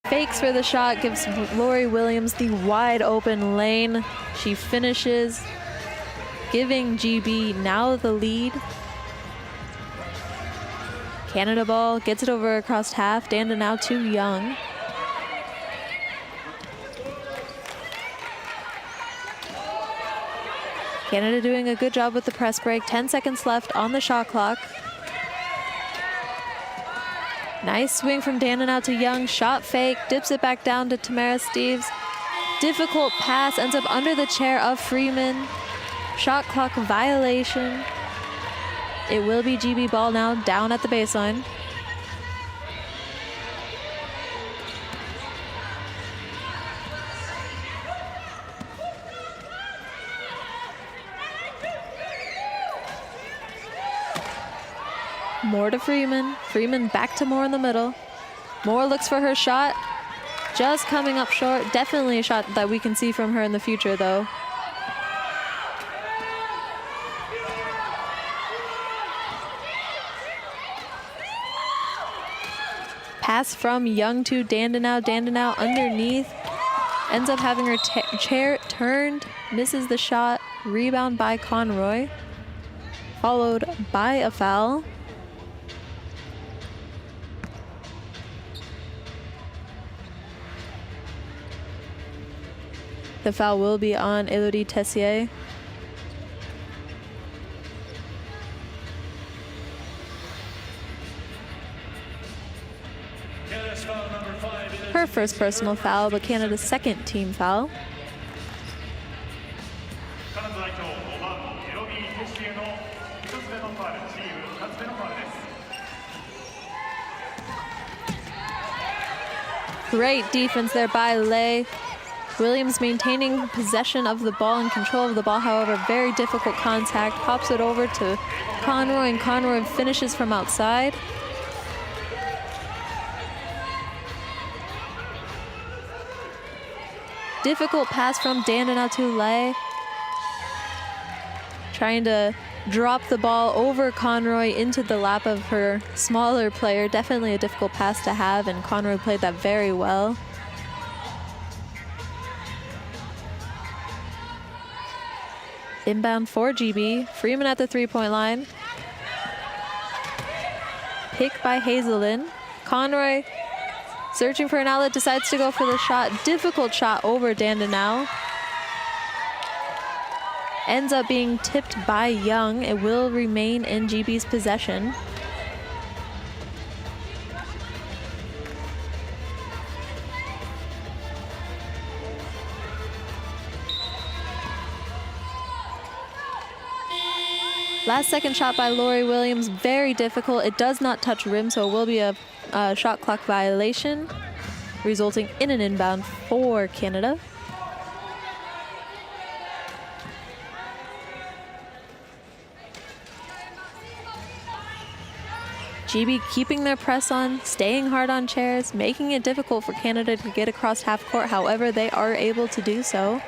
fakes for the shot, gives Lori Williams the wide open lane. She finishes, giving GB now the lead. Canada ball, gets it over across half. Dandenau too young. Canada doing a good job with the press break. 10 seconds left on the shot clock. Nice swing from Dandenau to Young. Shot fake, dips it back down to Tamara Steves. Difficult pass, ends up under the chair of Freeman. Shot clock violation. It will be GB ball now, down at the baseline. Moore to Freeman. Freeman back to Moore in the middle. Moore looks for her shot. Just coming up short. Definitely a shot that we can see from her in the future, though. Pass from Young to Dandenau. Dandenau underneath. Ends up having her chair turned. Misses the shot. Rebound by Conroy. Followed by a foul. The foul will be on Elodie Tessier. Her first personal foul, but Canada's second team foul. Great defense there by Lay. Williams maintaining possession of the ball and control of the ball, however, very difficult contact. Pops it over to Conroy, and Conroy finishes from outside. Difficult pass from Dandenau to Lay. Trying to drop the ball over Conroy into the lap of her smaller player. Definitely a difficult pass to have, and Conroy played that very well. Inbound for GB. Freeman at the three-point line. Pick by Hazelin. Conroy searching for an outlet, decides to go for the shot. Difficult shot over Dandenau. Ends up being tipped by Young. It will remain in GB's possession. Last second shot by Lori Williams, very difficult. It does not touch rim, so it will be a shot clock violation, resulting in an inbound for Canada. GB keeping their press on, staying hard on chairs, making it difficult for Canada to get across half court. However, they are able to do so.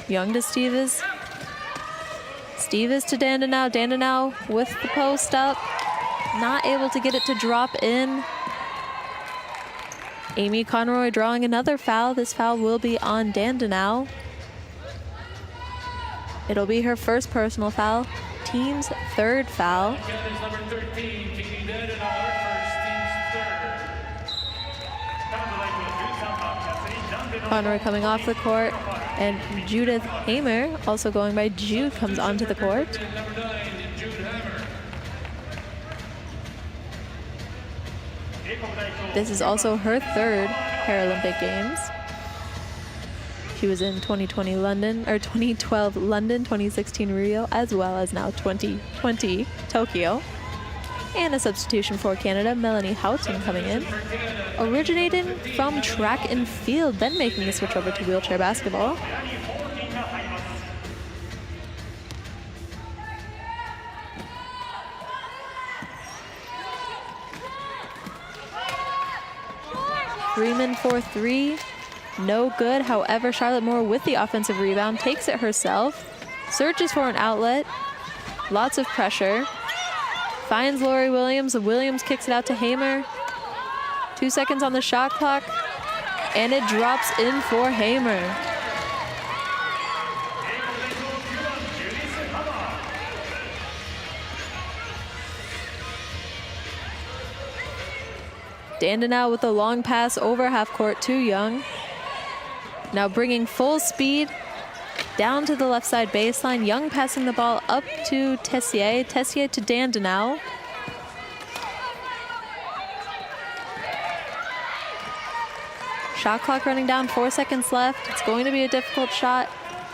Young to Stevens. Stevens to Dandenau. Dandenau with the post up. Not able to get it to drop in. Amy Conroy drawing another foul. This foul will be on Dandenau. It'll be her first personal foul. Team's third foul. Number 13, Katie Dandenau, first, team's third. Conroy coming off the court, and Judith Hamer, also going by Jude, comes onto the court. This is also her third Paralympic Games. She was in 2020 London, or 2012 London, 2016 Rio, as well as now 2020 Tokyo. And a substitution for Canada, Melanie Houghton coming in. Originating from track and field, then making the switch over to wheelchair basketball. Freeman for three. No good. However, Charlotte Moore with the offensive rebound takes it herself. Searches for an outlet. Lots of pressure. Finds Lori Williams. Williams kicks it out to Hamer. 2 seconds on the shot clock, and it drops in for Hamer. Dandenau with a long pass over half court to Young. Now bringing full speed down to the left side baseline. Young passing the ball up to Tessier. Tessier to Dandenau. Shot clock running down, 4 seconds left. It's going to be a difficult shot.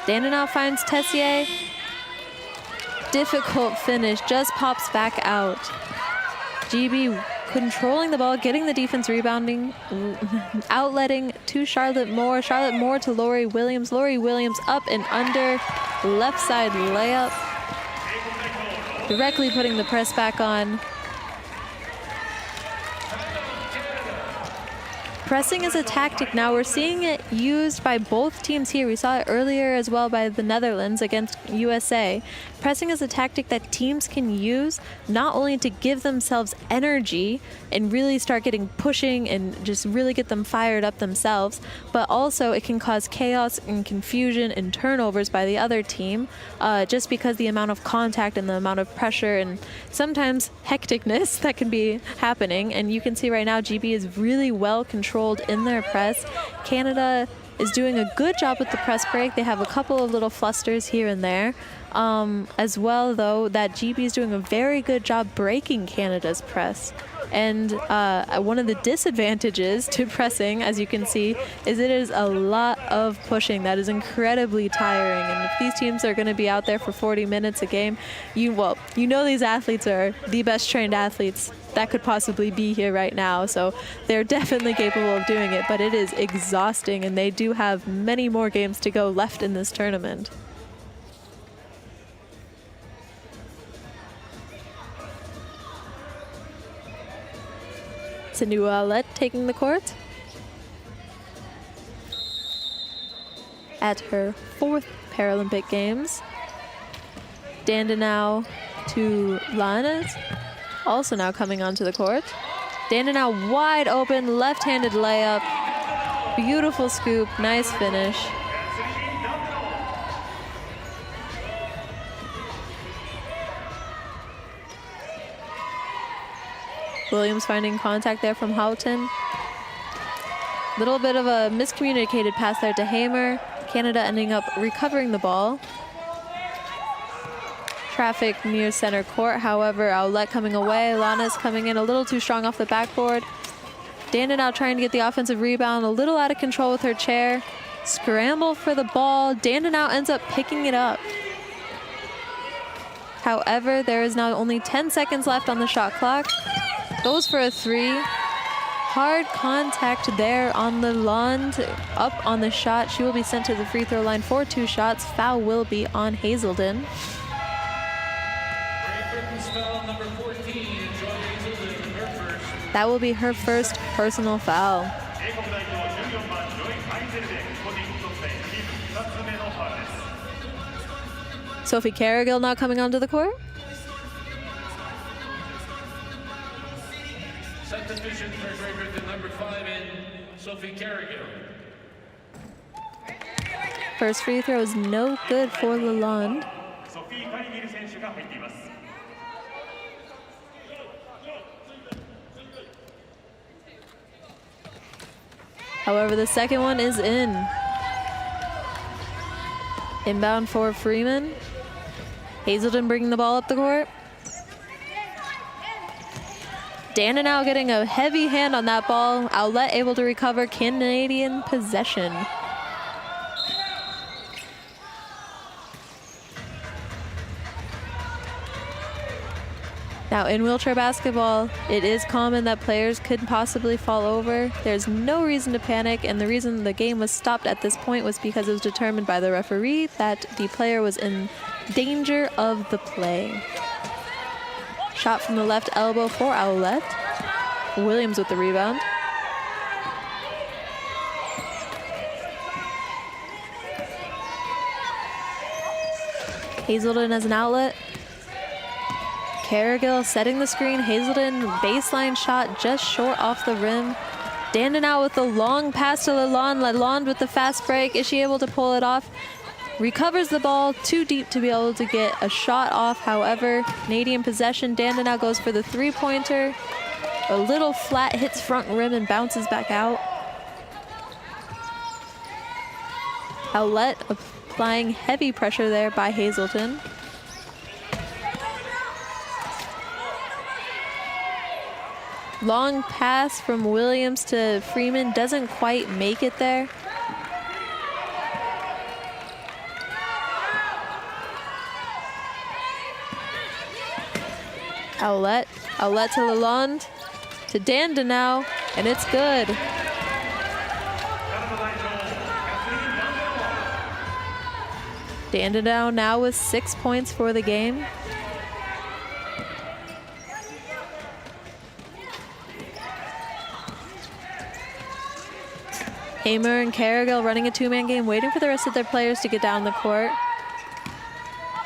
Dandenau finds Tessier. Difficult finish, just pops back out. GB controlling the ball, getting the defense rebounding, outletting to Charlotte Moore. Charlotte Moore to Lori Williams. Lori Williams up and under, left side layup. Directly putting the press back on. Pressing is a tactic now. We're seeing it used by both teams here. We saw it earlier as well by the Netherlands against USA. Pressing is a tactic that teams can use not only to give themselves energy and really start getting pushing and just really get them fired up themselves, but also it can cause chaos and confusion and turnovers by the other team just because the amount of contact and the amount of pressure and sometimes hecticness that can be happening. And you can see right now GB is really well controlled in their press. Canada is doing a good job with the press break. They have a couple of little flusters here and there. As well, though, that GB is doing a very good job breaking Canada's press. And one of the disadvantages to pressing, as you can see, is it is a lot of pushing. That is incredibly tiring. And if these teams are going to be out there for 40 minutes a game, you know these athletes are the best trained athletes that could possibly be here right now. So they're definitely capable of doing it, but it is exhausting, and they do have many more games to go left in this tournament. Sanua taking the court at her 4th Paralympic Games. Dandenau to Lanes, also now coming onto the court. Dandenau wide open, left-handed layup. Beautiful scoop, nice finish. Williams finding contact there from Houghton. Little bit of a miscommunicated pass there to Hamer. Canada ending up recovering the ball. Traffic near center court, however, outlet coming away. Lanes coming in a little too strong off the backboard. Dandenau trying to get the offensive rebound, a little out of control with her chair. Scramble for the ball. Dandenau ends up picking it up. However, there is now only 10 seconds left on the shot clock. Goes for a 3. Hard contact there on the Lund, up on the shot. She will be sent to the free throw line for 2 shots. Foul will be on Hazelden. That will be her first personal foul. Sophie Carrigill now coming onto the court. Substitution for Great Britain, number 5 in Sophie Carrigill. First free throw is no good for Lalonde. However, the second one is in. Inbound for Freeman. Hazelden bringing the ball up the court. Dandenau getting a heavy hand on that ball. Outlet able to recover. Canadian possession. Now in wheelchair basketball, it is common that players could possibly fall over. There's no reason to panic, and the reason the game was stopped at this point was because it was determined by the referee that the player was in danger of the play. Shot from the left elbow for Owlette. Williams with the rebound. Hazelden as an outlet. Carrigill setting the screen. Hazelden baseline shot just short off the rim. Dandenau with the long pass to Lalonde. Lalonde with the fast break. Is she able to pull it off? Recovers the ball too deep to be able to get a shot off. However, Canadian possession. Dandenau goes for the three-pointer. A little flat, hits front rim and bounces back out. Owlette applying heavy pressure there by Hazelton. Long pass from Williams to Freeman, doesn't quite make it there. Owlette to Lalonde, to Dandenau, and it's good. Dandenau now with 6 points for the game. Hamer and Carrigal running a two-man game, waiting for the rest of their players to get down the court.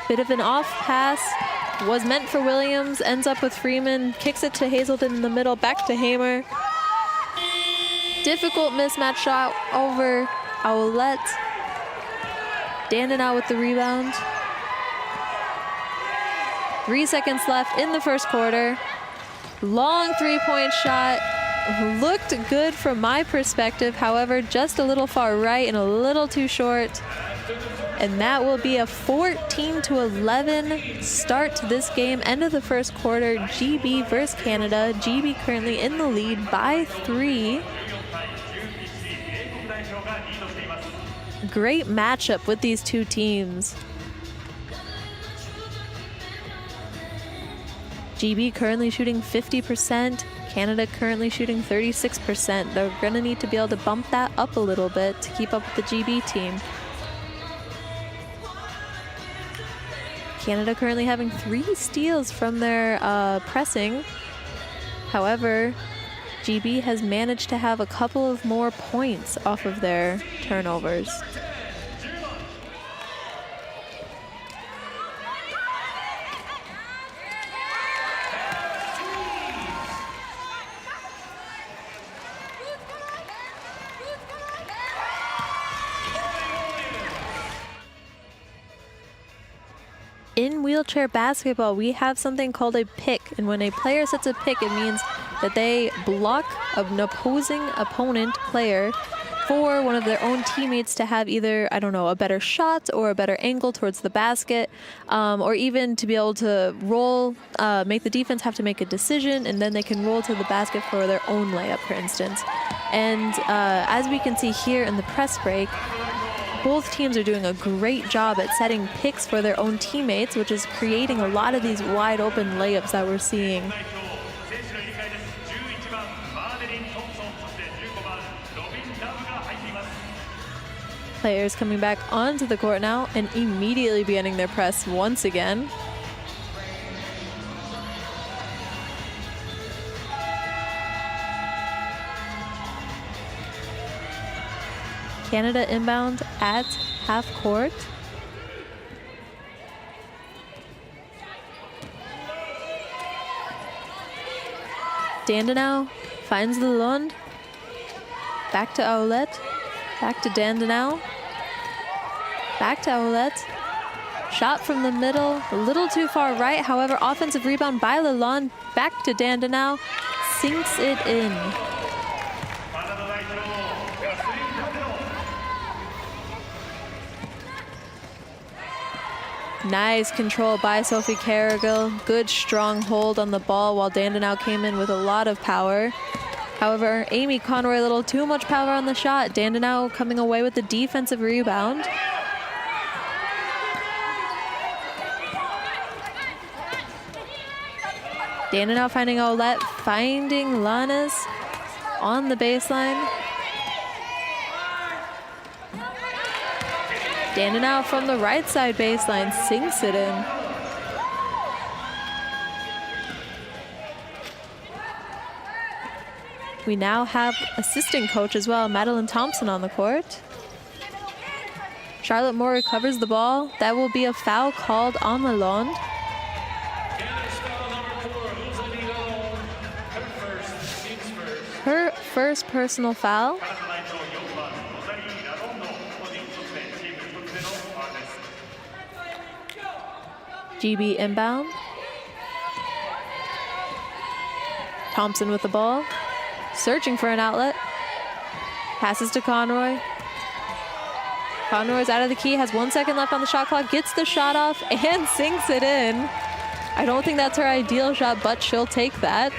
Bit of an off pass, was meant for Williams, ends up with Freeman, kicks it to Hazelton in the middle, back to Hamer. Difficult mismatch shot over Owlette. Dandenau with the rebound. 3 seconds left in the first quarter. Long three-point shot. Looked good from my perspective, however, just a little far right and a little too short. And that will be a 14-11 start to this game. End of the first quarter, GB versus Canada. GB currently in the lead by 3. Great matchup with these two teams. GB currently shooting 50%. Canada currently shooting 36%. They're going to need to be able to bump that up a little bit to keep up with the GB team. Canada currently having 3 steals from their pressing. However, GB has managed to have a couple of more points off of their turnovers. In wheelchair basketball, we have something called a pick, and when a player sets a pick, it means that they block an opposing opponent player for one of their own teammates to have either, I don't know, a better shot or a better angle towards the basket, or even to be able to roll, make the defense have to make a decision, and then they can roll to the basket for their own layup, for instance. And as we can see here in the press break, both teams are doing a great job at setting picks for their own teammates, which is creating a lot of these wide open layups that we're seeing. Players coming back onto the court now and immediately beginning their press once again. Canada inbound at half court. Dandenau finds Lalonde. Back to Owlette. Back to Dandenau. Back to Owlette. Shot from the middle, a little too far right. However, offensive rebound by Lalonde. Back to Dandenau. Sinks it in. Nice control by Sophie Carrigal. Good strong hold on the ball while Dandenau came in with a lot of power. However, Amy Conroy a little too much power on the shot. Dandenau coming away with the defensive rebound. Dandenau finding Owlette, finding Lanes on the baseline. Dandenau from the right side baseline sinks it in. We now have assistant coach as well, Madeline Thompson, on the court. Charlotte Moore recovers the ball. That will be a foul called on Lalonde. Her first personal foul. GB inbound. Thompson with the ball, searching for an outlet. Passes to Conroy. Conroy's out of the key, has 1 second left on the shot clock, gets the shot off and sinks it in. I don't think that's her ideal shot, but she'll take that.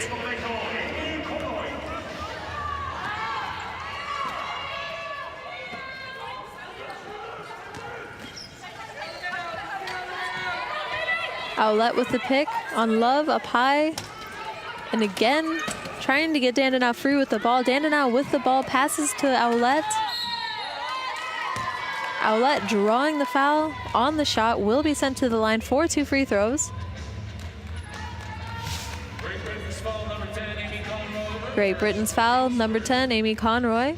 Outlet with the pick on Love up high. And again, trying to get Dandenau free with the ball. Dandenau with the ball, passes to Outlet. Outlet drawing the foul on the shot, will be sent to the line for 2 free throws. Great Britain's foul, number 10, Amy Conroy.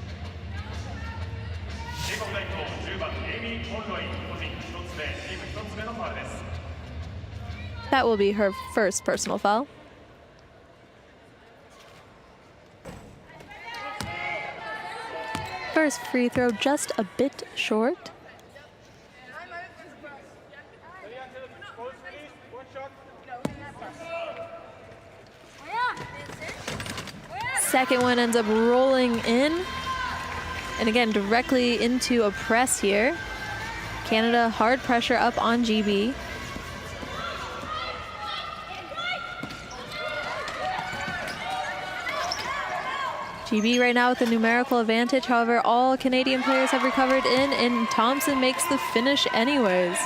That will be her first personal foul. First free throw just a bit short. Second one ends up rolling in. And again, directly into a press here. Canada hard pressure up on GB. GB right now with a numerical advantage. However, all Canadian players have recovered in, and Thompson makes the finish anyways.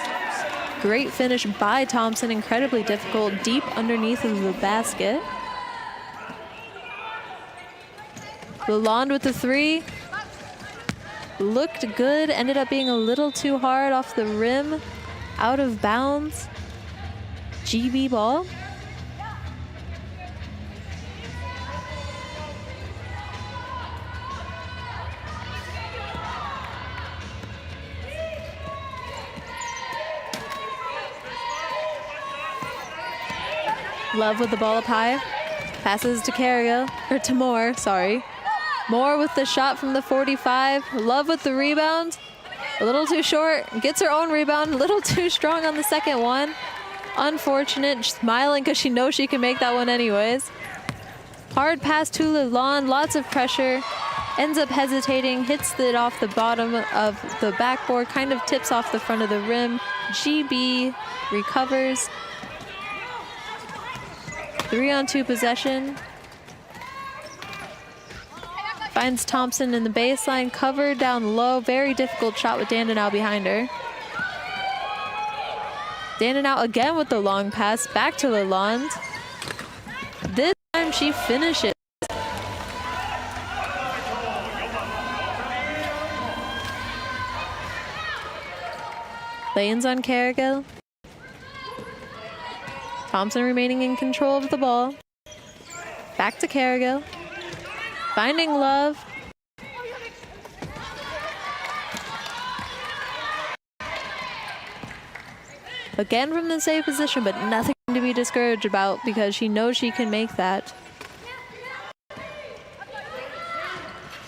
Great finish by Thompson, incredibly difficult, deep underneath of the basket. Lalonde with the 3. Looked good, ended up being a little too hard off the rim, out of bounds. GB ball. Love with the ball up high. Passes to Carrigo, or to Moore, sorry. Moore with the shot from the 45. Love with the rebound. A little too short. Gets her own rebound. A little too strong on the second one. Unfortunate. Smiling because she knows she can make that one anyways. Hard pass to Lalonde. Lots of pressure. Ends up hesitating. Hits it off the bottom of the backboard. Kind of tips off the front of the rim. GB recovers. 3-on-2 possession. Finds Thompson in the baseline, covered down low. Very difficult shot with Dandenau behind her. Dandenau again with the long pass, back to Lalonde. This time she finishes. Lanes on Carrigo. Thompson remaining in control of the ball. Back to Carrigo. Finding Love. Again from the safe position, but nothing to be discouraged about because she knows she can make that.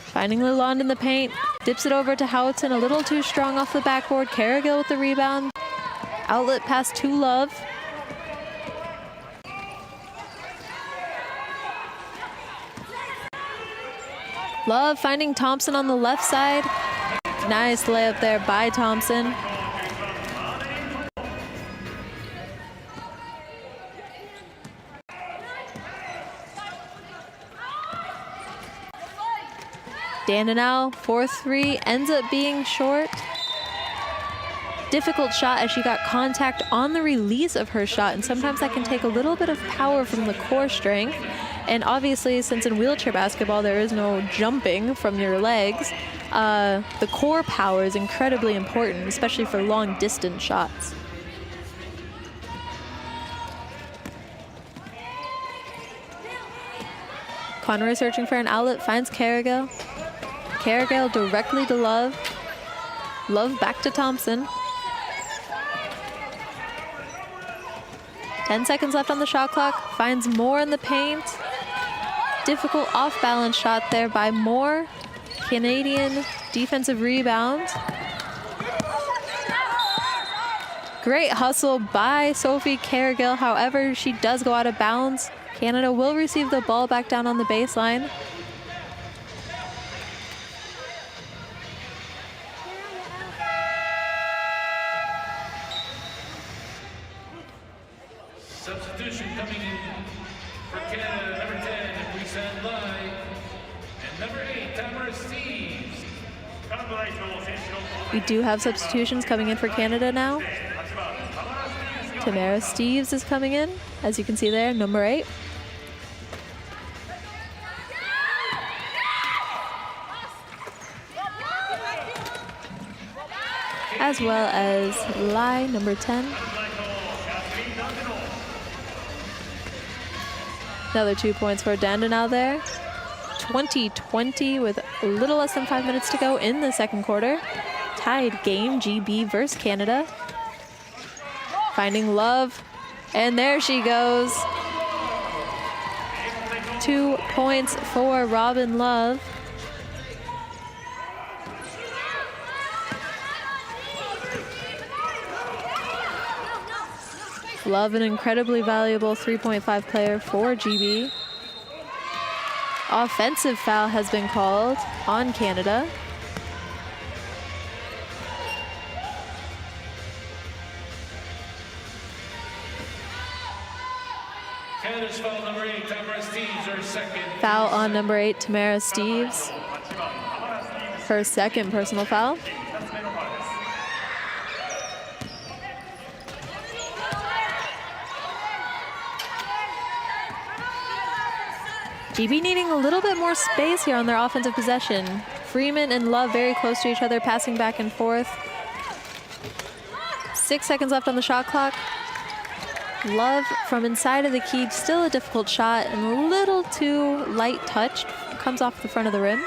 Finding Lalonde in the paint. Dips it over to Houghton, a little too strong off the backboard. Carrigo with the rebound. Outlet pass to Love. Love finding Thompson on the left side. Nice layup there by Thompson. Dandenau, 4-3, ends up being short. Difficult shot as she got contact on the release of her shot, and sometimes that can take a little bit of power from the core strength. And obviously, since in wheelchair basketball there is no jumping from your legs, the core power is incredibly important, especially for long distance shots. Conroy searching for an outlet, finds Carrigo. Carrigo directly to Love. Love back to Thompson. 10 seconds left on the shot clock. Finds Moore in the paint. difficult off-balance shot there by Moore. Canadian defensive rebound. Great hustle by Sophie Cargill. However, she does go out of bounds. Canada will receive the ball back down on the baseline. Substitution coming in for Canada, number 10, Puisan Lai, and number 8, Tamara Steves. We do have substitutions coming in for Canada now. Tamara Steves is coming in, as you can see there, number 8. As well as Lai, number 10. Another 2 points for Dandenau there. 20-20 with a little less than 5 minutes to go in the second quarter. Tied game, GB versus Canada. Finding Love, and there she goes. 2 points for Robin Love. Love, an incredibly valuable 3.5 player for GB. Offensive foul has been called on Canada. Canada's foul number 8, Tamara Steves, her second. Foul on number 8, Tamara Steves. Her second personal foul. GB needing a little bit more space here on their offensive possession. Freeman and Love very close to each other, passing back and forth. 6 seconds left on the shot clock. Love from inside of the key, still a difficult shot and a little too light touched. Comes off the front of the rim.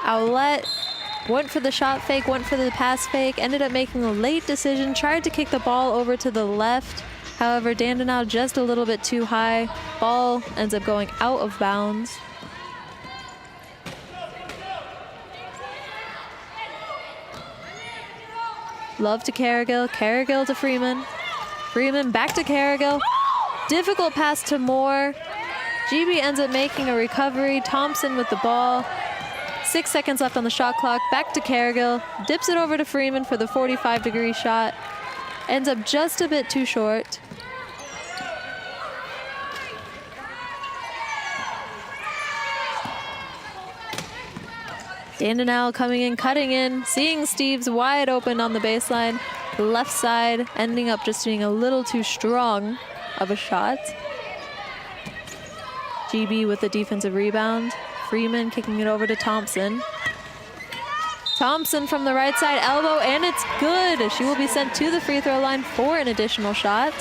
Owlette went for the shot fake, went for the pass fake, ended up making a late decision, tried to kick the ball over to the left. However, Dandenau just a little bit too high. Ball ends up going out of bounds. Love to Cargill, Cargill to Freeman. Freeman back to Cargill. Difficult pass to Moore. GB ends up making a recovery. Thompson with the ball. 6 seconds left on the shot clock. Back to Cargill. Dips it over to Freeman for the 45-degree shot. Ends up just a bit too short. Dandenau coming in, cutting in, seeing Steves wide open on the baseline. Left side, ending up just being a little too strong of a shot. GB with the defensive rebound. Freeman kicking it over to Thompson. Thompson from the right side, elbow, and it's good. She will be sent to the free throw line for an additional shot.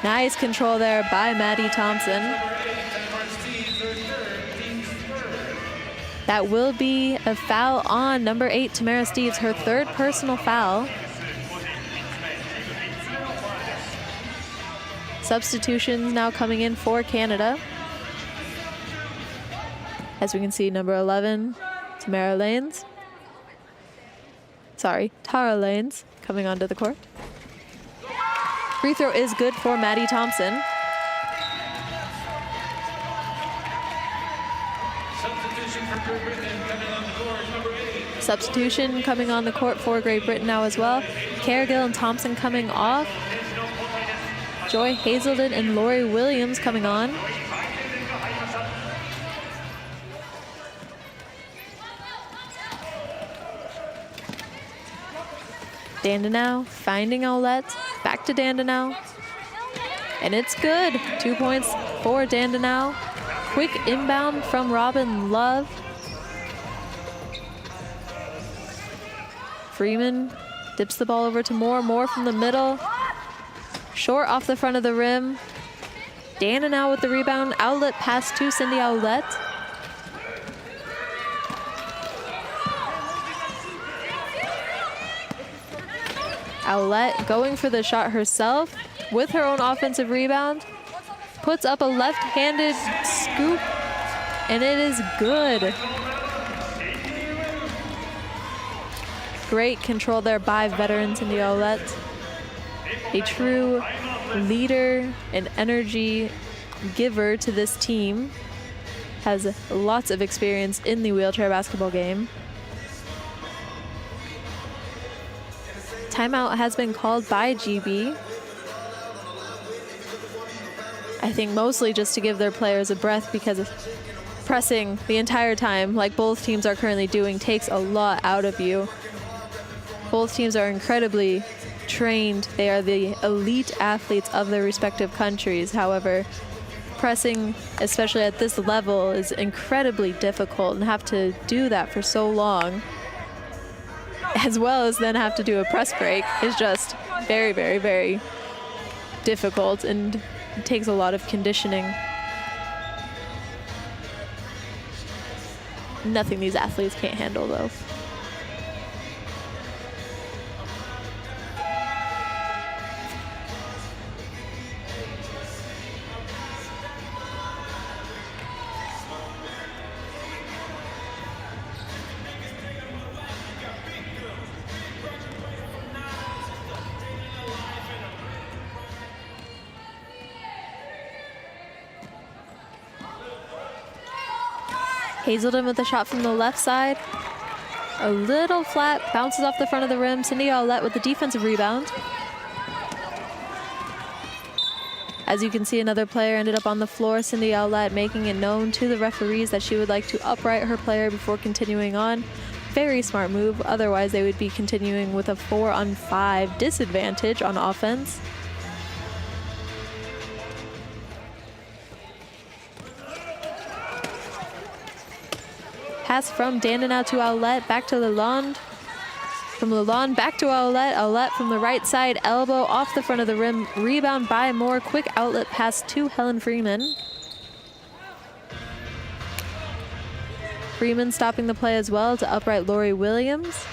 Nice control there by Maddie Thompson. That will be a foul on number 8, Tamara Steves, her third personal foul. Substitutions now coming in for Canada. As we can see, number 11, Tara Lanes coming onto the court. Free throw is good for Maddie Thompson. Substitution coming on the court for Great Britain now as well. Cargill and Thompson coming off. Joy Hazelden and Lori Williams coming on. Dandenau finding Owlette. Back to Dandenau. And it's good. 2 points for Dandenau. Quick inbound from Robin Love. Freeman dips the ball over to Moore. Moore from the middle. Short off the front of the rim. Dandenau with the rebound. Outlet pass to Cindy Owlette. Owlette going for the shot herself with her own offensive rebound. Puts up a left-handed scoop, and it is good. Great control there by veteran Cindy Owlette. A true leader and energy giver to this team. Has lots of experience in the wheelchair basketball game. Timeout has been called by GB. I think mostly just to give their players a breath, because pressing the entire time, like both teams are currently doing, takes a lot out of you. Both teams are incredibly trained. They are the elite athletes of their respective countries. However, pressing, especially at this level, is incredibly difficult, and have to do that for so long, as well as then have to do a press break, is just very, very, very difficult, and it takes a lot of conditioning. Nothing these athletes can't handle, though. Hazelden with a shot from the left side. A little flat, bounces off the front of the rim. Cindy Owlette with the defensive rebound. As you can see, another player ended up on the floor. Cindy Owlette making it known to the referees that she would like to upright her player before continuing on. Very smart move. Otherwise, they would be continuing with a 4-on-5 disadvantage on offense. Pass from Dandenau to Owlette, back to Lalonde. From Lalonde back to Owlette. Owlette from the right side, elbow off the front of the rim. Rebound by Moore. Quick outlet pass to Helen Freeman. Freeman stopping the play as well to upright Lori Williams.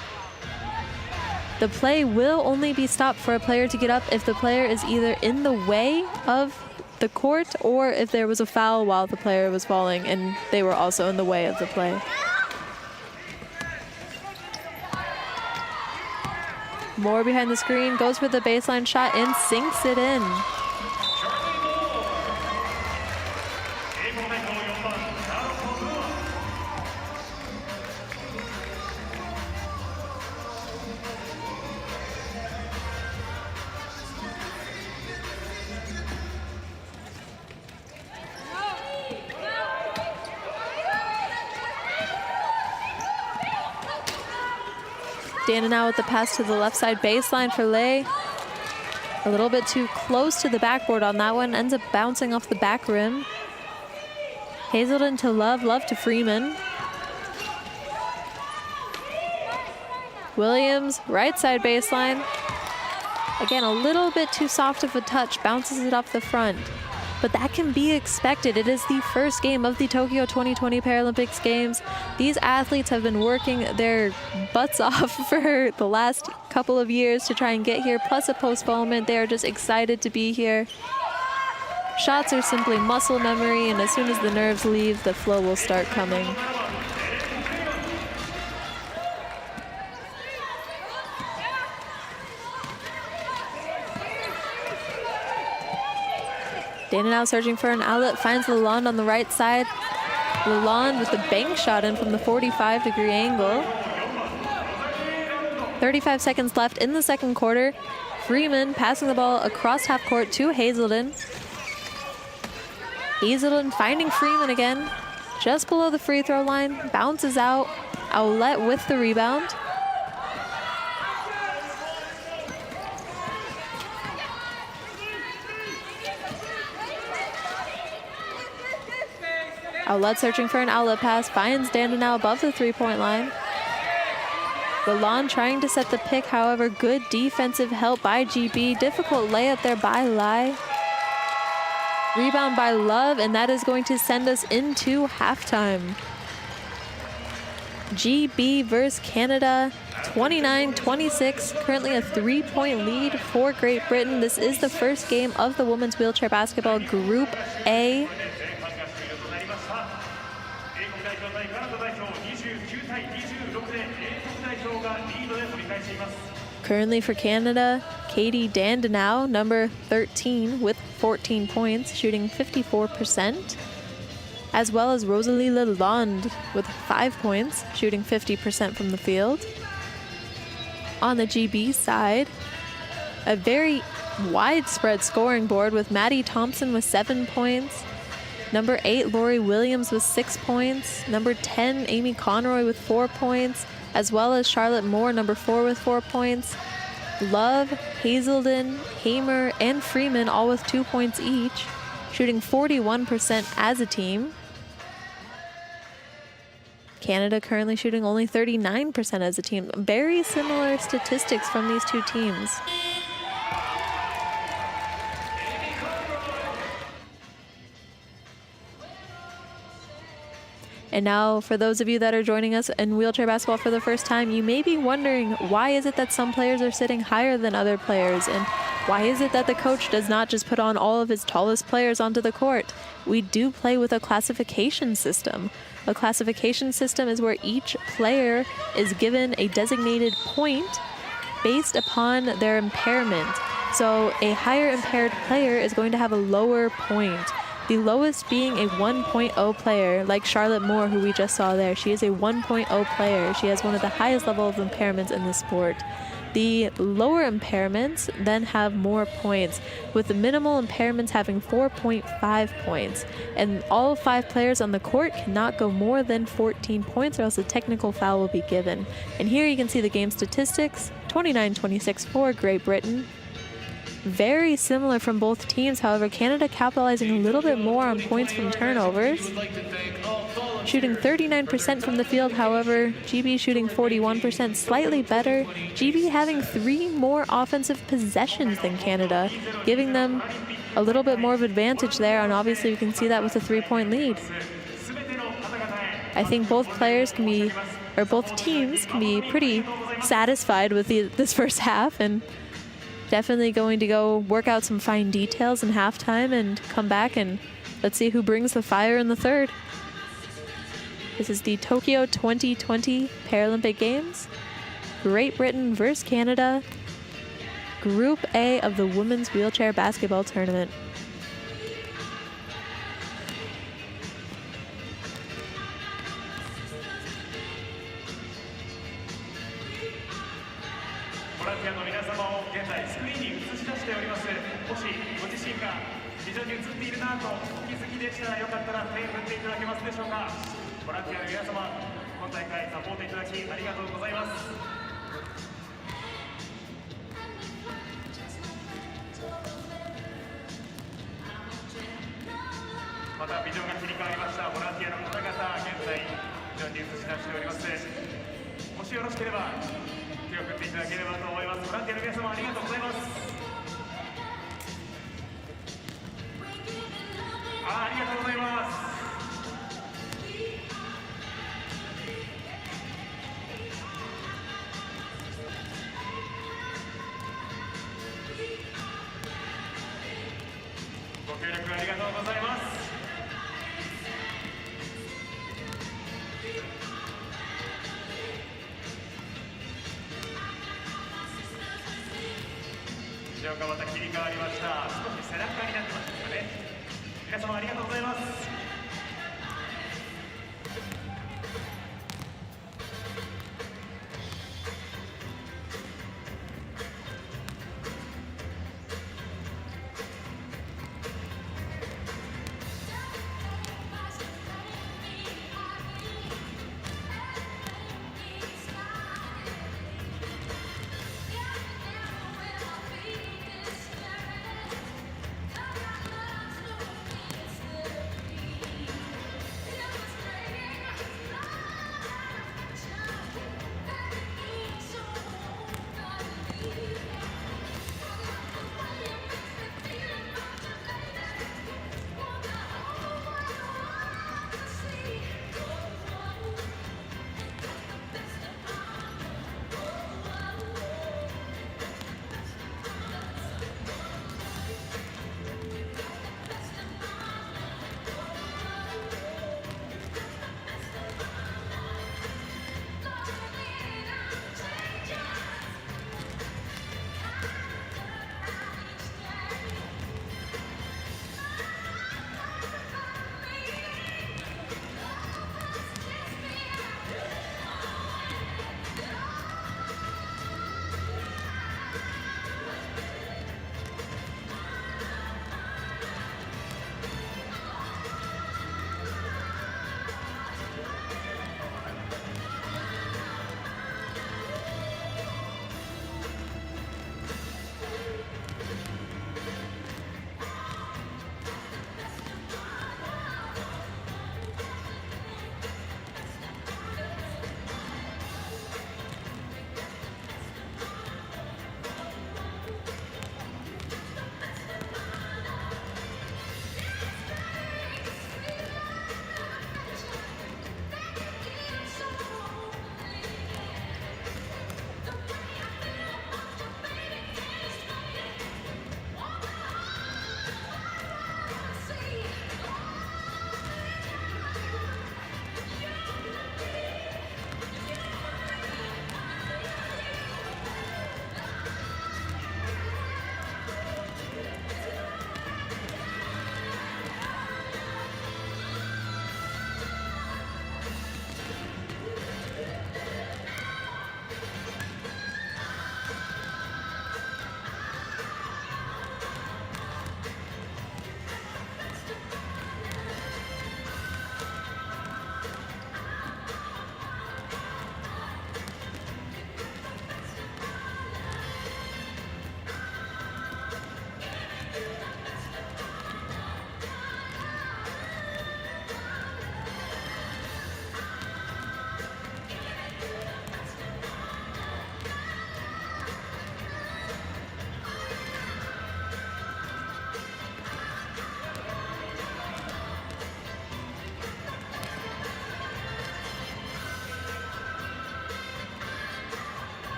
The play will only be stopped for a player to get up if the player is either in the way of the court, or if there was a foul while the player was falling and they were also in the way of the play. Moore behind the screen, goes for the baseline shot and sinks it in. Dandenau with the pass to the left side baseline for Lay. A little bit too close to the backboard on that one. Ends up bouncing off the back rim. Hazelden to Love, Love to Freeman. Williams, right side baseline. Again, a little bit too soft of a touch. Bounces it off the front. But that can be expected. It is the first game of the Tokyo 2020 Paralympics Games. These athletes have been working their butts off for the last couple of years to try and get here, plus a postponement. They are just excited to be here. Shots are simply muscle memory, and as soon as the nerves leave, the flow will start coming. Dandenau searching for an outlet, finds Lalonde on the right side. Lalonde with the bank shot in from the 45-degree angle. 35 seconds left in the second quarter. Freeman passing the ball across half court to Hazelden. Hazelden finding Freeman again, just below the free throw line, bounces out. Owlette with the rebound. Owlette searching for an outlet pass, finds Dandenau above the three-point line. Lalonde trying to set the pick, however, good defensive help by GB. Difficult layup there by Lai. Rebound by Love, and that is going to send us into halftime. GB versus Canada. 29-26, currently a 3-point lead for Great Britain. This is the first game of the women's wheelchair basketball Group A. Currently for Canada, Katie Dandenau, number 13, with 14 points, shooting 54%, as well as Rosalie Lalonde with 5 points, shooting 50% from the field. On the GB side, a very widespread scoring board with Maddie Thompson with 7 points, number 8, Lori Williams with 6 points, number 10, Amy Conroy with 4 points, as well as Charlotte Moore, number 4, with 4 points. Love, Hazelden, Hamer, and Freeman all with 2 points each, shooting 41% as a team. Canada currently shooting only 39% as a team. Very similar statistics from these two teams. And now, for those of you that are joining us in wheelchair basketball for the first time, you may be wondering, why is it that some players are sitting higher than other players? And why is it that the coach does not just put on all of his tallest players onto the court? We do play with a classification system. A classification system is where each player is given a designated point based upon their impairment. So a higher impaired player is going to have a lower point. The lowest being a 1.0 player, like Charlotte Moore, who we just saw there. She is a 1.0 player. She has one of the highest level of impairments in the sport. The lower impairments then have more points, with the minimal impairments having 4.5 points. And all 5 players on the court cannot go more than 14 points, or else a technical foul will be given. And here you can see the game statistics, 29-26 for Great Britain. Very similar from both teams, however, Canada capitalizing a little bit more on points from turnovers. Shooting 39% from the field, however, GB shooting 41%, slightly better. GB having 3 more offensive possessions than Canada, giving them a little bit more of advantage there, and obviously we can see that with a 3-point lead. I think both players can be, or both teams can be pretty satisfied with this first half, and definitely going to go work out some fine details in halftime and come back and let's see who brings the fire in the third. This is the Tokyo 2020 Paralympic Games. Great Britain versus Canada. Group A of the Women's Wheelchair Basketball Tournament.また切り替わりました。少し背中になってましたね。皆様ありがとうございます。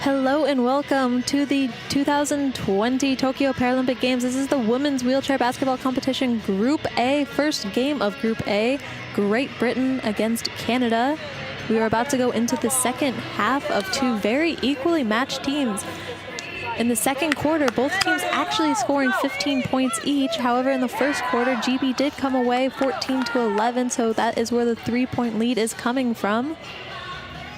Hello and welcome to the 2020 Tokyo Paralympic Games. This is the women's wheelchair basketball competition Group A, first game of Group A, Great Britain against Canada. We are about to go into the second half of two very equally matched teams. In the second quarter, both teams actually scoring 15 points each. However, in the first quarter, GB did come away 14-11, so that is where the 3-point lead is coming from.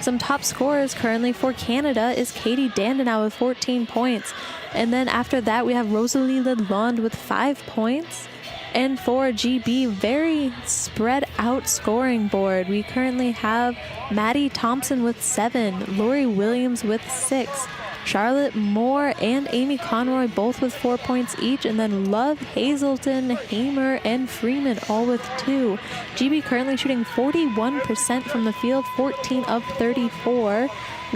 Some top scorers currently for Canada is Katie Dandenau with 14 points. And then after that, we have Rosalie Lalonde with 5 points. And for GB, very spread out scoring board. We currently have Maddie Thompson with 7, Lori Williams with 6, Charlotte Moore and Amy Conroy both with 4 points each, and then Love, Hazelton, Hamer, and Freeman all with 2. GB currently shooting 41% from the field, 14 of 34,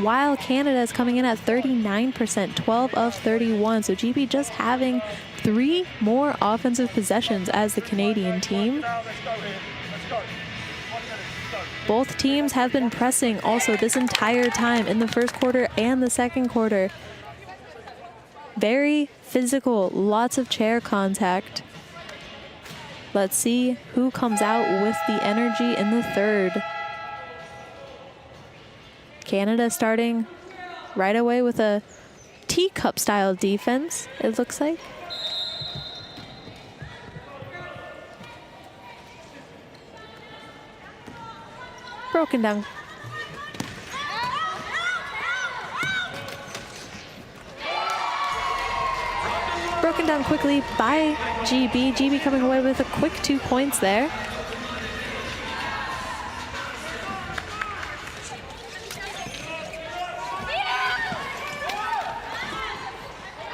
while Canada is coming in at 39%, 12 of 31. So GB just having 3 more offensive possessions as the Canadian team. Both teams have been pressing also this entire time in the first quarter and the second quarter. Very physical, lots of chair contact. Let's see who comes out with the energy in the third. Canada starting right away with a teacup style defense, it looks like. Broken down. Broken down quickly by GB. GB coming away with a quick 2 points there.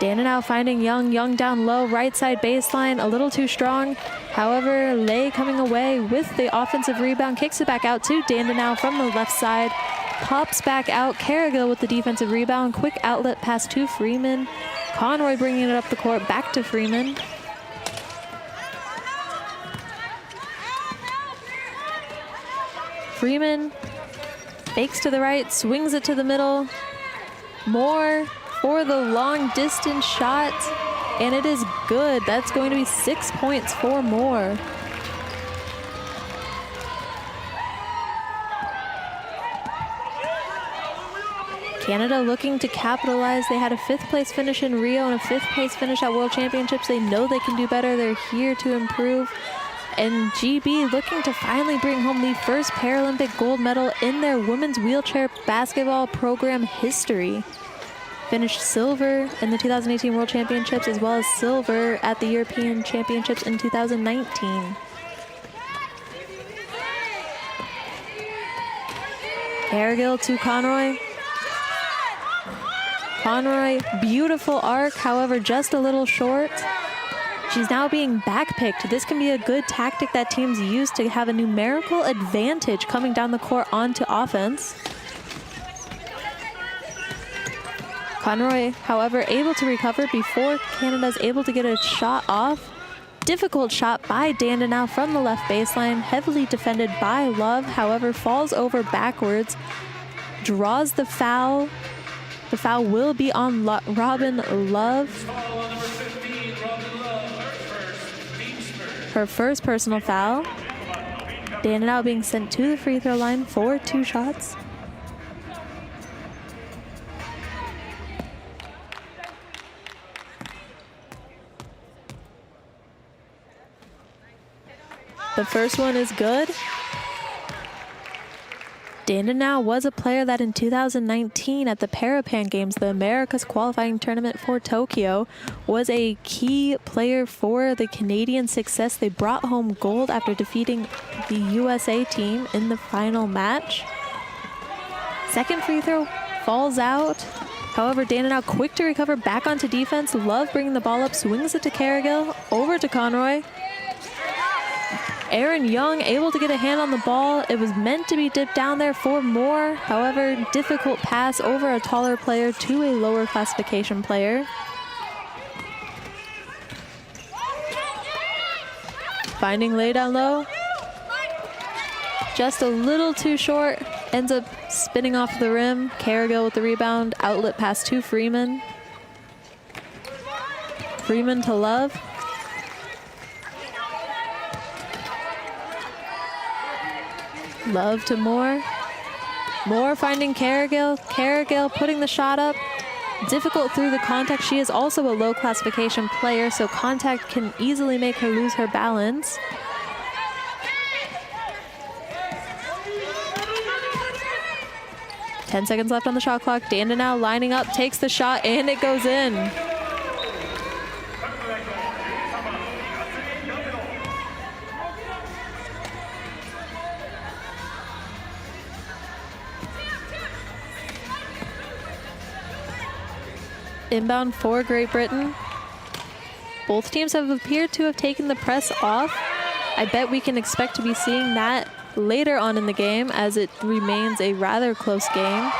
Dandenau finding Young. Young down low, right side baseline, a little too strong. However, Lay coming away with the offensive rebound, kicks it back out to Dandenau from the left side, pops back out. Carrigill with the defensive rebound, quick outlet pass to Freeman. Conroy bringing it up the court, back to Freeman. Freeman fakes to the right, swings it to the middle. Moore for the long distance shot, and it is good. That's going to be 6 points for Moore. Canada looking to capitalize. They had a 5th place finish in Rio and a 5th place finish at World Championships. They know they can do better. They're here to improve. And GB looking to finally bring home the first Paralympic gold medal in their women's wheelchair basketball program history. Finished silver in the 2018 World Championships as well as silver at the European Championships in 2019. Cargill to Conroy. Conroy, beautiful arc, however, just a little short. She's now being backpicked. This can be a good tactic that teams use to have a numerical advantage coming down the court onto offense. Conroy, however, able to recover before Canada's able to get a shot off. Difficult shot by Dandenau from the left baseline, heavily defended by Love, however, falls over backwards, draws the foul. The foul will be on Robin Love. Her first personal foul. Dandenau being sent to the free throw line for 2 shots. The first one is good. Dandenau was a player that in 2019 at the Parapan Games, the America's qualifying tournament for Tokyo, was a key player for the Canadian success. They brought home gold after defeating the USA team in the final match. Second free throw falls out. However, Dandenau quick to recover, back onto defense. Love bringing the ball up, swings it to Cargill, over to Conroy. Aaron Young able to get a hand on the ball. It was meant to be dipped down there for Moore. However, difficult pass over a taller player to a lower classification player. Finding Lay down low. Just a little too short. ends up spinning off the rim. Cargill with the rebound. Outlet pass to Freeman. Freeman to Love. Love to Moore. Moore finding Cargill. Cargill putting the shot up. Difficult through the contact. She is also a low classification player, so contact can easily make her lose her balance. Ten seconds left on the shot clock. Dandenau lining up, takes the shot, and it goes in. Inbound for Great Britain. Both teams have appeared to have taken the press off. I bet we can expect to be seeing that later on in the game, as it remains a rather close game.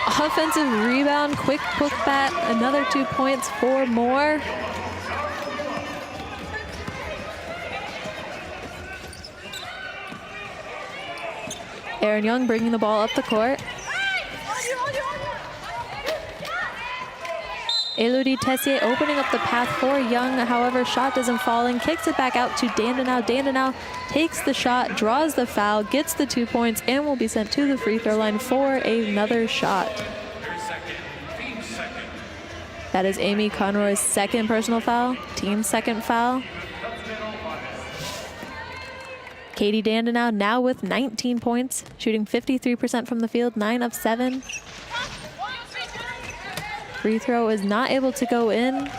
Offensive rebound, quick putback, another 2 points for Moore. Aaron Young bringing the ball up the court. Elodie Tessier opening up the path for Young. However, shot doesn't fall in. Kicks it back out to Dandenau. Dandenau takes the shot, draws the foul, gets the 2 points, and will be sent to the free throw line for another shot. That is Amy Conroy's second personal foul, team's second foul. Katie Dandenau now with 19 points, shooting 53% from the field, 9 of 7. Free throw is not able to go in.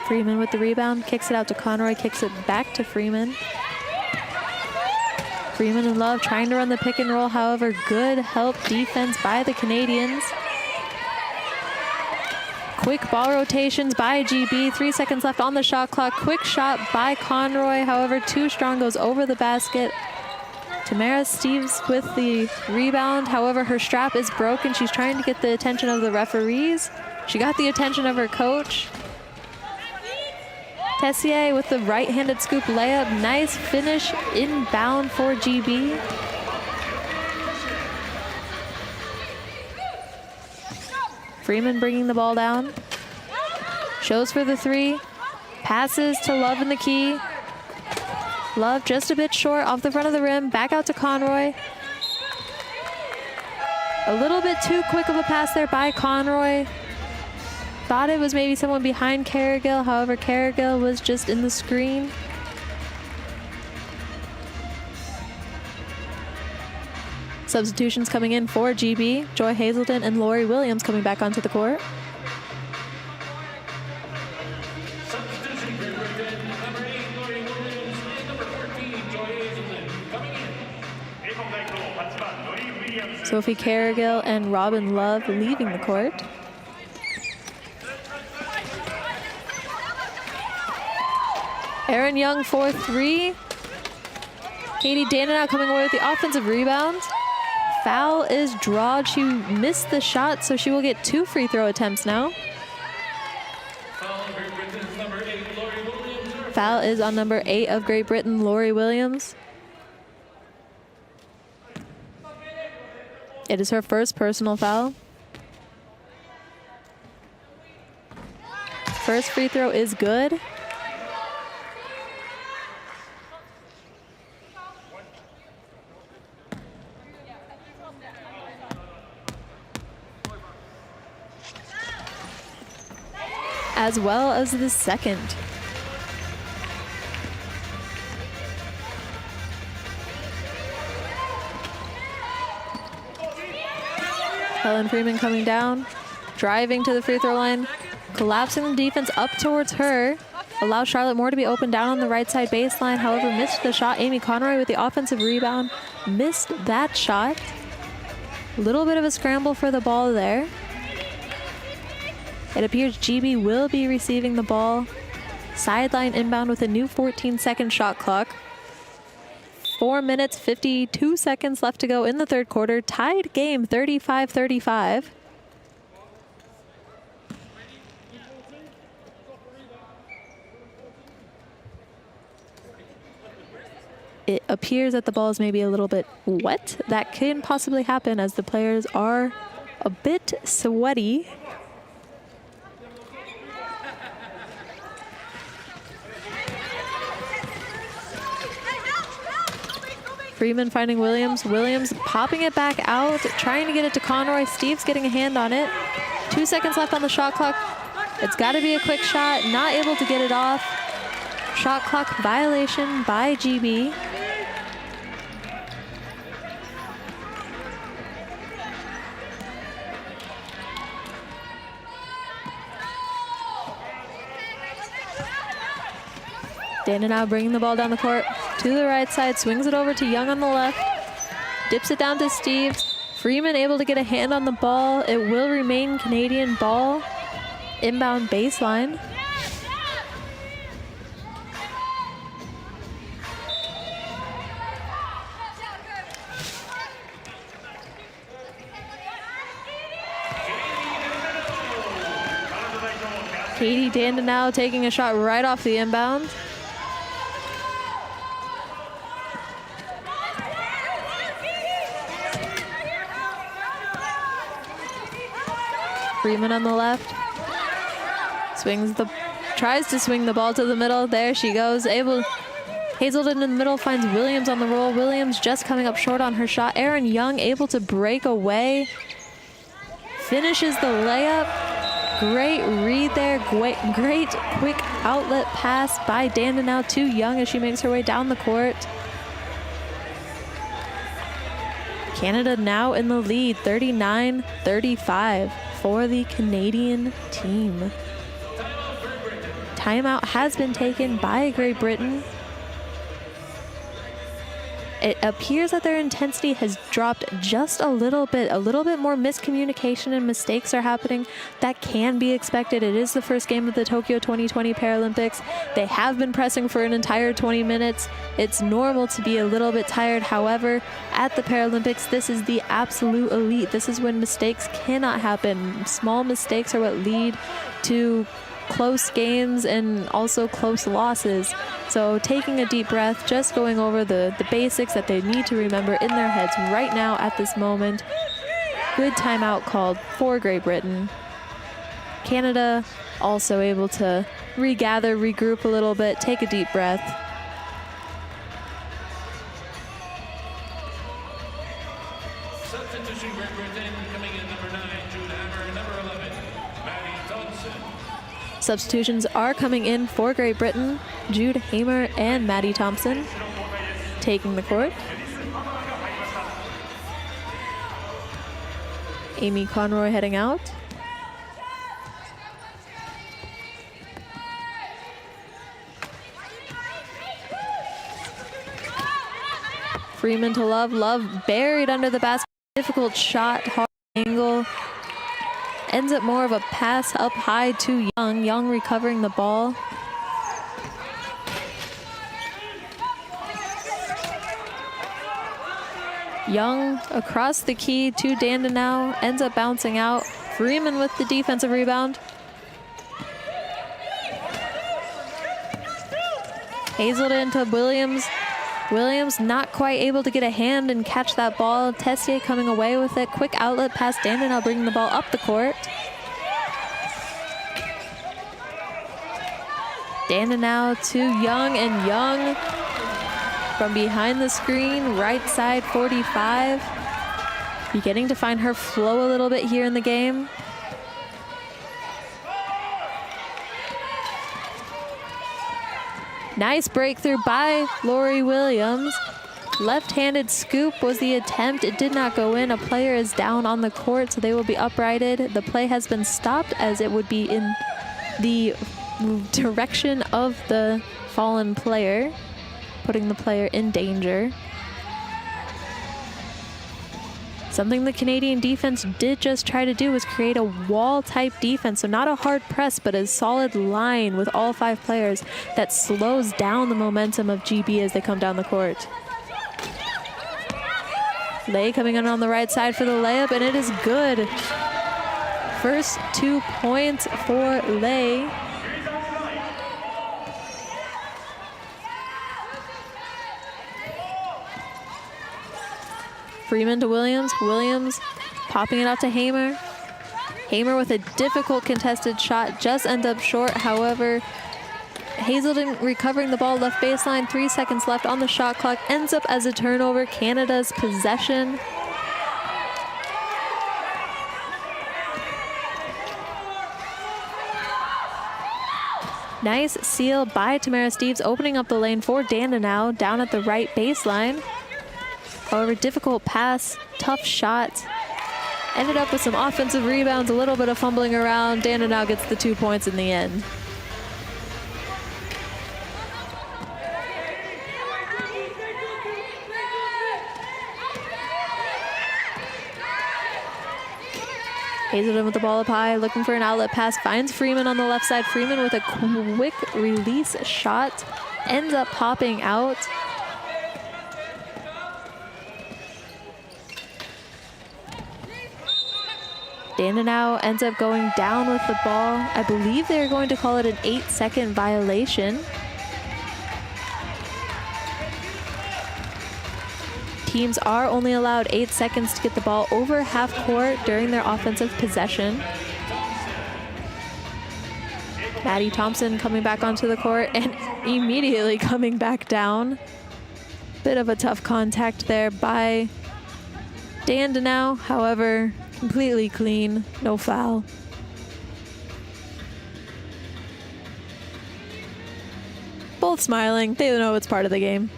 Freeman with the rebound, kicks it out to Conroy, kicks it back to Freeman. Freeman and Love trying to run the pick and roll, however, good help defense by the Canadians. Quick ball rotations by GB, 3 seconds left on the shot clock. Quick shot by Conroy, however, too strong, goes over the basket. Tamara Steves with the rebound. However, her strap is broken. She's trying to get the attention of the referees. She got the attention of her coach. Tessier with the right-handed scoop layup. Nice finish inbound for GB. Freeman bringing the ball down. Shows for the three. Passes to Love in the key. Love just a bit short off the front of the rim. Back out to Conroy. A little bit too quick of a pass there by Conroy. Thought it was maybe someone behind Cargill. However, Cargill was just in the screen. Substitutions coming in for GB. Joy Hazelton and Lori Williams coming back onto the court. Sophie Cargill and Robin Love leaving the court. Aaron Young for three. Katie Dandenau coming away with the offensive rebound. Foul is drawed. She missed the shot, so she will get 2 free throw attempts now. Foul is on number 8 of Great Britain, Lori Williams. It is her first personal foul. First free throw is good. As well as the second. Helen Freeman coming down, driving to the free throw line, collapsing the defense up towards her, allows Charlotte Moore to be open down on the right side baseline, however missed the shot. Amy Conroy with the offensive rebound, missed that shot. A little bit of a scramble for the ball there. It appears GB will be receiving the ball. Sideline inbound with a new 14-second shot clock. 4 minutes, 52 seconds left to go in the third quarter. Tied game, 35-35. it appears that the ball is maybe a little bit wet. That can possibly happen as the players are a bit sweaty. Freeman finding Williams. Williams popping it back out, trying to get it to Conroy. Steve's getting a hand on it. 2 seconds left on the shot clock. It's got to be a quick shot. Not able to get it off. Shot clock violation by GB. Dana now bringing the ball down the court to the right side, swings it over to Young on the left, dips it down to Steve. Freeman able to get a hand on the ball. It will remain Canadian ball, inbound baseline. Katie Danda now taking a shot right off the inbound. Freeman on the left. Tries to swing the ball to the middle. There she goes. Hazelden in the middle finds Williams on the roll. Williams just coming up short on her shot. Erin Young able to break away. Finishes the layup. Great read there. Great quick outlet pass by Danda now to Young as she makes her way down the court. Canada now in the lead, 39-35 for the Canadian team. Timeout has been taken by Great Britain. It appears that their intensity has dropped just a little bit more miscommunication and mistakes are happening. That can be expected. It is the first game of the Tokyo 2020 Paralympics. They have been pressing for an entire 20 minutes. It's normal to be a little bit tired. However, at the Paralympics, this is the absolute elite. This is when mistakes cannot happen. Small mistakes are what lead to close games and also close losses. So taking a deep breath, just going over the basics that they need to remember in their heads right now at this moment. Good timeout called for Great Britain. Canada also able to regather, regroup a little bit, take a deep breath. Substitution Great Britain coming in number 9, Jude Hammer, number 11, Maddie Thompson. Substitutions are coming in for Great Britain. Jude Hamer and Maddie Thompson taking the court. Amy Conroy heading out. Freeman to Love. Love buried under the basket. Difficult shot, hard angle. Ends up more of a pass up high to Young. Young recovering the ball. Young across the key to Danda now. Ends up bouncing out. Freeman with the defensive rebound. Hazelden to Williams. Williams not quite able to get a hand and catch that ball. Tessier coming away with it. Quick outlet pass. Danda now bringing the ball up the court. Danda now to Young, and Young from behind the screen, right side 45. Beginning to find her flow a little bit here in the game. Nice breakthrough by Lori Williams. Left-handed scoop was the attempt. It did not go in. A player is down on the court, so they will be uprighted. The play has been stopped as it would be in the direction of the fallen player, putting the player in danger. Something the Canadian defense did just try to do was create a wall-type defense, so not a hard press, but a solid line with all 5 players that slows down the momentum of GB as they come down the court. Lay coming in on the right side for the layup, and it is good. First 2 points for Lay. Freeman to Williams. Williams popping it out to Hamer. Hamer with a difficult contested shot, just ends up short. However, Hazelden recovering the ball left baseline, 3 seconds left on the shot clock, ends up as a turnover, Canada's possession. Nice seal by Tamara Steeves, opening up the lane for Dandenau down at the right baseline. However, difficult pass, tough shot. Ended up with some offensive rebounds, a little bit of fumbling around. Dandenau gets the 2 points in the end. Hazelden with the ball up high, looking for an outlet pass, finds Freeman on the left side. Freeman with a quick release shot, ends up popping out. Dandenau ends up going down with the ball. I believe they're going to call it an 8-second violation. Teams are only allowed 8 seconds to get the ball over half court during their offensive possession. Maddie Thompson coming back onto the court and immediately coming back down. Bit of a tough contact there by Dandenau. However, completely clean, no foul. Both smiling, they know it's part of the game.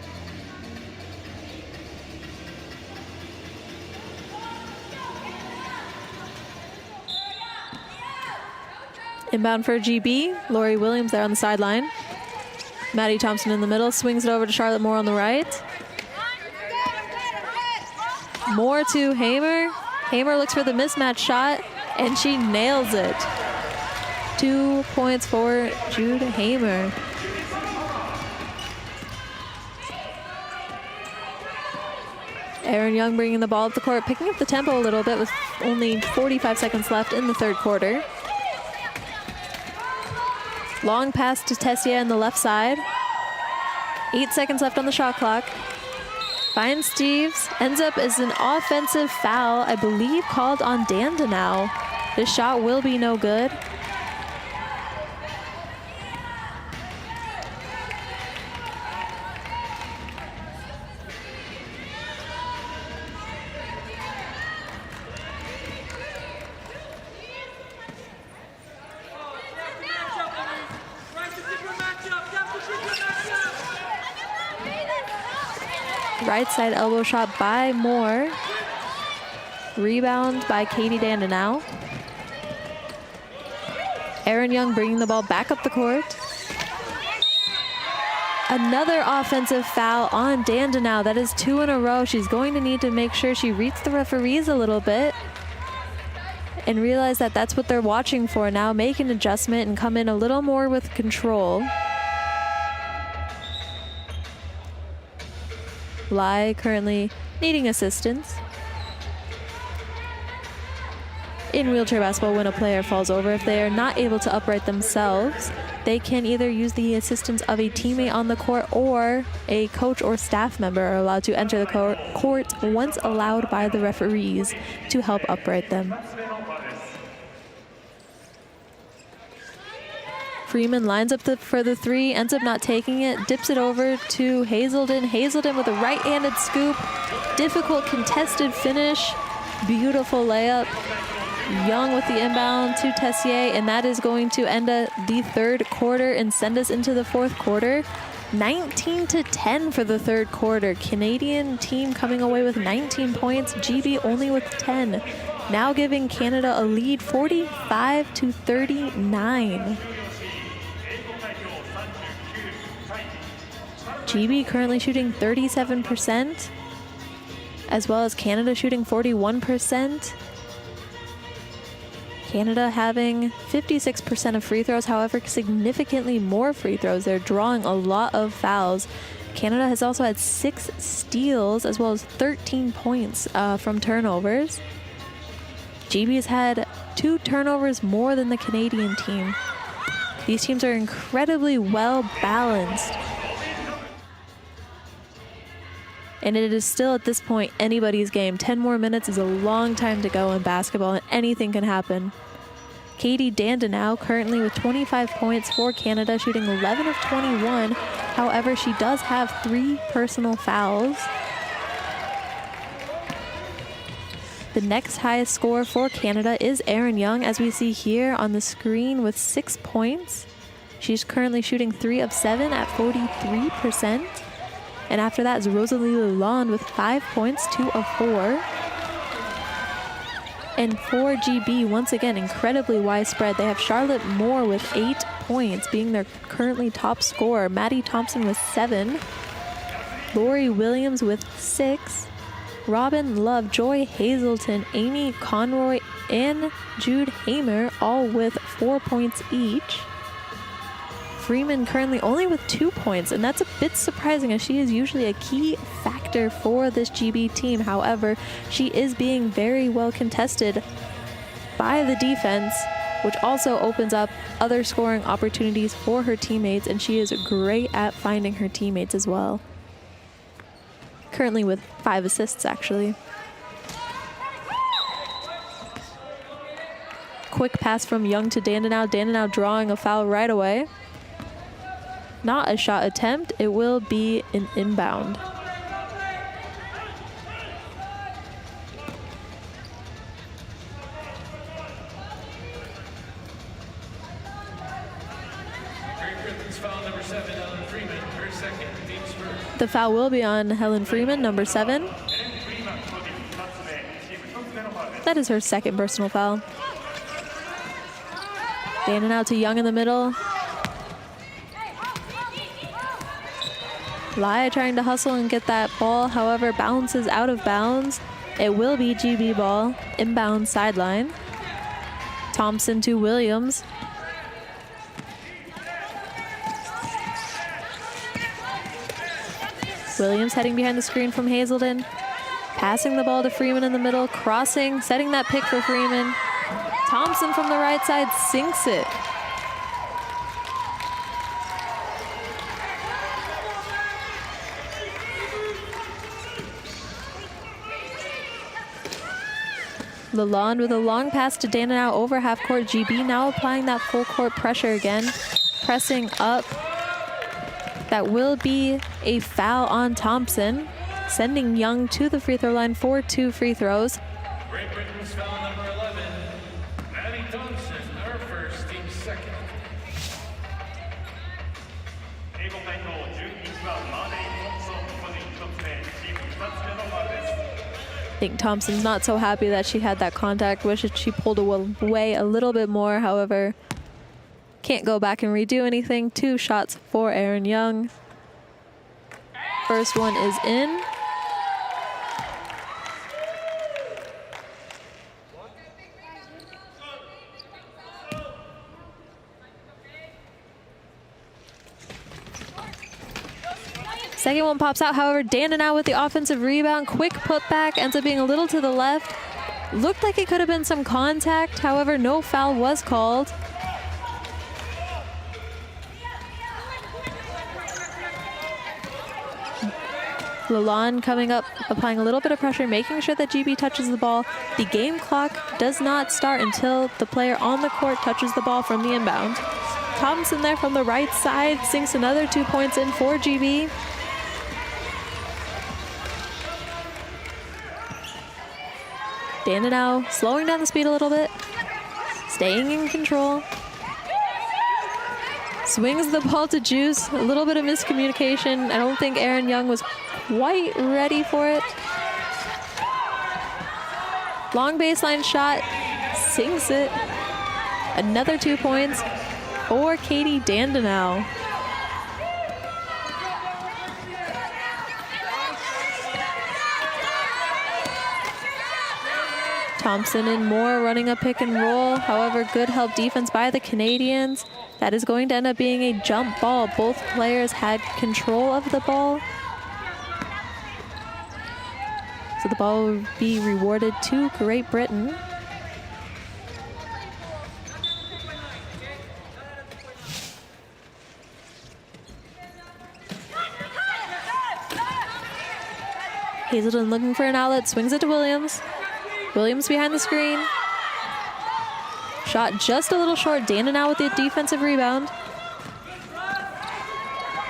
Inbound for GB, Lori Williams there on the sideline. Maddie Thompson in the middle, swings it over to Charlotte Moore on the right. Moore to Hamer. Hamer looks for the mismatch shot, and she nails it. 2 points for Jude Hamer. Aaron Young bringing the ball up the court, picking up the tempo a little bit with only 45 seconds left in the third quarter. Long pass to Tessier on the left side. 8 seconds left on the shot clock. Finds Steeves, ends up as an offensive foul, I believe called on Dandenau. This shot will be no good. Right side elbow shot by Moore. Rebound by Katie Dandenau. Aaron Young bringing the ball back up the court. Another offensive foul on Dandenau. That is 2 in a row. She's going to need to make sure she reads the referees a little bit and realize that that's what they're watching for now. Make an adjustment and come in a little more with control. Lai currently needing assistance. In wheelchair basketball, when a player falls over, if they are not able to upright themselves, they can either use the assistance of a teammate on the court, or a coach or staff member are allowed to enter the court once allowed by the referees to help upright them. Freeman lines up for the three, ends up not taking it, dips it over to Hazelden. Hazelden with a right-handed scoop, difficult contested finish, beautiful layup. Young with the inbound to Tessier, and that is going to end the third quarter and send us into the fourth quarter. 19-10 for the third quarter. Canadian team coming away with 19 points, GB only with 10. Now giving Canada a lead, 45-39. GB currently shooting 37%, as well as Canada shooting 41%. Canada having 56% of free throws, however, significantly more free throws. They're drawing a lot of fouls. Canada has also had 6 steals, as well as 13 points from turnovers. GB has had 2 turnovers more than the Canadian team. These teams are incredibly well balanced. And it is still at this point anybody's game. 10 more minutes is a long time to go in basketball, and anything can happen. Katie Dandenau currently with 25 points for Canada, shooting 11 of 21. However, she does have 3 personal fouls. The next highest scorer for Canada is Erin Young, as we see here on the screen, with 6 points. She's currently shooting 3 of 7 at 43%. And after that is Rosalie Lalonde with 5 points, 2 of 4. And for GB, once again, incredibly widespread. They have Charlotte Moore with 8 points, being their currently top scorer. Maddie Thompson with 7. Lori Williams with 6. Robin Love, Joy Hazelton, Amy Conroy, and Jude Hamer, all with 4 points each. Freeman currently only with 2 points, and that's a bit surprising as she is usually a key factor for this GB team. However, she is being very well contested by the defense, which also opens up other scoring opportunities for her teammates, and she is great at finding her teammates as well. Currently with 5 assists, actually. Quick pass from Young to Dandenau. Dandenau drawing a foul right away. Not a shot attempt, it will be an inbound. Foul number 7, Helen Freeman, her second, team's first. The foul will be on Helen Freeman, number 7. That is her second personal foul. Dandenau to Young in the middle. Laya trying to hustle and get that ball, however, bounces out of bounds. It will be GB ball, inbound sideline. Thompson to Williams. Williams heading behind the screen from Hazelden. Passing the ball to Freeman in the middle, crossing, setting that pick for Freeman. Thompson from the right side sinks it. Lalonde with a long pass to Dandenau over half court. GB now applying that full court pressure again. Pressing up. That will be a foul on Thompson, sending Young to the free throw line for 2 free throws. Great Britain's foul number 11, Maddie Thompson, her first, team second. I think Thompson's not so happy that she had that contact. Wishes she pulled away a little bit more. However, can't go back and redo anything. 2 shots for Erin Young. First one is in. Second one pops out, however, Dandenau with the offensive rebound. Quick putback, ends up being a little to the left. Looked like it could have been some contact, however, no foul was called. Lalonde coming up, applying a little bit of pressure, making sure that GB touches the ball. The game clock does not start until the player on the court touches the ball from the inbound. Thompson there from the right side sinks another 2 points in for GB. Dandenau slowing down the speed a little bit, staying in control. Swings the ball to Juice, a little bit of miscommunication. I don't think Erin Young was quite ready for it. Long baseline shot, sinks it. Another 2 points for Katie Dandenau. Thompson and Moore running a pick and roll. However, good help defense by the Canadians. That is going to end up being a jump ball. Both players had control of the ball. So the ball will be rewarded to Great Britain. Hazelden looking for an outlet, swings it to Williams. Williams behind the screen. Shot just a little short. Dandenau with the defensive rebound.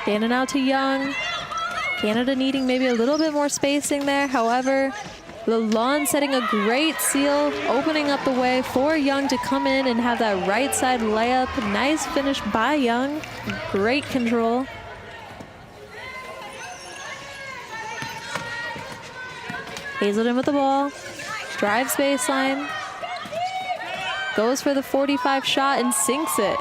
Dandenau to Young. Canada needing maybe a little bit more spacing there. However, Lalonde setting a great seal, opening up the way for Young to come in and have that right side layup. Nice finish by Young. Great control. Hazelden with the ball. Drives baseline. Goes for the 45 shot and sinks it.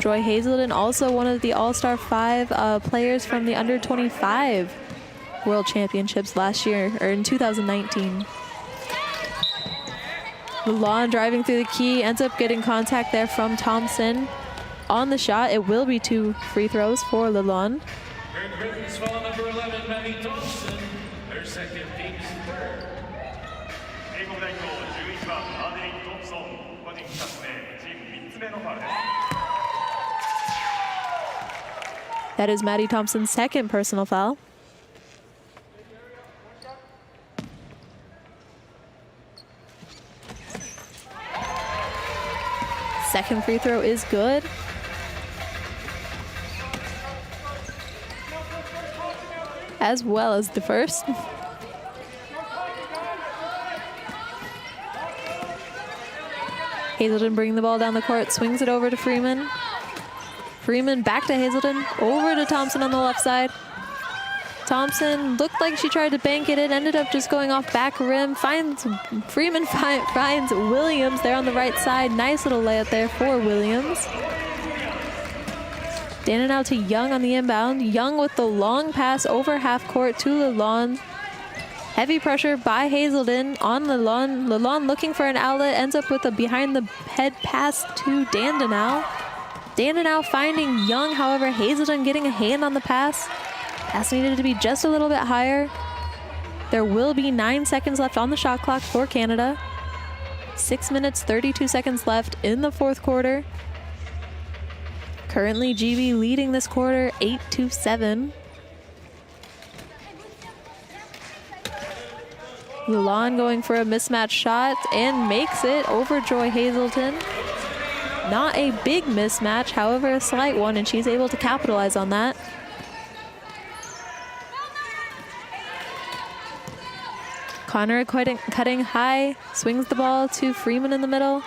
Joy Hazelden, also one of the All-Star 5 players from the Under-25 World Championships last year, or in 2019. Lalonde driving through the key, ends up getting contact there from Thompson on the shot. It will be 2 free throws for Lalonde. Number 11, Maddie Thompson, her second, team's third. That is Maddie Thompson's second personal foul. Second free throw is good. As well as the first. Hazelden bringing the ball down the court, swings it over to Freeman. Freeman back to Hazelden, over to Thompson on the left side. Thompson looked like she tried to bank it in, ended up just going off back rim. Freeman finds Williams there on the right side. Nice little layup there for Williams. Dandenau to Young on the inbound. Young with the long pass over half court to Lalonde. Heavy pressure by Hazelden on Lalonde. Lalonde looking for an outlet, ends up with a behind the head pass to Dandenau. Dandenau finding Young, however, Hazelden getting a hand on the pass. Pass needed to be just a little bit higher. There will be 9 seconds left on the shot clock for Canada. 6 minutes, 32 seconds left in the fourth quarter. Currently, GB leading this quarter 8-7. Lalonde going for a mismatch shot and makes it over Joy Hazelden. Not a big mismatch, however, a slight one, and she's able to capitalize on that. Connor cutting high, swings the ball to Freeman in the middle.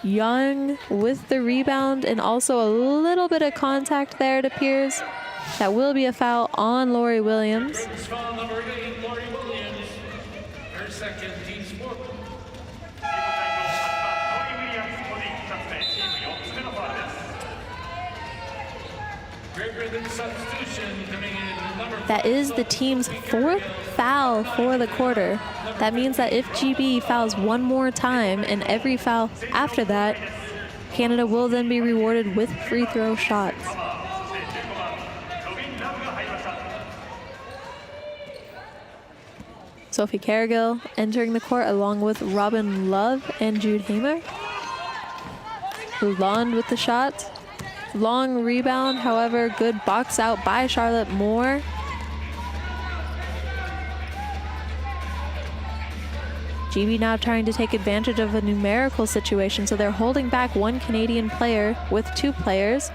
Young with the rebound and also a little bit of contact there, it appears. That will be a foul on Lori Williams. Foul number 8, Lori Williams, her second, team's fourth. Substitution coming in, number 4. That is the team's 4th foul for the quarter. That means that if GB fouls one more time and every foul after that, Canada will then be rewarded with free throw shots. Sophie Cargill entering the court along with Robin Love and Jude Hamer. Lalonde with the shot. Long rebound, however, good box out by Charlotte Moore. GB now trying to take advantage of a numerical situation, so they're holding back one Canadian player with 2 players.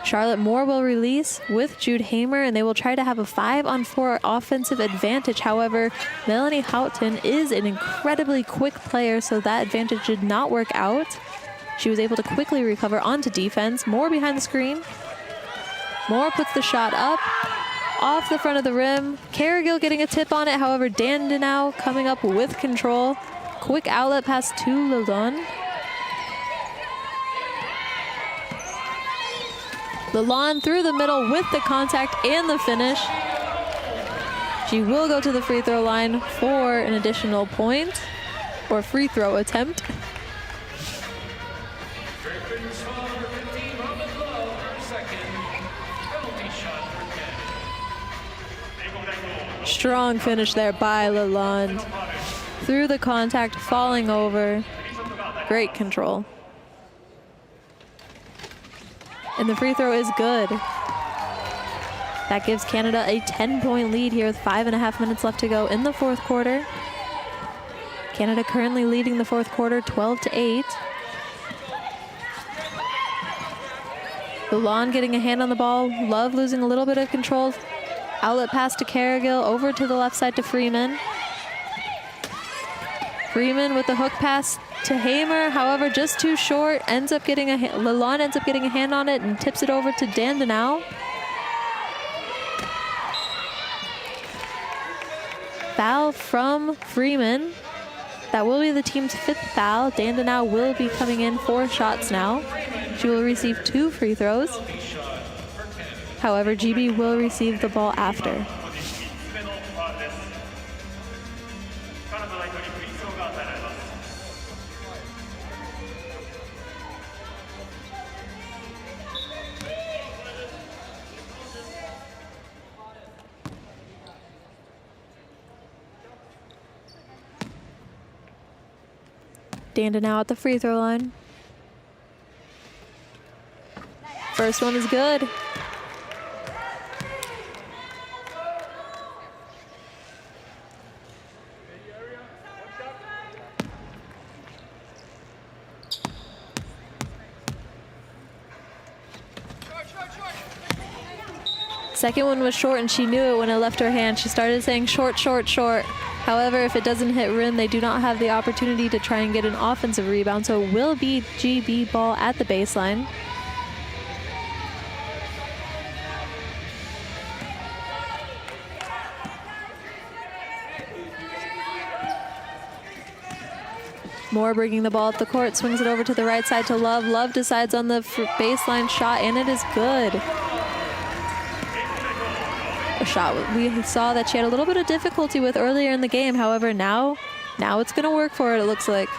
Charlotte Moore will release with Jude Hamer, and they will try to have a 5-on-4 offensive advantage. However, Melanie Houghton is an incredibly quick player, so that advantage did not work out. She was able to quickly recover onto defense. Moore behind the screen. Moore puts the shot up, off the front of the rim. Cargill getting a tip on it, however, Dandenau coming up with control. Quick outlet pass to Lalonde. Lalonde through the middle with the contact and the finish. She will go to the free throw line for an additional point, or free throw attempt. Strong finish there by Lalonde. Through the contact, falling over. Great control. And the free throw is good. That gives Canada a 10-point lead here with 5.5 minutes left to go in the fourth quarter. Canada currently leading the fourth quarter 12-8. Lalonde getting a hand on the ball. Love losing a little bit of control. Outlet pass to Cargill, over to the left side to Freeman. Freeman with the hook pass to Hamer, however, just too short. Lalonde ends up getting a hand on it and tips it over to Dandenau. Foul from Freeman. That will be the team's 5th foul. Dandenau will be coming in 4 shots now. She will receive 2 free throws. However, GB will receive the ball after. Dandenau at the free throw line. First one is good. Second one was short and she knew it when it left her hand. She started saying short, short, short. However, if it doesn't hit rim, they do not have the opportunity to try and get an offensive rebound, so it will be GB ball at the baseline. Moore bringing the ball up the court, swings it over to the right side to Love. Love decides on the baseline shot, and it is good. A shot we saw that she had a little bit of difficulty with earlier in the game. However, now it's going to work for it looks like.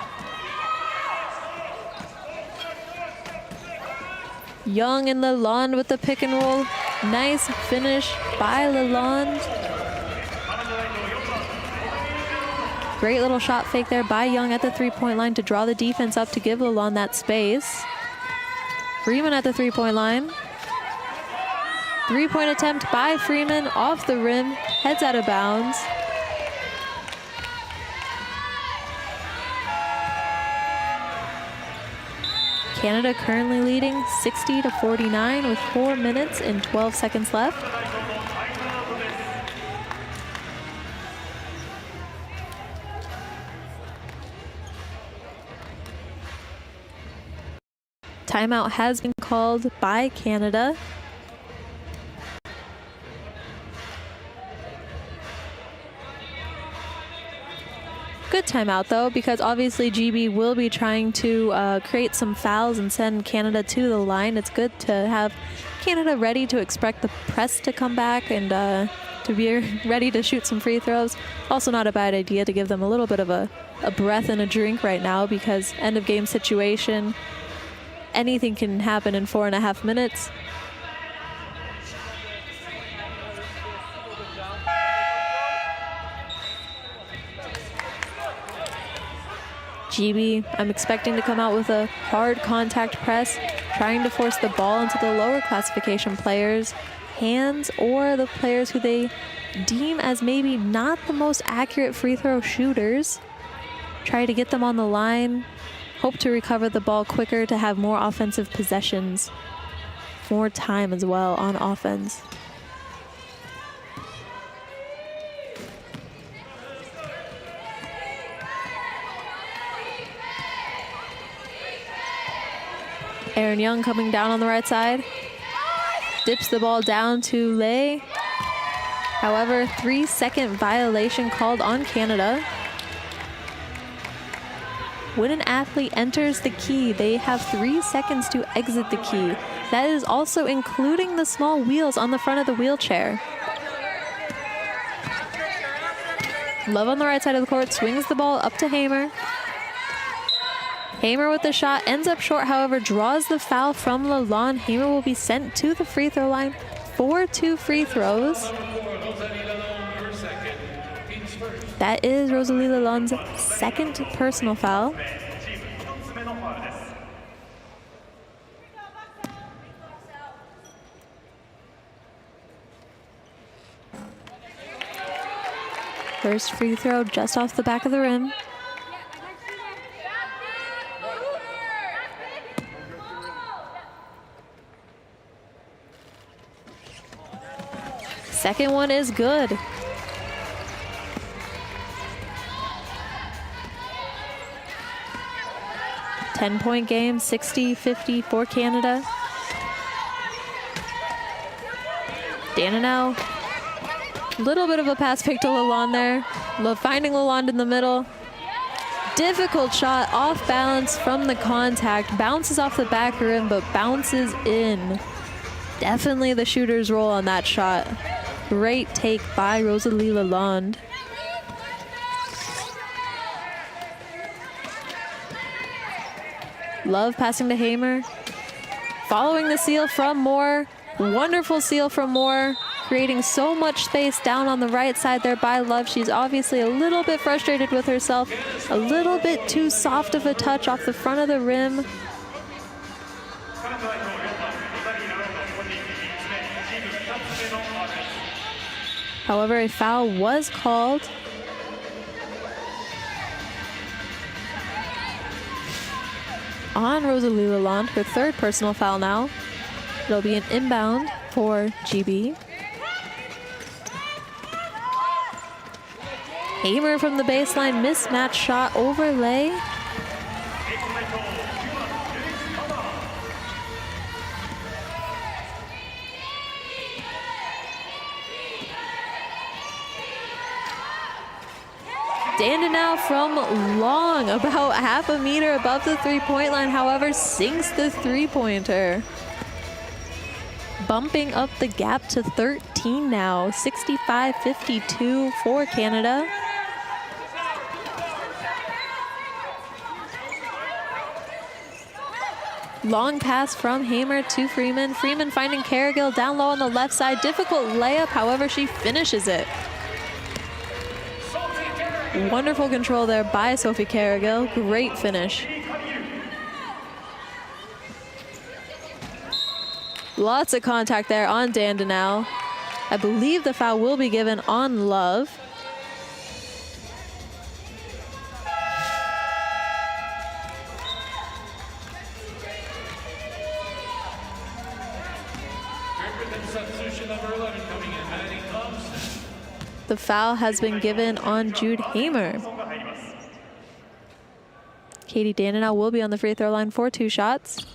Young and Lalonde with the pick and roll. Nice finish by Lalonde. Great little shot fake there by Young at the three-point line to draw the defense up to give Lalonde that space. Freeman at the three-point line. Three-point attempt by Freeman off the rim, heads out of bounds. Canada currently leading 60-49 with 4 minutes and 12 seconds left. Timeout has been called by Canada. Good timeout though, because obviously GB will be trying to create some fouls and send Canada to the line. It's good to have Canada ready to expect the press to come back and to be ready to shoot some free throws. Also not a bad idea to give them a little bit of a breath and a drink right now, because end of game situation, anything can happen in 4.5 minutes. GB, I'm expecting to come out with a hard contact press, trying to force the ball into the lower classification players' hands, or the players who they deem as maybe not the most accurate free throw shooters. Try to get them on the line, hope to recover the ball quicker to have more offensive possessions, more time as well on offense. Aaron Young coming down on the right side. Dips the ball down to Lay. However, 3-second violation called on Canada. When an athlete enters the key, they have 3 seconds to exit the key. That is also including the small wheels on the front of the wheelchair. Love on the right side of the court, swings the ball up to Hamer. Hamer with the shot, ends up short, however, draws the foul from Lalonde. Hamer will be sent to the free throw line for 2 free throws. That is Rosalie Lalonde's second personal foul. First free throw just off the back of the rim. Second one is good. Ten-point game, 60-50 for Canada. Dananau, little bit of a pass pick to Lalonde there. Finding Lalonde in the middle. Difficult shot, off balance from the contact. Bounces off the back rim, but bounces in. Definitely the shooter's role on that shot. Great take by Rosalie Lalonde. Love passing to Hamer. Following the steal from Moore. Wonderful steal from Moore. Creating so much space down on the right side there by Love. She's obviously a little bit frustrated with herself. A little bit too soft of a touch off the front of the rim. However, a foul was called. On Rosalie Lalonde, her third personal foul now. It'll be an inbound for GB. Hamer from the baseline, mismatch shot, overlay. Dananau from long, about half a meter above the three-point line, however, sinks the three-pointer. Bumping up the gap to 13 now, 65-52 for Canada. Long pass from Hamer to Freeman. Freeman finding Carrigill down low on the left side. Difficult layup, however, she finishes it. Wonderful control there by Sophie Carrigill. Great finish. Lots of contact there on Dananau. I believe the foul will be given on Love. Substitution number 11 coming in, Maddie Thompson. The foul has been given on Jude Hamer. Katie Dananau will be on the free throw line for 2 shots.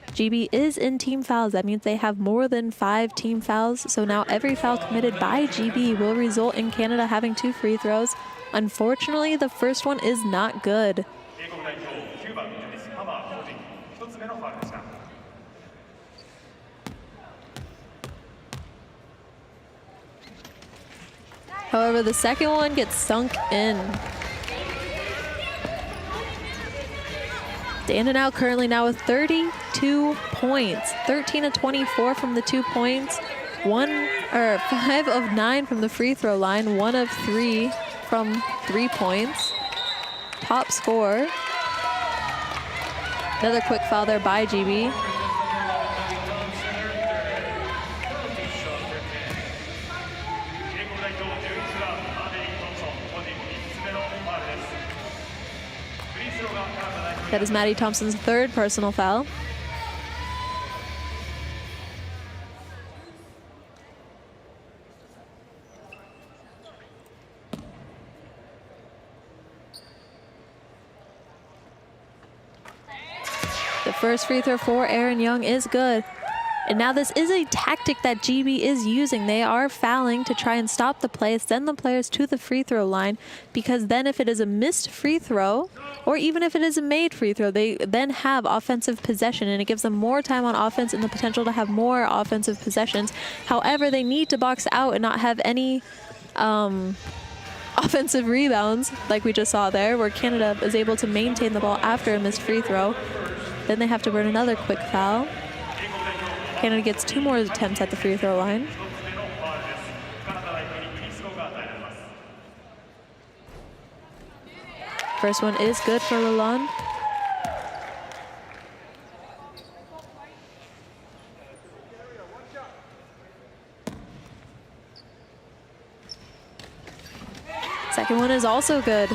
GB is in team fouls. That means they have more than 5 team fouls. So now every foul committed by GB will result in Canada having 2 free throws. Unfortunately, the first one is not good. However, the second one gets sunk in. Dananau currently now with 32 points. 13 of 24 from the 2 points. 5 of 9 from the free throw line. 1 of 3 from 3 points. Top scorer. Another quick foul there by GB. That is Maddie Thompson's 3rd personal foul. The first free throw for Erin Young is good. And now this is a tactic that GB is using. They are fouling to try and stop the play, send the players to the free throw line, because then if it is a missed free throw, or even if it is a made free throw, they then have offensive possession, and it gives them more time on offense and the potential to have more offensive possessions. However, they need to box out and not have any offensive rebounds, like we just saw there, where Canada is able to maintain the ball after a missed free throw. Then they have to burn another quick foul. Canada gets 2 more attempts at the free throw line. First one is good for Lalonde. Second one is also good.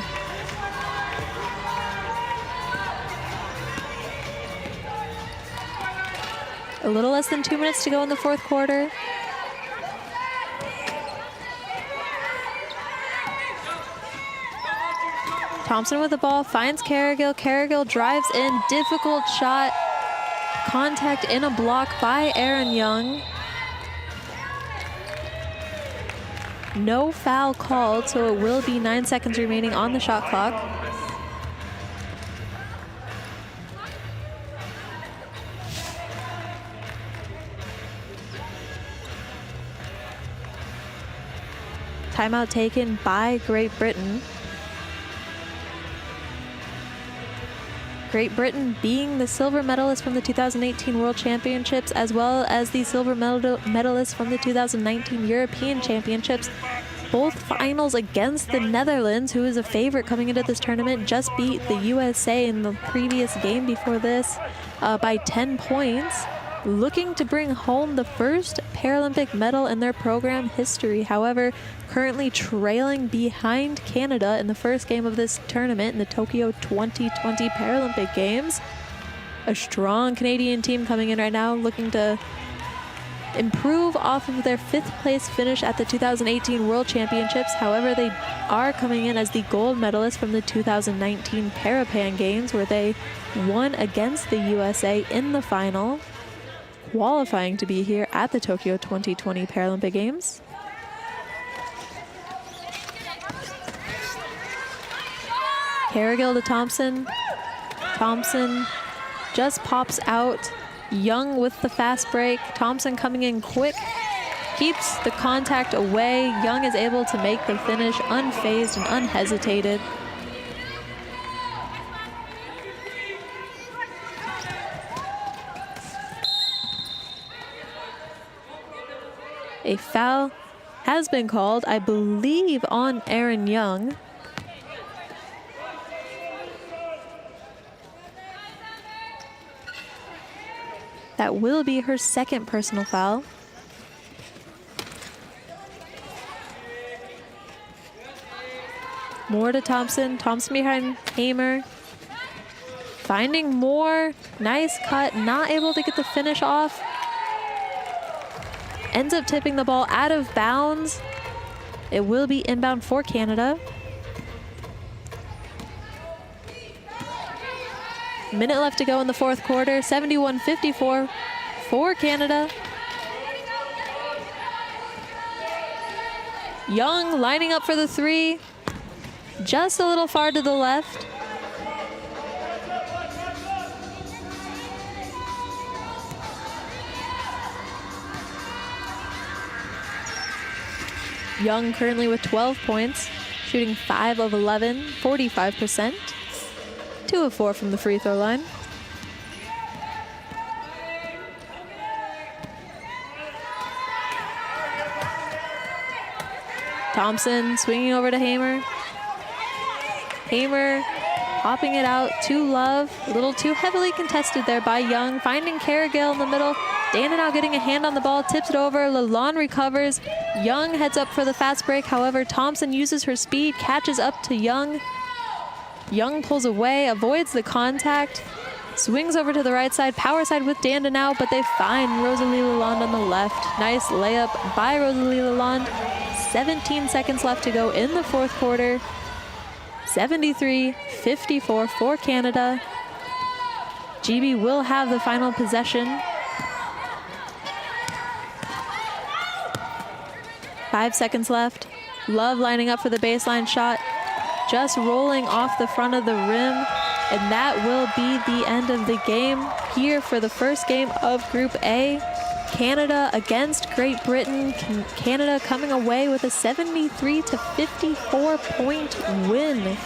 A little less than 2 minutes to go in the fourth quarter. Thompson with the ball, finds Carrigill. Carrigill drives in, difficult shot. Contact in a block by Aaron Young. No foul called, so it will be 9 seconds remaining on the shot clock. Timeout taken by Great Britain. Great Britain being the silver medalist from the 2018 World Championships, as well as the silver medalist from the 2019 European Championships. Both finals against the Netherlands, who is a favorite coming into this tournament, just beat the USA in the previous game before this by 10 points. Looking to bring home the first Paralympic medal in their program history. However, currently trailing behind Canada in the first game of this tournament in the Tokyo 2020 Paralympic Games. A strong Canadian team coming in right now, looking to improve off of their 5th place finish at the 2018 World Championships. However, they are coming in as the gold medalist from the 2019 Parapan Games, where they won against the USA in the final, qualifying to be here at the Tokyo 2020 Paralympic Games. Carrigill to Thompson. Thompson just pops out. Young with the fast break. Thompson coming in quick. Keeps the contact away. Young is able to make the finish unfazed and unhesitated. A foul has been called, I believe, on Aaron Young. That will be her second personal foul. More to Thompson. Thompson behind Hamer. Finding more. Nice cut. Not able to get the finish off. Ends up tipping the ball out of bounds. It will be inbound for Canada. Minute left to go in the fourth quarter. 71-54 for Canada. Young lining up for the three. Just a little far to the left. Young currently with 12 points, shooting 5 of 11, 45%. 2 of 4 from the free throw line. Thompson swinging over to Hamer. Hamer popping it out to Love. A little too heavily contested there by Young. Finding Carrigill in the middle. Dana now getting a hand on the ball, tips it over. Lalonde recovers. Young heads up for the fast break. However, Thompson uses her speed, catches up to Young. Young pulls away, avoids the contact, swings over to the right side, power side with Danda now, but they find Rosalie Lalonde on the left. Nice layup by Rosalie Lalonde. 17 seconds left to go in the fourth quarter. 73-54 for Canada. GB will have the final possession. 5 seconds left. Love lining up for the baseline shot. Just rolling off the front of the rim. And that will be the end of the game here for the first game of Group A. Canada against Great Britain. Canada coming away with a 73-54 point win.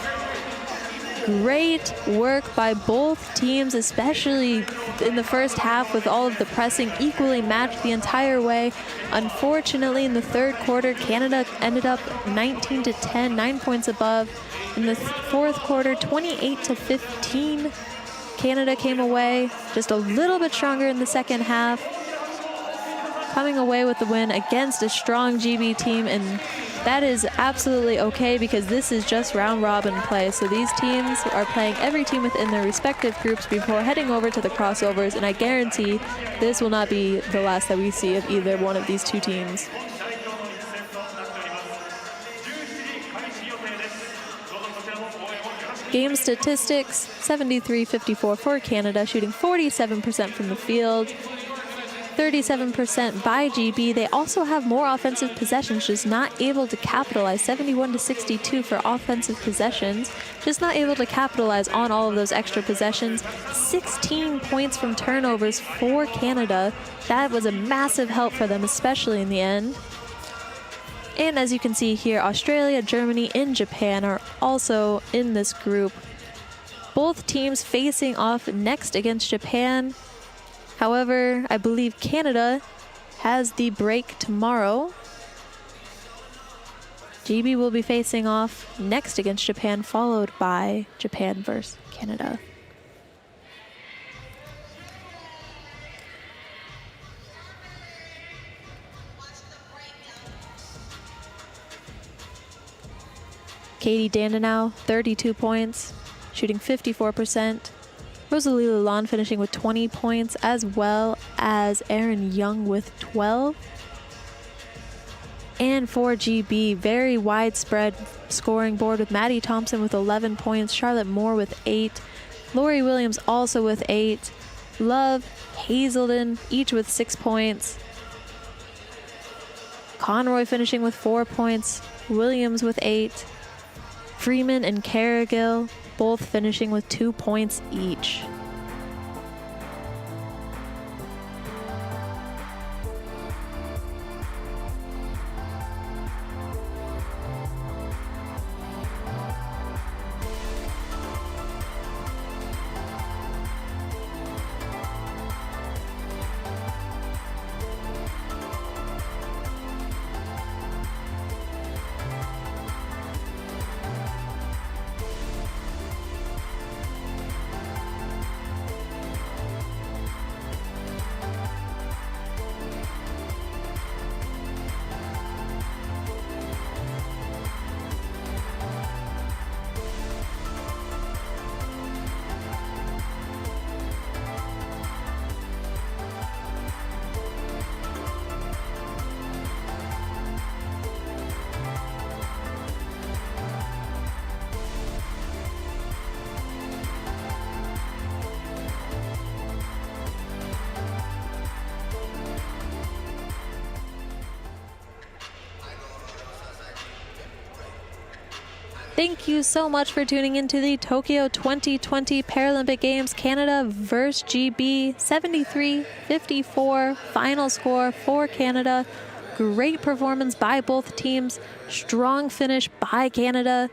Great work by both teams, especially in the first half with all of the pressing equally matched the entire way. Unfortunately, in the third quarter, Canada ended up 19-10, 9 points above. In the fourth quarter, 28-15. Canada came away just a little bit stronger in the second half, coming away with the win against a strong GB team. And That is absolutely okay because this is just round robin play. So these teams are playing every team within their respective groups before heading over to the crossovers, and I guarantee this will not be the last that we see of either one of these two teams. Game statistics, 73-54 for Canada, shooting 47% from the field, 37% by GB. They also have more offensive possessions, just not able to capitalize. 71-62 for offensive possessions, just not able to capitalize on all of those extra possessions. 16 points from turnovers for Canada. That was a massive help for them, especially in the end. And as you can see here, Australia, Germany, and Japan are also in this group. Both teams facing off next against Japan. However, I believe Canada has the break tomorrow. GB will be facing off next against Japan, followed by Japan versus Canada. Katie Dandenau, 32 points, shooting 54%. Rosalie Lalonde finishing with 20 points, as well as Erin Young with 12. And for GB, very widespread scoring board with Maddie Thompson with 11 points, Charlotte Moore with 8, Lori Williams also with 8, Love, Hazelden, each with 6 points. Conroy finishing with 4 points, Williams with 8. Freeman and Cargill both finishing with 2 points each. Thank you so much for tuning into the Tokyo 2020 Paralympic Games. Canada versus GB, 73-54 final score for Canada. Great performance by both teams. Strong finish by Canada.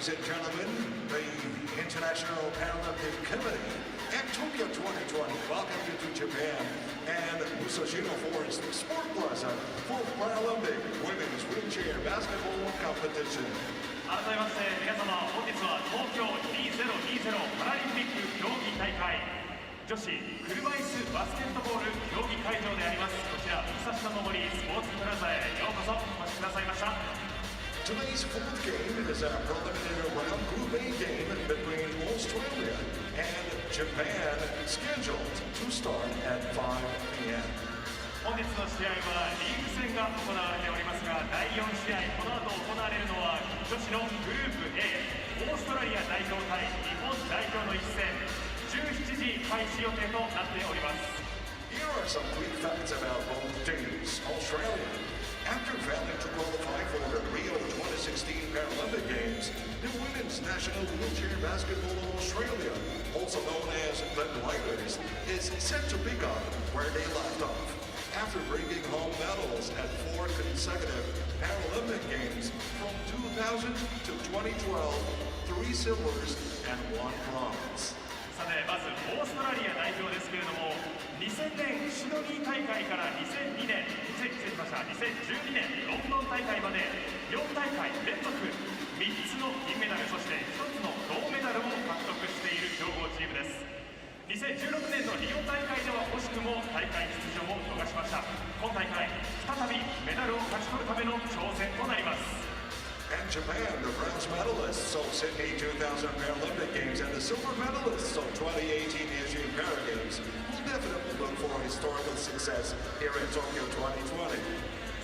Ladies and gentlemen, the International Paralympic Committee and Tokyo 2020 welcome you to Japan and Musashino Forest Sport Plaza for Paralympic Women's Wheelchair Basketball Competition. 改めまして皆様、本日は東京2020パラリンピック競技大会女子車椅子バスケットボール競技会場でありますこちら武蔵野の森スポーツプラザへようこそお越しくださいました。 Today's fourth game is a preliminary round Group A game between Australia and Japan, scheduled to start at 5 p.m. 本日の試合はリーグ戦が行われておりますが第4試合この後行われるのは女子のグループ A オーストラリア代表対日本代表の一戦17時開始予定となっております。 Here are some quick facts about both teams. Australia, after failing to qualify for the Rio 2016 Paralympic Games, the Women's National Wheelchair Basketball of Australia, also known as the Gliders, is set to pick up where they left off. After bringing home medals at 4 consecutive Paralympic Games from 2000 to 2012, 3 silvers and 1 bronze. さてまずオーストラリア代表ですけれども2000年シドニー大会から2012年2012年ロンドン大会まで4大会連続3つの銀メダルそして1つの銅メダルを獲得している強豪チームです。2016年のリオ大会では惜しくも大会出場を逃しました。今大会再びメダルを勝ち取るための挑戦となります。 And Japan, the bronze medalists of Sydney 2000 Paralympic Games and the silver medalists of 2018 Asian Para Games, will definitely look for historical success here in Tokyo 2020.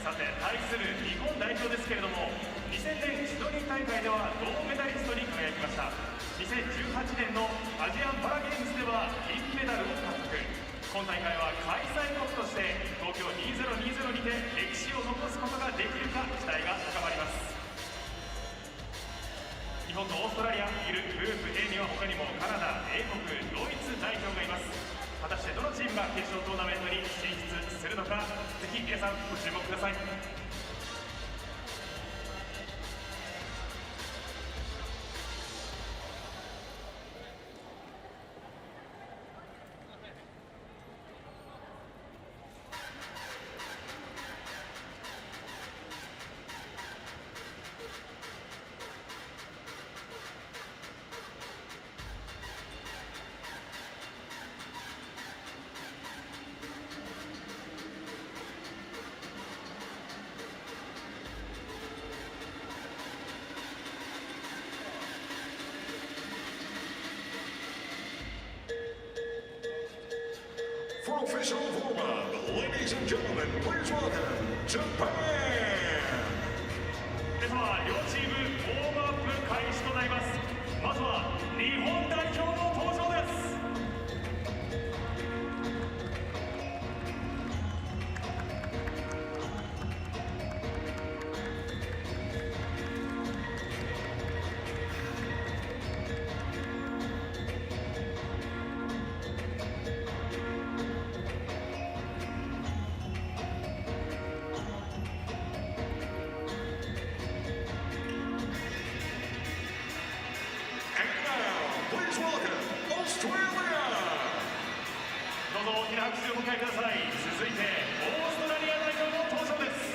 さて対する日本代表ですけれども2000年シドニー大会では銅メダリストに輝きました。2018年のアジアンパラゲームズでは銀メダルを獲得。今大会は開催国として東京2020にて歴史を残すことができるか期待が高まります。 日本とオーストラリアいるグループ A には他にもカナダ、英国、ドイツ代表がいます。果たしてどのチームが決勝トーナメントに進出するのか、ぜひ皆さんご注目ください。 For official warm-up, ladies and gentlemen, please welcome Japan! では両チームウォームアップ開始となります。まずは日本代表の登場です。 どうぞ大きな拍手でお迎えください。続いてオーストラリア代表の登場です。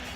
And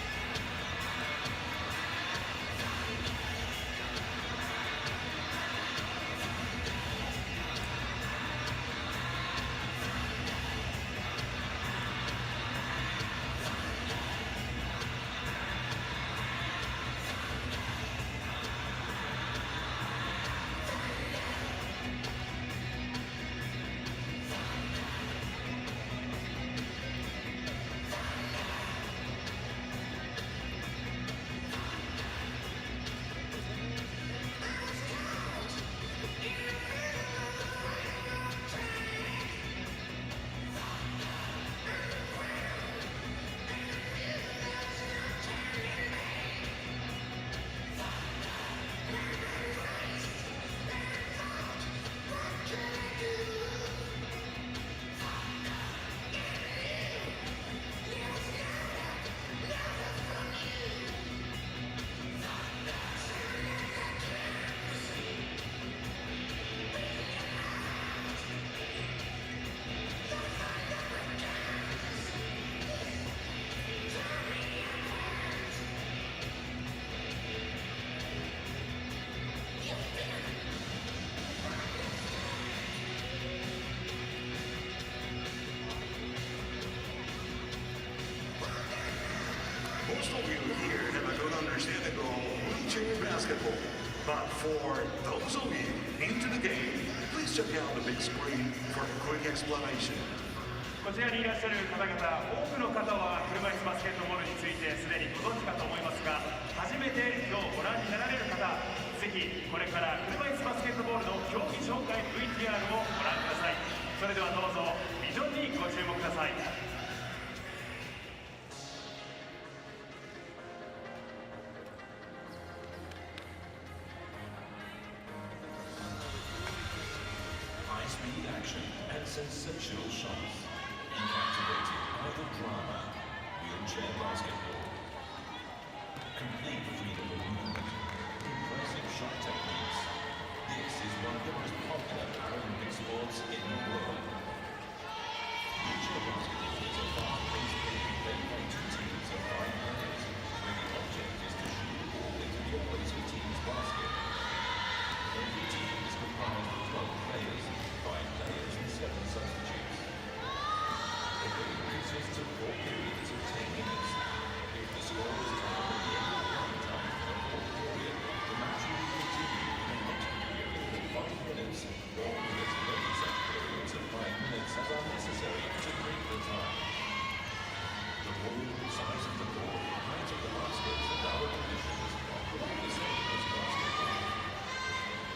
most of you here have a good understanding of wheelchair basketball. But for those of you new to the game, please check out the big screen for a quick explanation. こちらにいらっしゃる方々、多くの方は車椅子バスケットボールについてすでにご存知かと思いますが、初めて今日ご覧になられる方、ぜひこれから車椅子バスケットボールの競技紹介 VTR をご覧ください。それではどうぞビジョンにご注目ください。High-speed action and sensational shots. Captivating by the drama. Wheelchair basketball. Complete freedom of movement. Impressive shot techniques. This is one of the most popular Paralympic sports in the world. Wheelchair basketball is a fast-paced game played by two teams of 5 players, where the object is to shoot the ball into the opposing team's basket. Every team is comprised of 12 players, 5 players and 7 substitutes. The game consists of 4 periods of 10 minutes. If the score is tied at the end of one time in the fourth period, the match will be continued in the next period for 5 minutes, or with as many such periods of 5 minutes as are necessary to break the tie. The ball, size of the ball, height of the baskets, and other conditions are quite the same as basketball.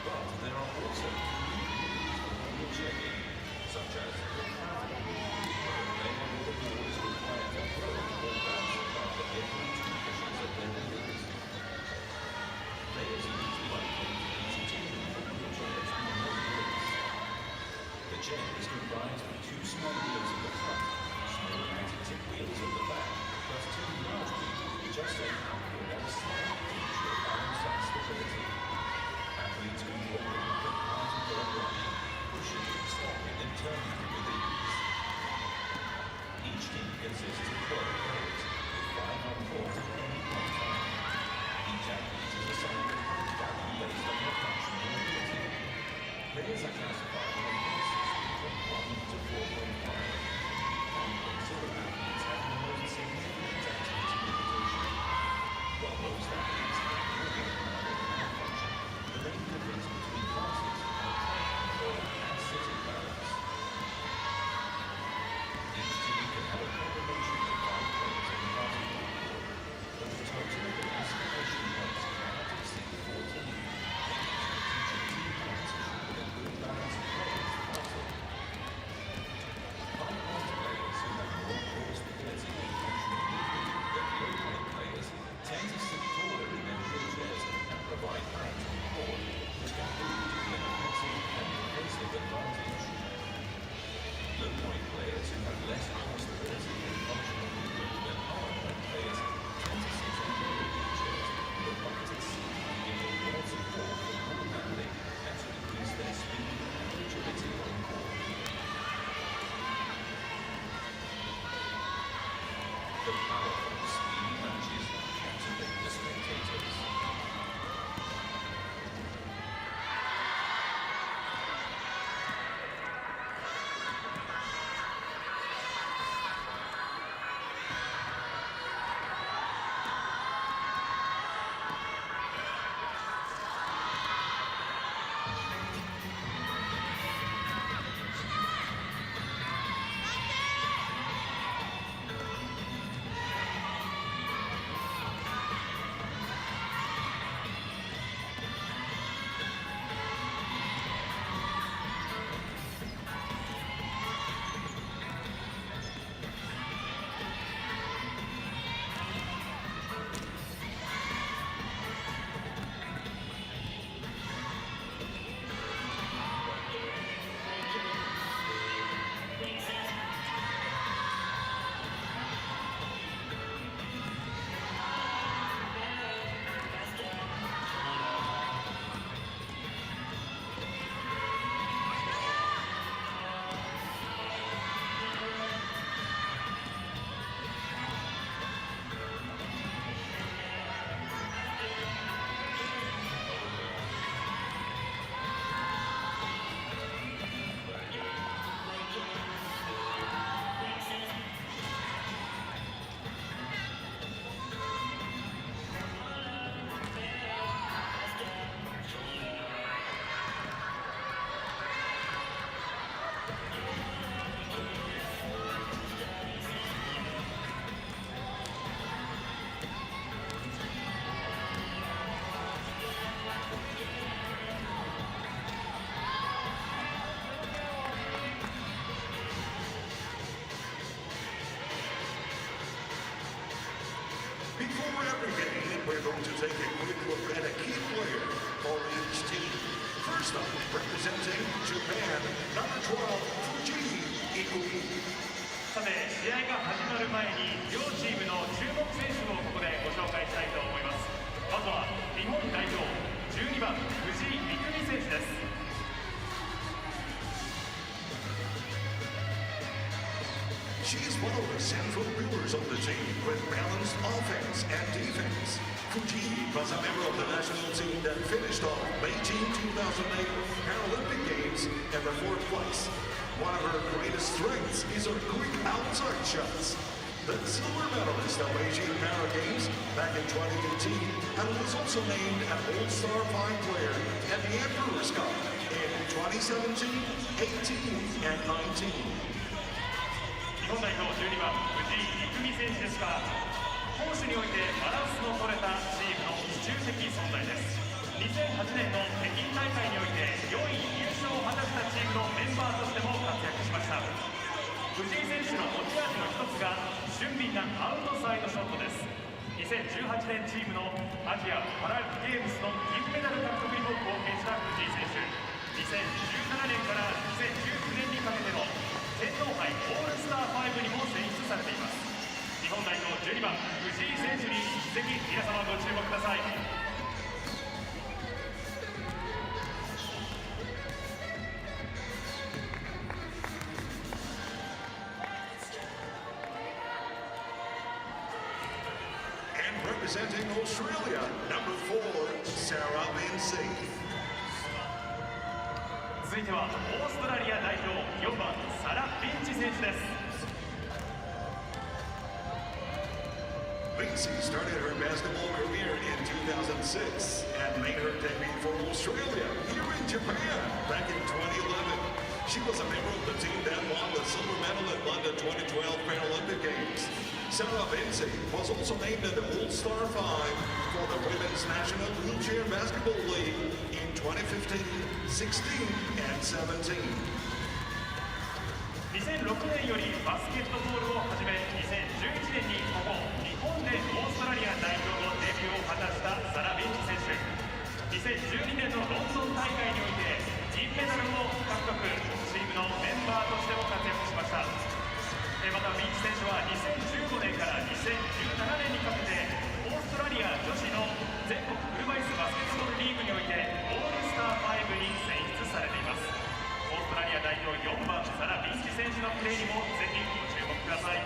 But there are also unique rules for the wheelchair game, such as the travel rule. The ball is required to throw or bounce above every 2 pushes of their legs. Players usually like playing entertaining for wheelchairs with no legs. The chair is comprised of 2 small wheels at the front, small magnetic wheels at the back, plus 2 large wheels which are set outward at a side to ensure balance and stability. Athletes control the different parts of their body, pushing, stopping and turning with ease. Each team consists of 12 players, with 5 on court at any one time. Each athlete is assigned a point value based on their functional ability. Players are classified on a basis from 1 to 4.5. On consider athletes having the most significant activity limitation. While most athletes have more than one function, the main difference between classes are track, ball, and sitting balance. Each team can have a combination of going to take a quick look at a key player for each team. First up, representing Japan, number 12, Fujii Ikumi. さて試合が始まる前に両チームの注目選手をここでご紹介したいと思います。まずは日本代表12番藤井育美選手です。She is one of the central pillars of the team with balanced offense and defense. Fujii was a member of the national team that finished off Beijing 2008 Paralympic Games in the 4th place. One of her greatest strengths is her quick outside shots. The silver medalist of Beijing Para Games back in 2018 and was also named an All-Star 5 player at the Emperor's Cup in 2017, 18, and 19. 日本代表12番藤井育美選手ですが、攻守においてバランスの取れたチームの支柱的存在です。2008年の北京大会において4位入賞を果たしたチームのメンバーとしても活躍しました。藤井選手の持ち味の一つが俊敏なアウトサイドショットです。2018年チームのアジアパラゲームスの銀メダル獲得にも貢献した藤井選手。2017年から2019年にかけての天皇杯オールスター5にも選出されています。日本代表12番藤井選手にぜひ皆様ご注目ください。And representing Australia, number 4, Sarah Vinci. 続いてはオーストラリア代表4番サラ・ビンチ選手です。Vinci started her basketball career in 2006 and made her debut for Australia here in Japan back in 2011. She was a member of the team that won the silver medal at London 2012 Paralympic Games. Sarah Vinci was also named an All-Star 5 for the Women's National Wheelchair Basketball League in 2015, 16, and 17. 2006年よりバスケットボールを始め、2011年にここ日本でオーストラリア代表のデビューを果たしたサラ・ビンチ選手。2012年のロンドン大会において銀メダルを獲得、チームのメンバーとしても活躍しました。またビンチ選手は2015年から2017年にかけてオーストラリア女子の全国車椅子バスケットボールリーグにおいてオールスター5に選出されています。オーストラリア代表4番サラ・ビンチ選手のプレーにもぜひご注目ください。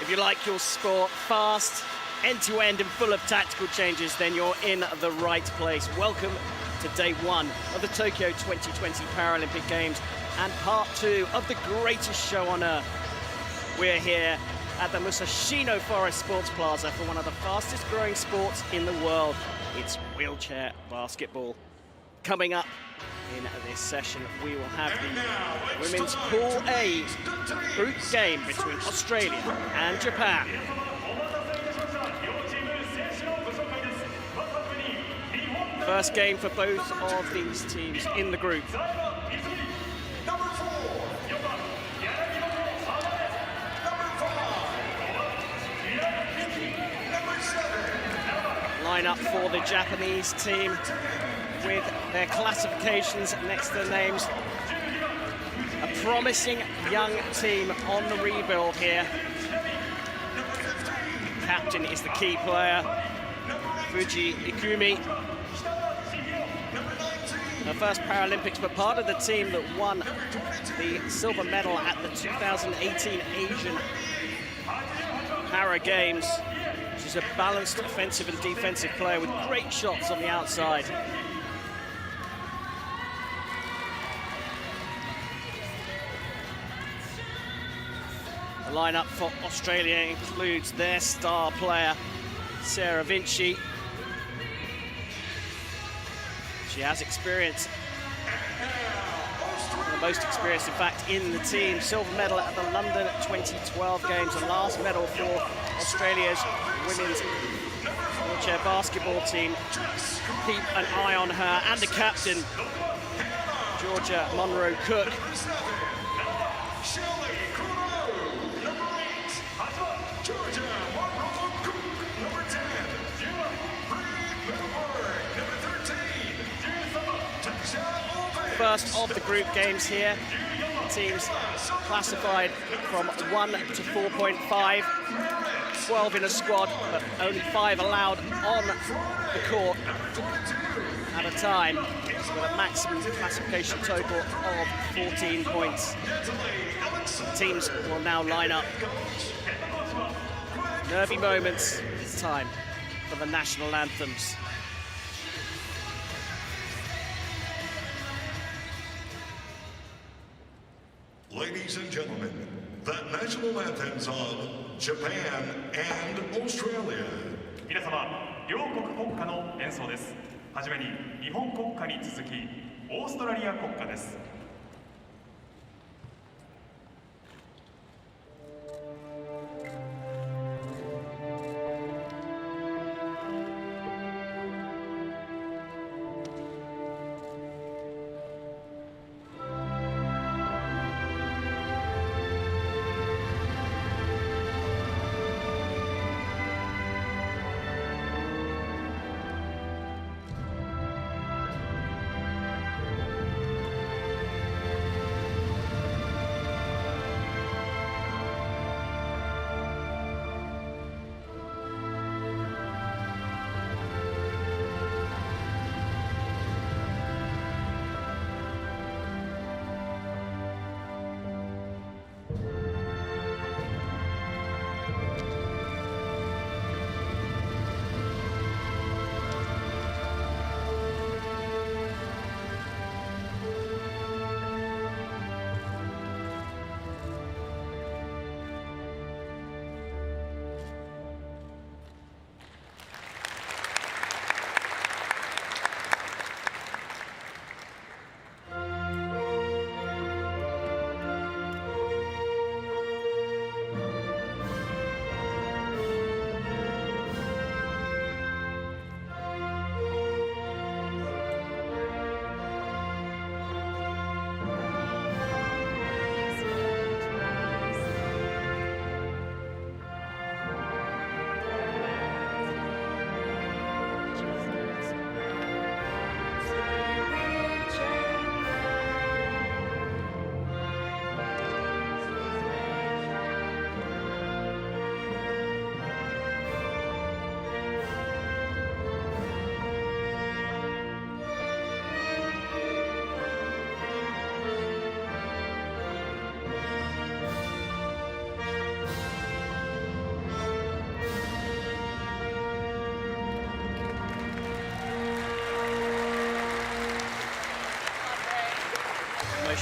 If you like your sport fast, end-to-end and full of tactical changes, then you're in the right place. Welcome to day one of the Tokyo 2020 Paralympic Games and part two of the greatest show on earth. We're here at the Musashino Forest Sports Plaza for one of the fastest growing sports in the world. It's wheelchair basketball. Coming up in this session, we will have the women's Pool A group game between Australia and Japan. First game for both of these teams in the group. Line up for the Japanese team with their classifications next to their names. A promising young team on the rebuild here. Captain is the key player, Fuji Ikumi. Her first Paralympics, but part of the team that won the silver medal at the 2018 Asian Para Games. She's a balanced offensive and defensive player with great shots on the outside. The lineup for Australia includes their star player, Sarah Vinci. She has experience, the most experience, in fact, in the team. Silver medal at the London 2012 Games, and last medal for Australia's women's wheelchair basketball team. Keep an eye on her and the captain, Georgia Monroe-Cook. First of the group games here. Teams classified from 1 to 4.5. 12 in a squad, but only 5 allowed on the court at a time, with a maximum classification total of 14 points. Teams will now line up. Nervy moments. It's time for the national anthems. Ladies and gentlemen, the national anthems of Japan and Australia. 皆様、両国国歌の演奏です。はじめに日本国歌に続き、オーストラリア国歌です。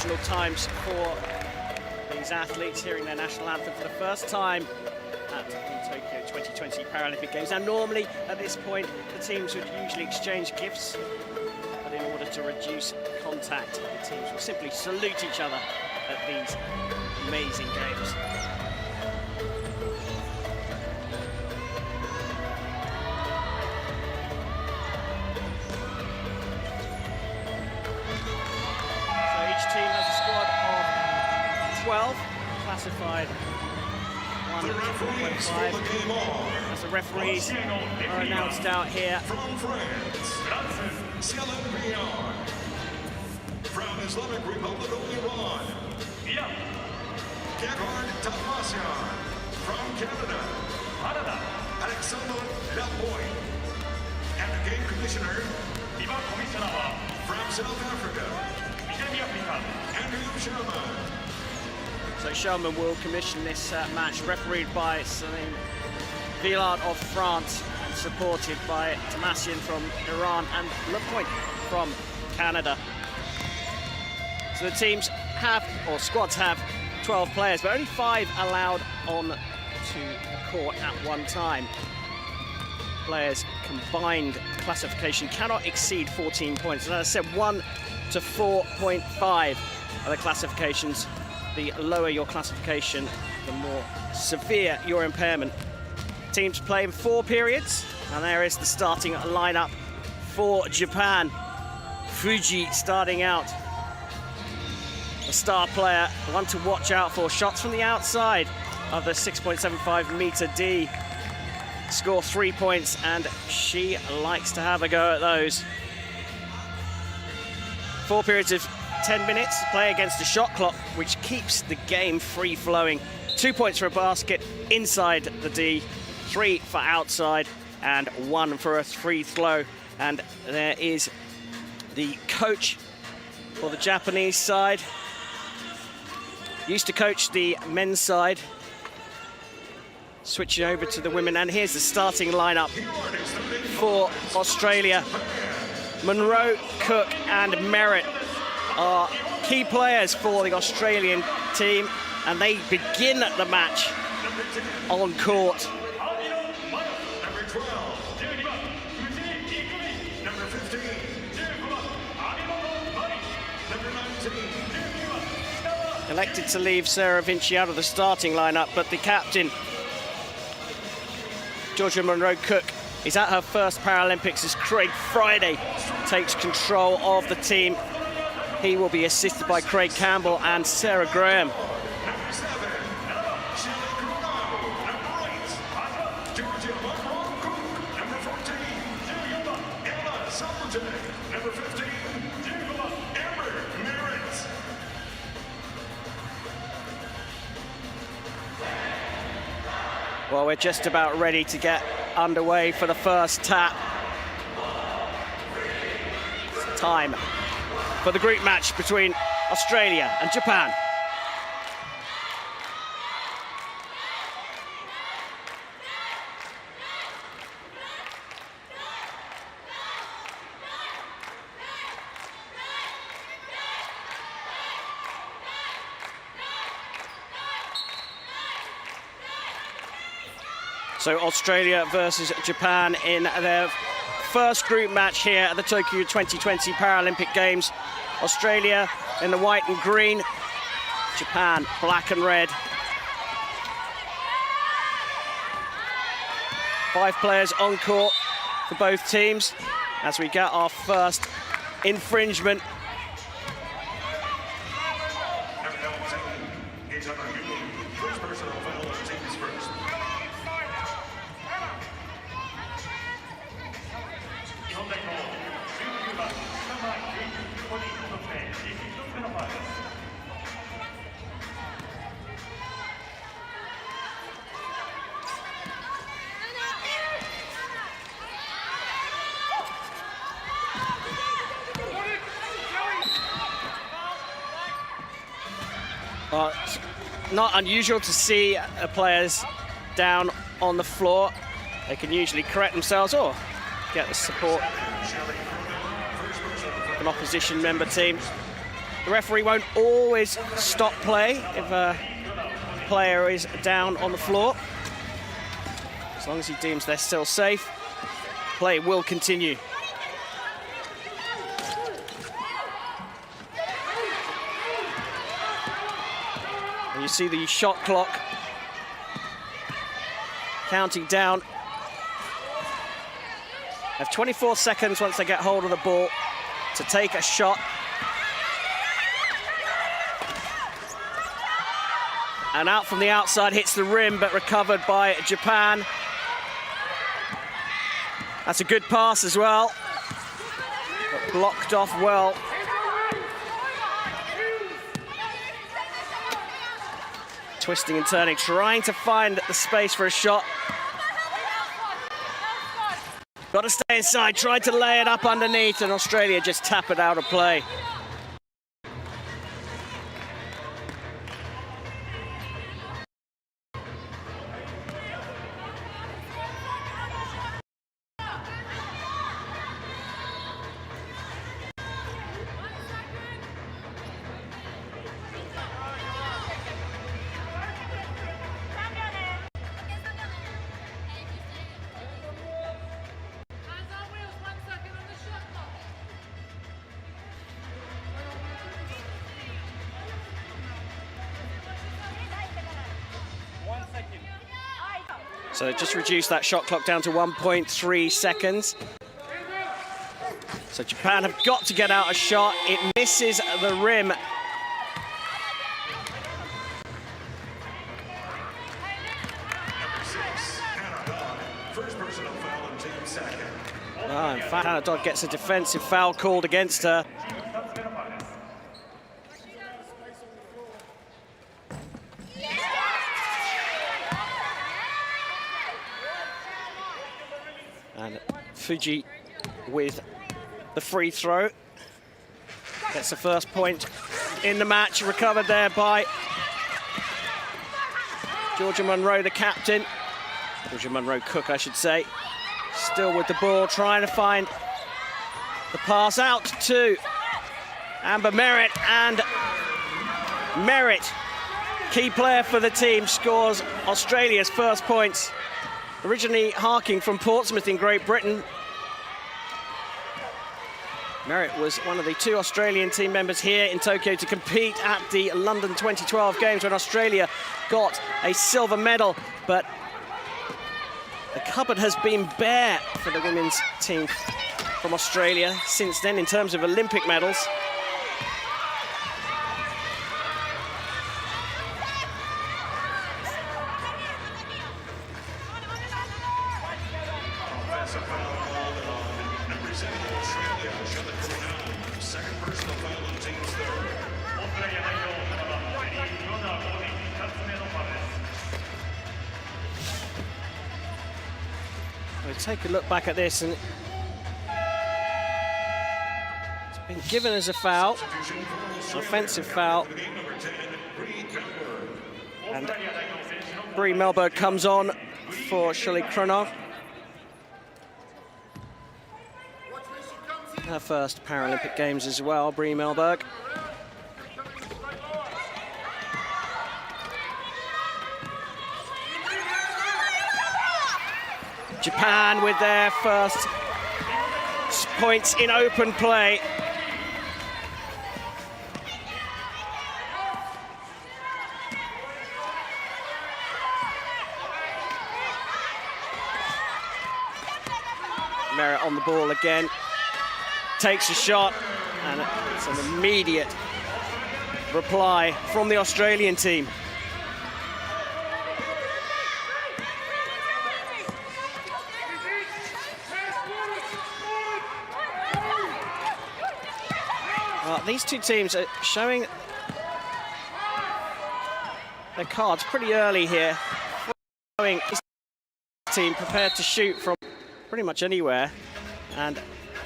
emotional times for these athletes, hearing their national anthem for the first time at the Tokyo 2020 Paralympic Games. Now, normally at this point, the teams would usually exchange gifts, but in order to reduce contact, the teams will simply salute each other at these amazing games. Team has a squad of 12, classified 1 to 4.5. As the referees are announced out here. From France, Céline Pion. From Islamic Republic of Iran, Cancun Tapasian. From Canada, Alexander Lapointe. And the game commissioner from South Africa, Andrew Sherman. So Sherman will commission this match, refereed by Céline Villard of France, and supported by Tamasian from Iran and Lapointe from Canada. So the teams have, or squads have, 12 players, but only 5 allowed on to the court at one time. Players' combined classification cannot exceed 14 points. And as I said, 1 to 4.5 are the classifications. The lower your classification, the more severe your impairment. Teams play in 4 periods, and there is the starting lineup for Japan. Fuji starting out, the star player, one to watch out for. Shots from the outside of the 6.75 meter D. Score 3 points, and she likes to have a go at those. 4 periods of 10 minutes to play against the shot clock, which keeps the game free-flowing. 2 points for a basket inside the D, 3 for outside, and 1 for a free throw. And there is the coach for the Japanese side. Used to coach the men's side. Switching over to the women, and here's the starting lineup for Australia. Monroe, Cook, and Merritt are key players for the Australian team, and they begin the match on court. Number 12, number 15, number 19. Elected to leave Sarah Vinci out of the starting lineup, but the captain, Georgia Monroe Cook, is at her first Paralympics as Craig Friday takes control of the team. He will be assisted by Craig Campbell and Sarah Graham. Number 7, Sheila Coronado. Number 8, Georgia Monroe Cook. Number 14, Emma Salvatore. Number 15, Amber Merritt. Well, we're just about ready to get underway for the first tap. It's time for the group match between Australia and Japan. So Australia versus Japan in their first group match here at the Tokyo 2020 Paralympic Games. Australia in the white and green, Japan black and red. 5 players on court for both teams as we get our first infringement. Number 19, Gaetano Newman. First personal foul of teams first. Well, it's not unusual to see players down on the floor. They can usually correct themselves or get the support of an opposition member team. The referee won't always stop play if a player is down on the floor. As long as he deems they're still safe, play will continue. And you see the shot clock counting down. They have 24 seconds once they get hold of the ball to take a shot. And out from the outside, hits the rim, but recovered by Japan. That's a good pass as well, but blocked off well. Twisting and turning, trying to find the space for a shot. Got to stay inside, tried to lay it up underneath, and Australia just tap it out of play. So just reduced that shot clock down to 1.3 seconds. So Japan have got to get out a shot. It misses the rim. In fact, Hannah Dodd gets a defensive foul called against her. And Fuji with the free throw. Gets the first point in the match, recovered there by Georgia Monroe, the captain. Georgia Monroe Cook, I should say. Still with the ball, trying to find the pass out to Amber Merritt, and Merritt, key player for the team, scores Australia's first points. Originally harking from Portsmouth in Great Britain, Merritt was one of the 2 Australian team members here in Tokyo to compete at the London 2012 Games when Australia got a silver medal, but the cupboard has been bare for the women's team from Australia since then in terms of Olympic medals. We'll take a look back at this, and it's been given as a foul, an offensive foul. And Bree Melberg comes on for Shelley Cronov. Her first Paralympic Games as well, Bree Melberg. Japan with their first points in open play. Merritt on the ball again, takes a shot, and it's an immediate reply from the Australian team. These two teams are showing their cards pretty early here. Showing this team prepared to shoot from pretty much anywhere and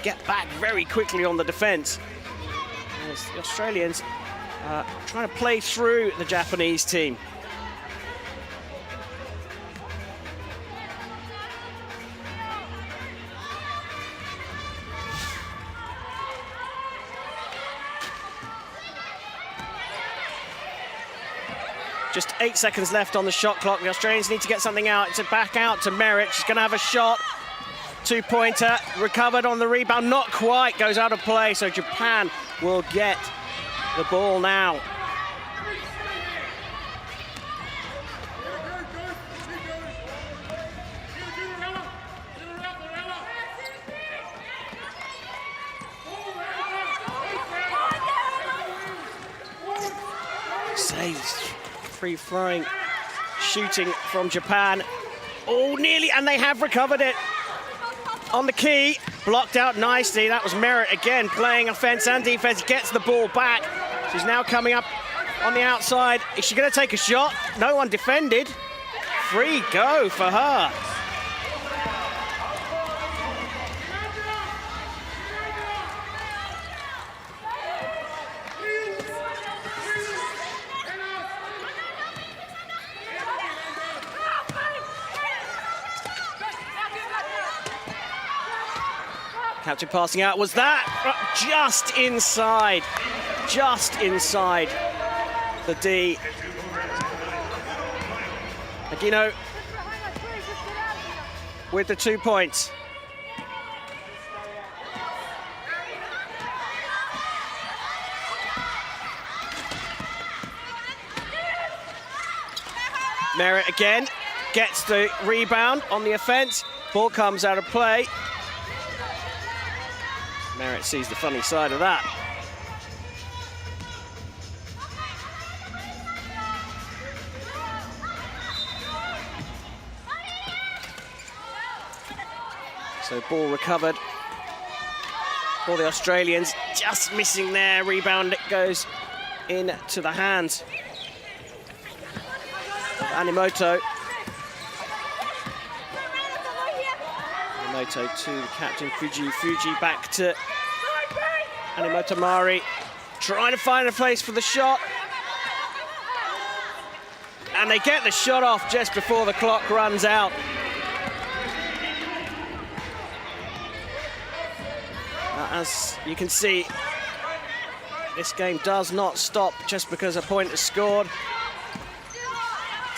get back very quickly on the defense. As the Australians trying to play through the Japanese team. Just 8 seconds left on the shot clock. The Australians need to get something out. It's a back out to Merritt. She's going to have a shot. Two-pointer, recovered on the rebound. Not quite, goes out of play. So Japan will get the ball now. Saves. Free-flowing shooting from Japan. Oh, nearly, and they have recovered it. On the key, blocked out nicely. That was Merritt again, playing offense and defense, gets the ball back. She's now coming up on the outside. Is she going to take a shot? No one defended. Free go for her. Captain passing out, was that just inside the D. Aquino with the 2 points. Merritt again gets the rebound on the offense. Ball comes out of play. Merritt sees the funny side of that. So ball recovered for the Australians, just missing there. Rebound, it goes into the hands of Animoto. Animoto to the captain, Fuji. Fuji back to Animoto Mari, trying to find a place for the shot. And they get the shot off just before the clock runs out. As you can see, this game does not stop just because a point is scored.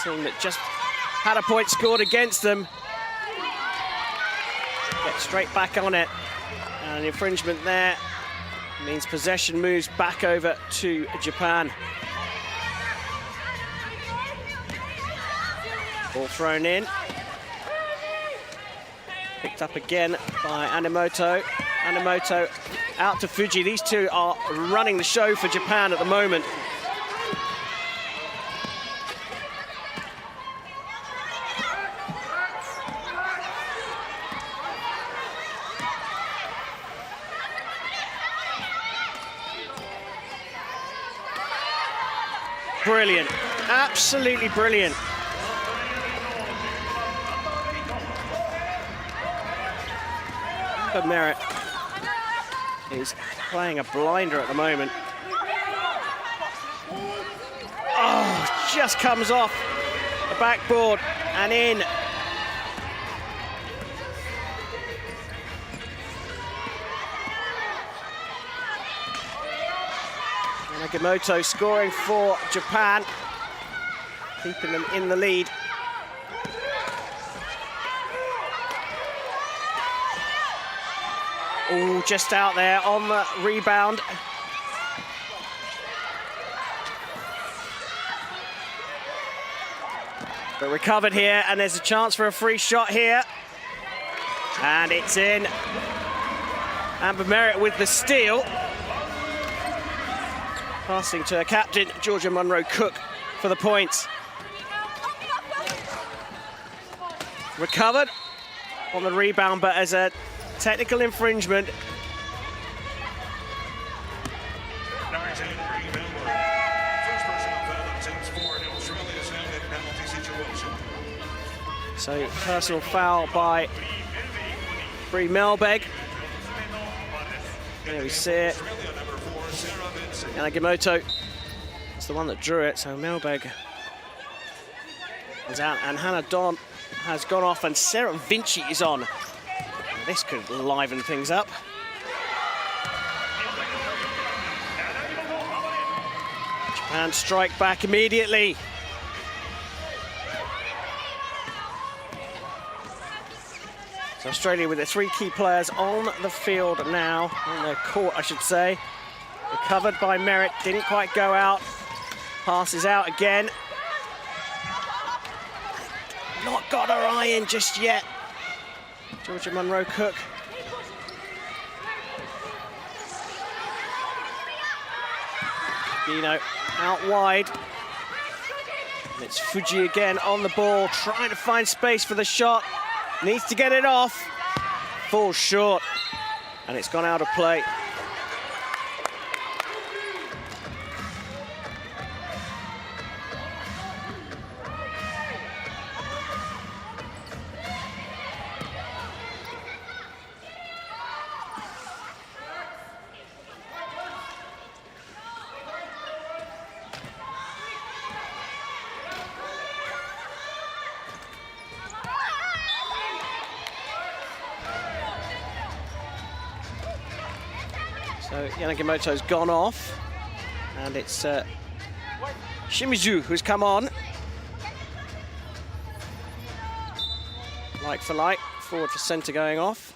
Team that just had a point scored against them get straight back on it. And infringement there means possession moves back over to Japan. Ball thrown in. Picked up again by Animoto. Animoto out to Fuji. These two are running the show for Japan at the moment. Brilliant, absolutely brilliant. But Merritt is playing a blinder at the moment. Oh, just comes off the backboard and in. Nagamoto scoring for Japan, keeping them in the lead. Oh, just out there on the rebound. But recovered here, and there's a chance for a free shot here. And it's in. Amber Merritt with the steal. Passing to her captain, Georgia Monroe-Cook, for the points. Recovered on the rebound, but as a technical infringement. Number 10, Bree Melbourne. First personal foul on teams 4 in Australia's now in penalty situation. So personal foul by Bree Melbeg. There we see it. Nagamoto is the one that drew it, so Melbeg is out, and Hannah Don has gone off, and Sarah Vinci is on. This could liven things up. Japan strike back immediately. So Australia with their 3 key players on the field now, on their court, I should say. Recovered by Merritt, didn't quite go out. Passes out again. Not got her eye in just yet. Georgia Monroe-Cook. Gino out wide. And it's Fuji again on the ball, trying to find space for the shot. Needs to get it off. Falls short. And it's gone out of play. So Yanagimoto's gone off, and it's Shimizu who's come on. Like for like, forward for centre going off.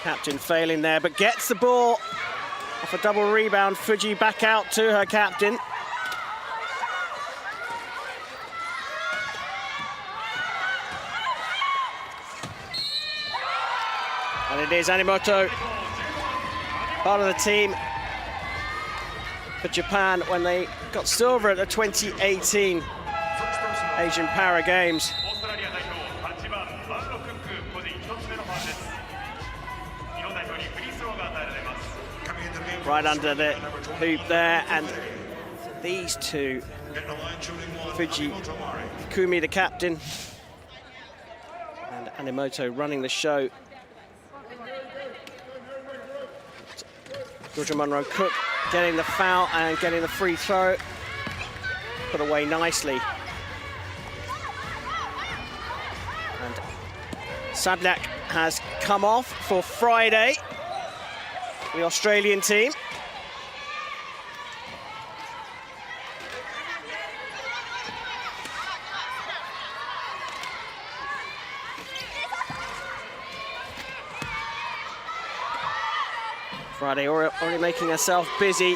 Captain failing there, but gets the ball off a double rebound. Fuji back out to her captain. And it is Animoto, part of the team for Japan when they got silver at the 2018 Asian Para Games. Right under the hoop there, and these two, Fuji Kumi, the captain, and Animoto running the show. Georgia Monroe-Cook getting the foul and getting the free throw. Put away nicely. And Sadnak has come off for Friday, the Australian team. Friday already making herself busy.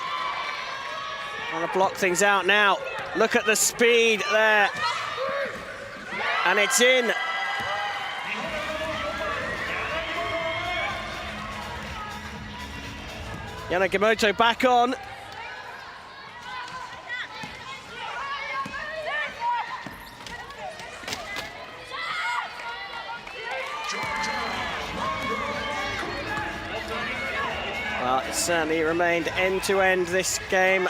Trying to block things out now. Look at the speed there. And it's in. Yanagimoto back on. Well, it certainly remained end-to-end this game.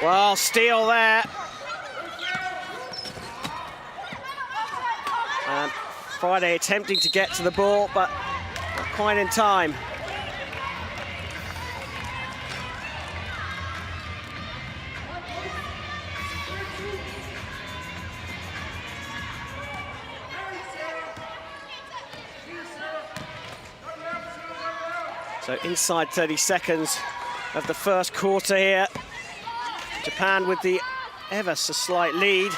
Well, steal there. And Friday attempting to get to the ball, but not quite in time. So inside 30 seconds of the first quarter here. Japan with the ever so slight lead.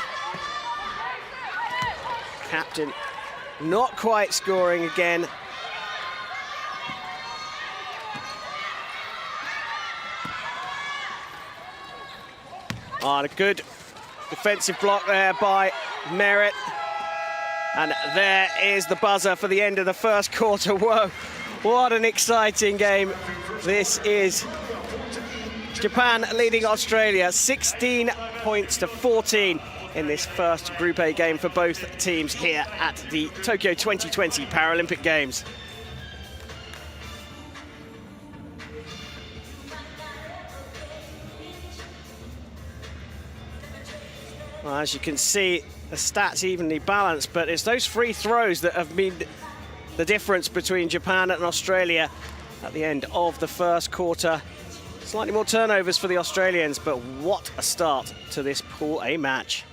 Captain not quite scoring again. Oh, and a good defensive block there by Merritt. And there is the buzzer for the end of the first quarter. Whoa, what an exciting game. This is Japan leading Australia 16 points to 14 in this first Group A game for both teams here at the Tokyo 2020 Paralympic Games. Well, as you can see, the stats evenly balanced, but it's those free throws that have been the difference between Japan and Australia at the end of the first quarter. Slightly more turnovers for the Australians, but what a start to this Pool A match.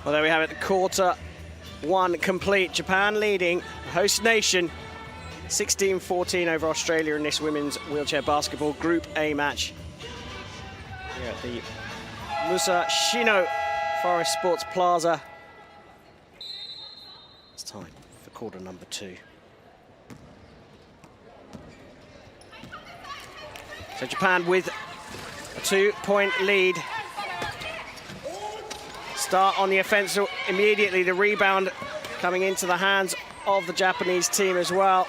Well, there we have it, quarter one complete. Japan leading the host nation 16-14 over Australia in this women's wheelchair basketball Group A match here at the Musashino Forest Sports Plaza. It's time for quarter number 2. So Japan with a 2-point lead. Start on the offensive immediately, the rebound coming into the hands of the Japanese team as well.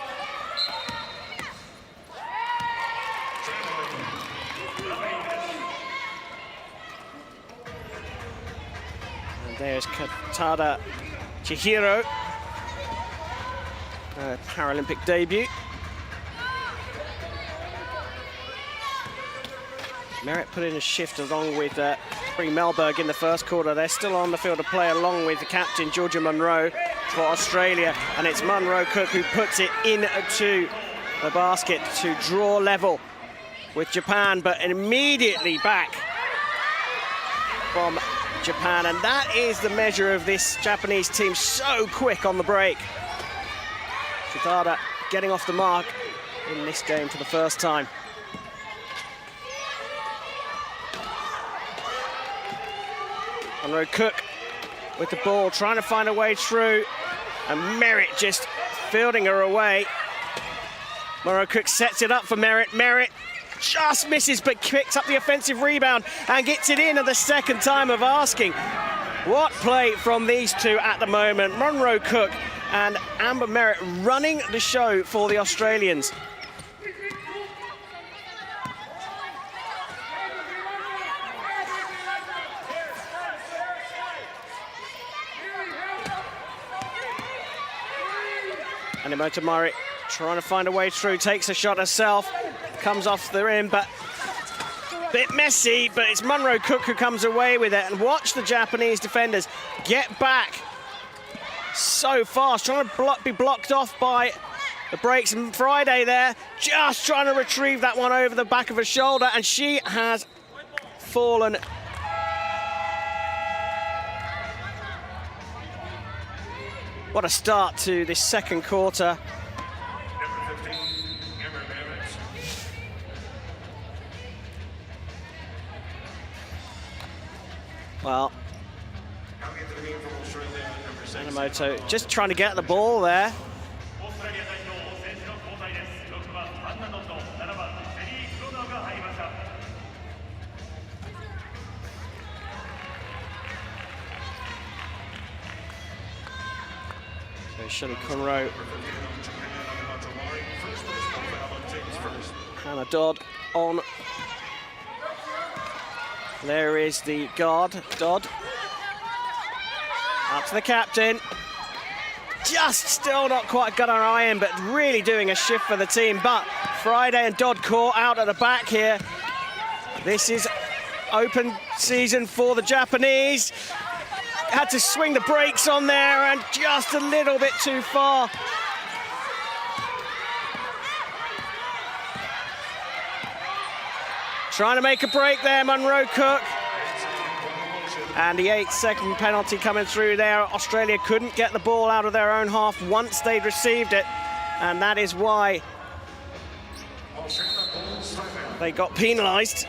And there's Katada Chihiro, Paralympic debut. Merritt put in a shift along with Melberg in the first quarter. They're still on the field to play along with the captain, Georgia Munro, for Australia. And it's Munro Cook who puts it into the basket to draw level with Japan, but immediately back from Japan. And that is the measure of this Japanese team, so quick on the break. Katada getting off the mark in this game for the first time. Munro Cook with the ball, trying to find a way through, and Merritt just fielding her away. Munro Cook sets it up for Merritt. Merritt just misses, but picks up the offensive rebound and gets it in at the second time of asking. What play from these two at the moment. Munro Cook and Amber Merritt running the show for the Australians. Animoto Mari trying to find a way through, takes a shot herself, comes off the rim, but a bit messy, but it's Munro Cook who comes away with it. And watch the Japanese defenders get back so fast, trying to be blocked off by the breaks. And Friday there, just trying to retrieve that one over the back of her shoulder, and she has fallen. What a start to this second quarter. Number 15, Amber Merritt. Well, Coming into the game from Australia, number 6. Animoto just trying to get the ball there. Shelley Conroe, Hannah Dodd on. There is the guard, Dodd. Up to the captain. Just still not quite got her eye in, but really doing a shift for the team. But Friday and Dodd caught out at the back here. This is open season for the Japanese. Had to swing the brakes on there and just a little bit too far. Trying to make a break there, Munro Cook. And the 8-second penalty coming through there. Australia couldn't get the ball out of their own half once they'd received it. And that is why they got penalised.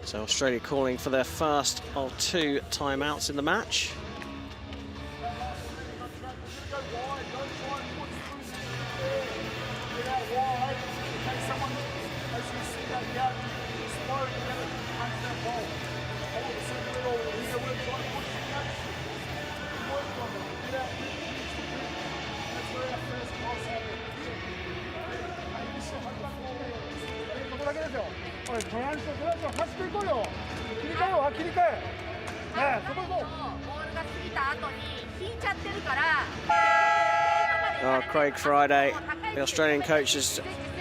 So Australia calling for their first of 2 timeouts in the match. Oh, Craig Friday, the Australian coach, has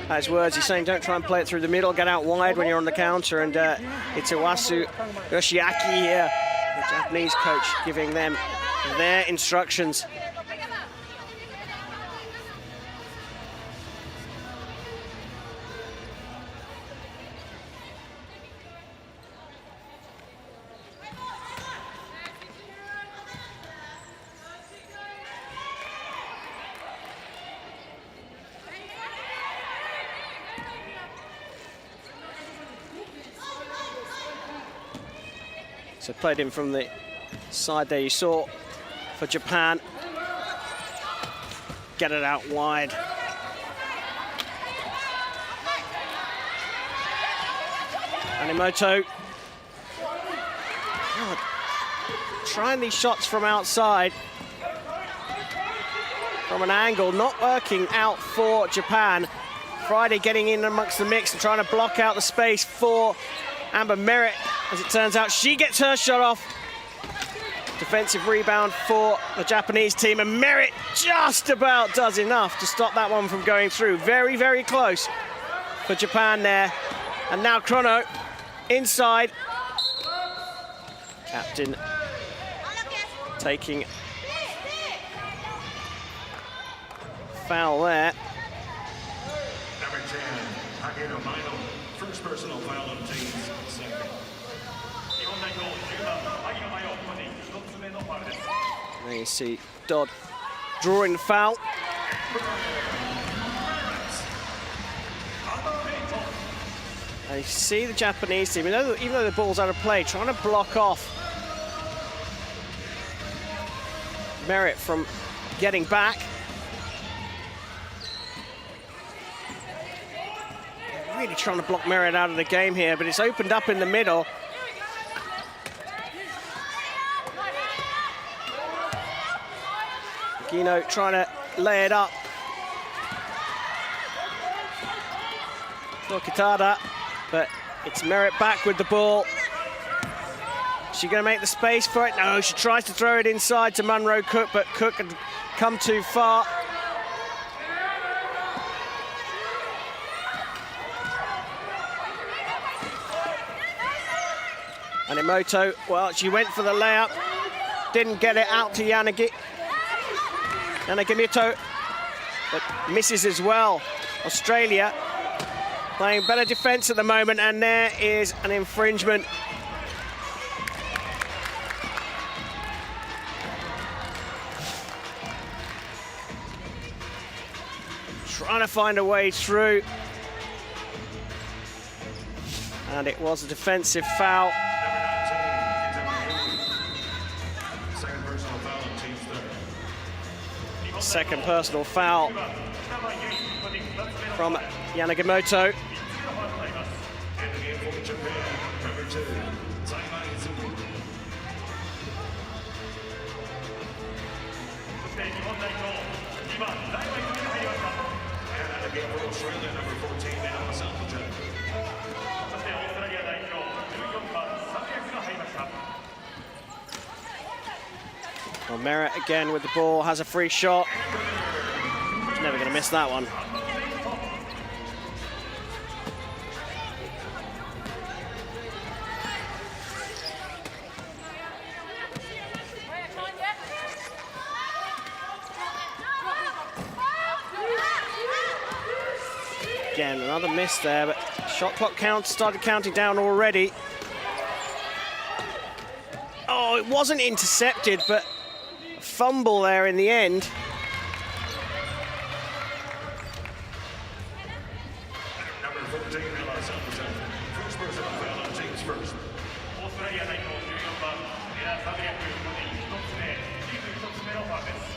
his words. He's saying don't try and play it through the middle, get out wide when you're on the counter. And Itawasu Yoshiaki here, the Japanese coach, giving them their instructions. So played in from the side there, you saw for Japan. Get it out wide. Animoto. Oh, trying these shots from outside. From an angle, not working out for Japan. Friday getting in amongst the mix and trying to block out the space for Amber Merritt. As it turns out, she gets her shot off. Defensive rebound for the Japanese team, and Merritt just about does enough to stop that one from going through. Very, very close for Japan there. And now Chrono inside. Captain taking foul there. Number 10, Hageno Mino. First personal foul on team's second. There you see Dodd drawing the foul. And you see the Japanese team, even though the ball's out of play, trying to block off Merritt from getting back. Really trying to block Merritt out of the game here, but it's opened up in the middle. Gino trying to lay it up. Tokitada, but it's Merritt back with the ball. Is she going to make the space for it? No, she tries to throw it inside to Munro Cook, but Cook had come too far. Animoto, well, she went for the layup, didn't get it out to Yanagimoto, but misses as well. Australia playing better defense at the moment, and there is an infringement. Trying to find a way through. And it was a defensive foul. Second personal foul from Yanagimoto. Well, Merritt again with the ball, has a free shot. He's never going to miss that one. again, another miss there, but shot clock started counting down already. Oh, it wasn't intercepted, but a fumble there in the end. Number 14, first person on foul on team's first. オーストラリア代表14番エラ・サブリャク、個人1つ目、チーム1つ目のファウルです。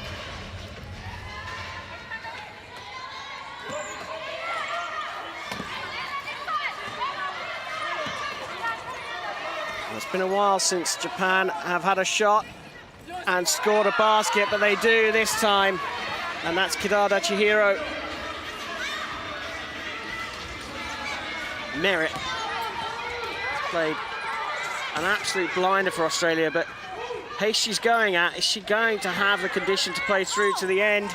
It's been a while since Japan have had a shot and scored a basket, but they do this time, and that's Kidada Chihiro. Merritt played an absolute blinder for Australia, but pace she's going at, is she going to have the condition to play through to the end?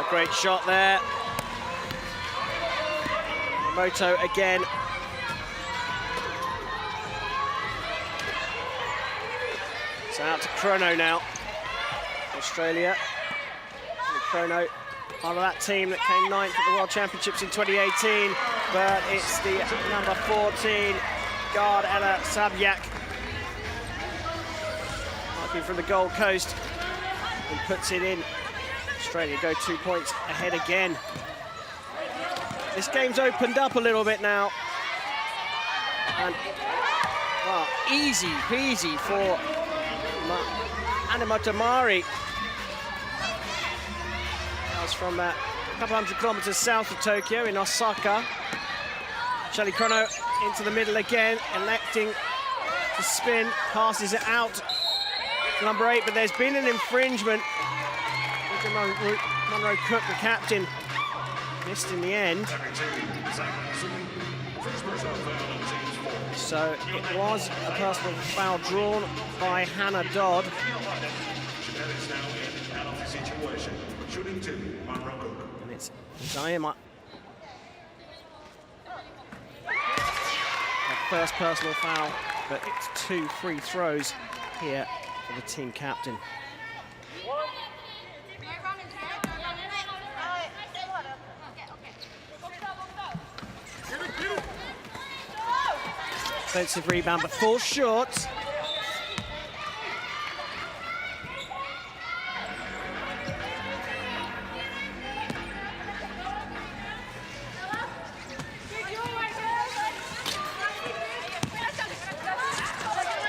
Great shot there. Moto again. It's out to Chrono now. Australia. And Chrono, part of that team that came 9th at the World Championships in 2018, but it's the number 14 guard Ella Sabyak, marking from the Gold Coast, and puts it in. Australia go 2 points ahead again. This game's opened up a little bit now. And well, easy peasy for Anamata Mari. That's from a couple hundred kilometers south of Tokyo in Osaka. Shelly Chrono into the middle again, electing to spin, passes it out to number 8, but there's been an infringement. Monroe Cook, the captain, missed in the end. So it was a personal foul drawn by Hannah Dodd. And it's Zayama. Her first personal foul, but it's 2 free throws here for the team captain. Offensive rebound, but falls short.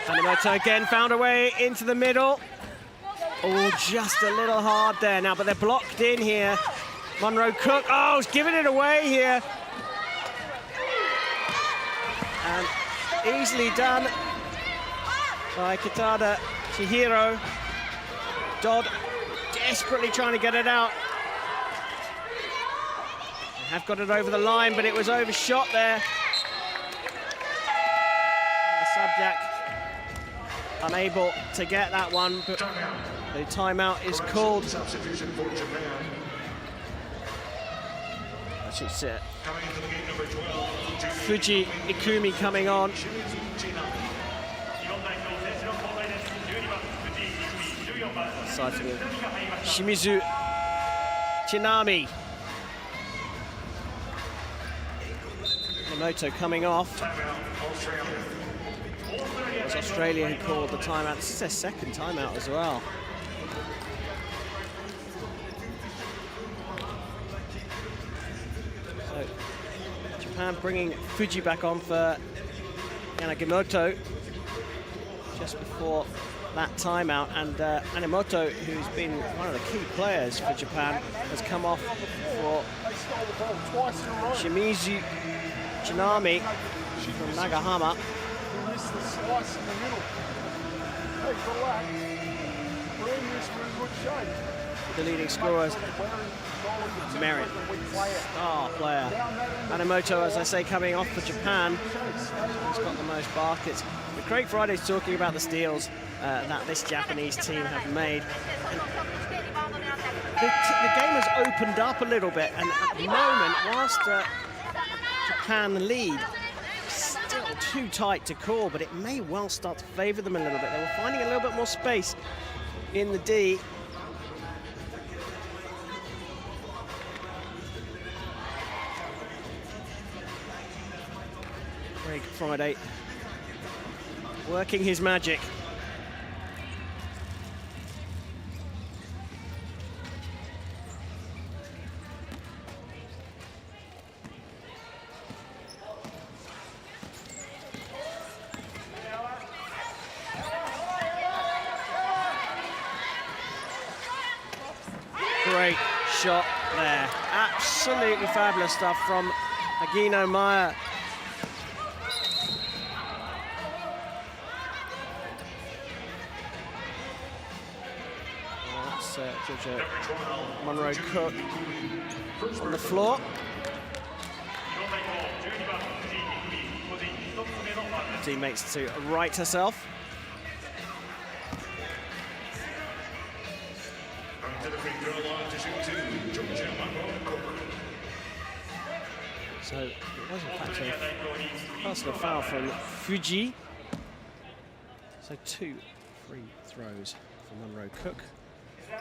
Hanamoto again found a way into the middle. Oh, just a little hard there now, but they're blocked in here. Monroe Cook, oh, he's giving it away here. And easily done by Kitada Chihiro. Dodd desperately trying to get it out. They have got it over the line, but it was overshot there. Sabjak unable to get that one, but the timeout is called. Substitution for Japan. It's it. Coming into the game, number 12, Fuji Ikumi coming on. Citing of Shimizu Chinami. Yamamoto coming off. It was Australia who called the timeout. This is their second timeout as well. So Japan bringing Fuji back on for Yanagimoto just before that timeout, and Anemoto, who's been one of the key players for Japan, has come off for Shimizu Tsunami from Nagahama. The leading scorers, Merit, star player. Anemoto, as I say, coming off for Japan. He's got the most baskets. But Craig Friday's talking about the steals that this Japanese team have made. And the game has opened up a little bit, and at the moment, whilst Japan lead, still too tight to call, but it may well start to favour them a little bit. They were finding a little bit more space in the D. Craig Friday working his magic. Great shot there. Absolutely fabulous stuff from Agino Meyer. That's Monroe Cook on the floor. Teammates to right herself. So it was in fact a personal foul from Fuji. So 2 free throws for Monroe Cook.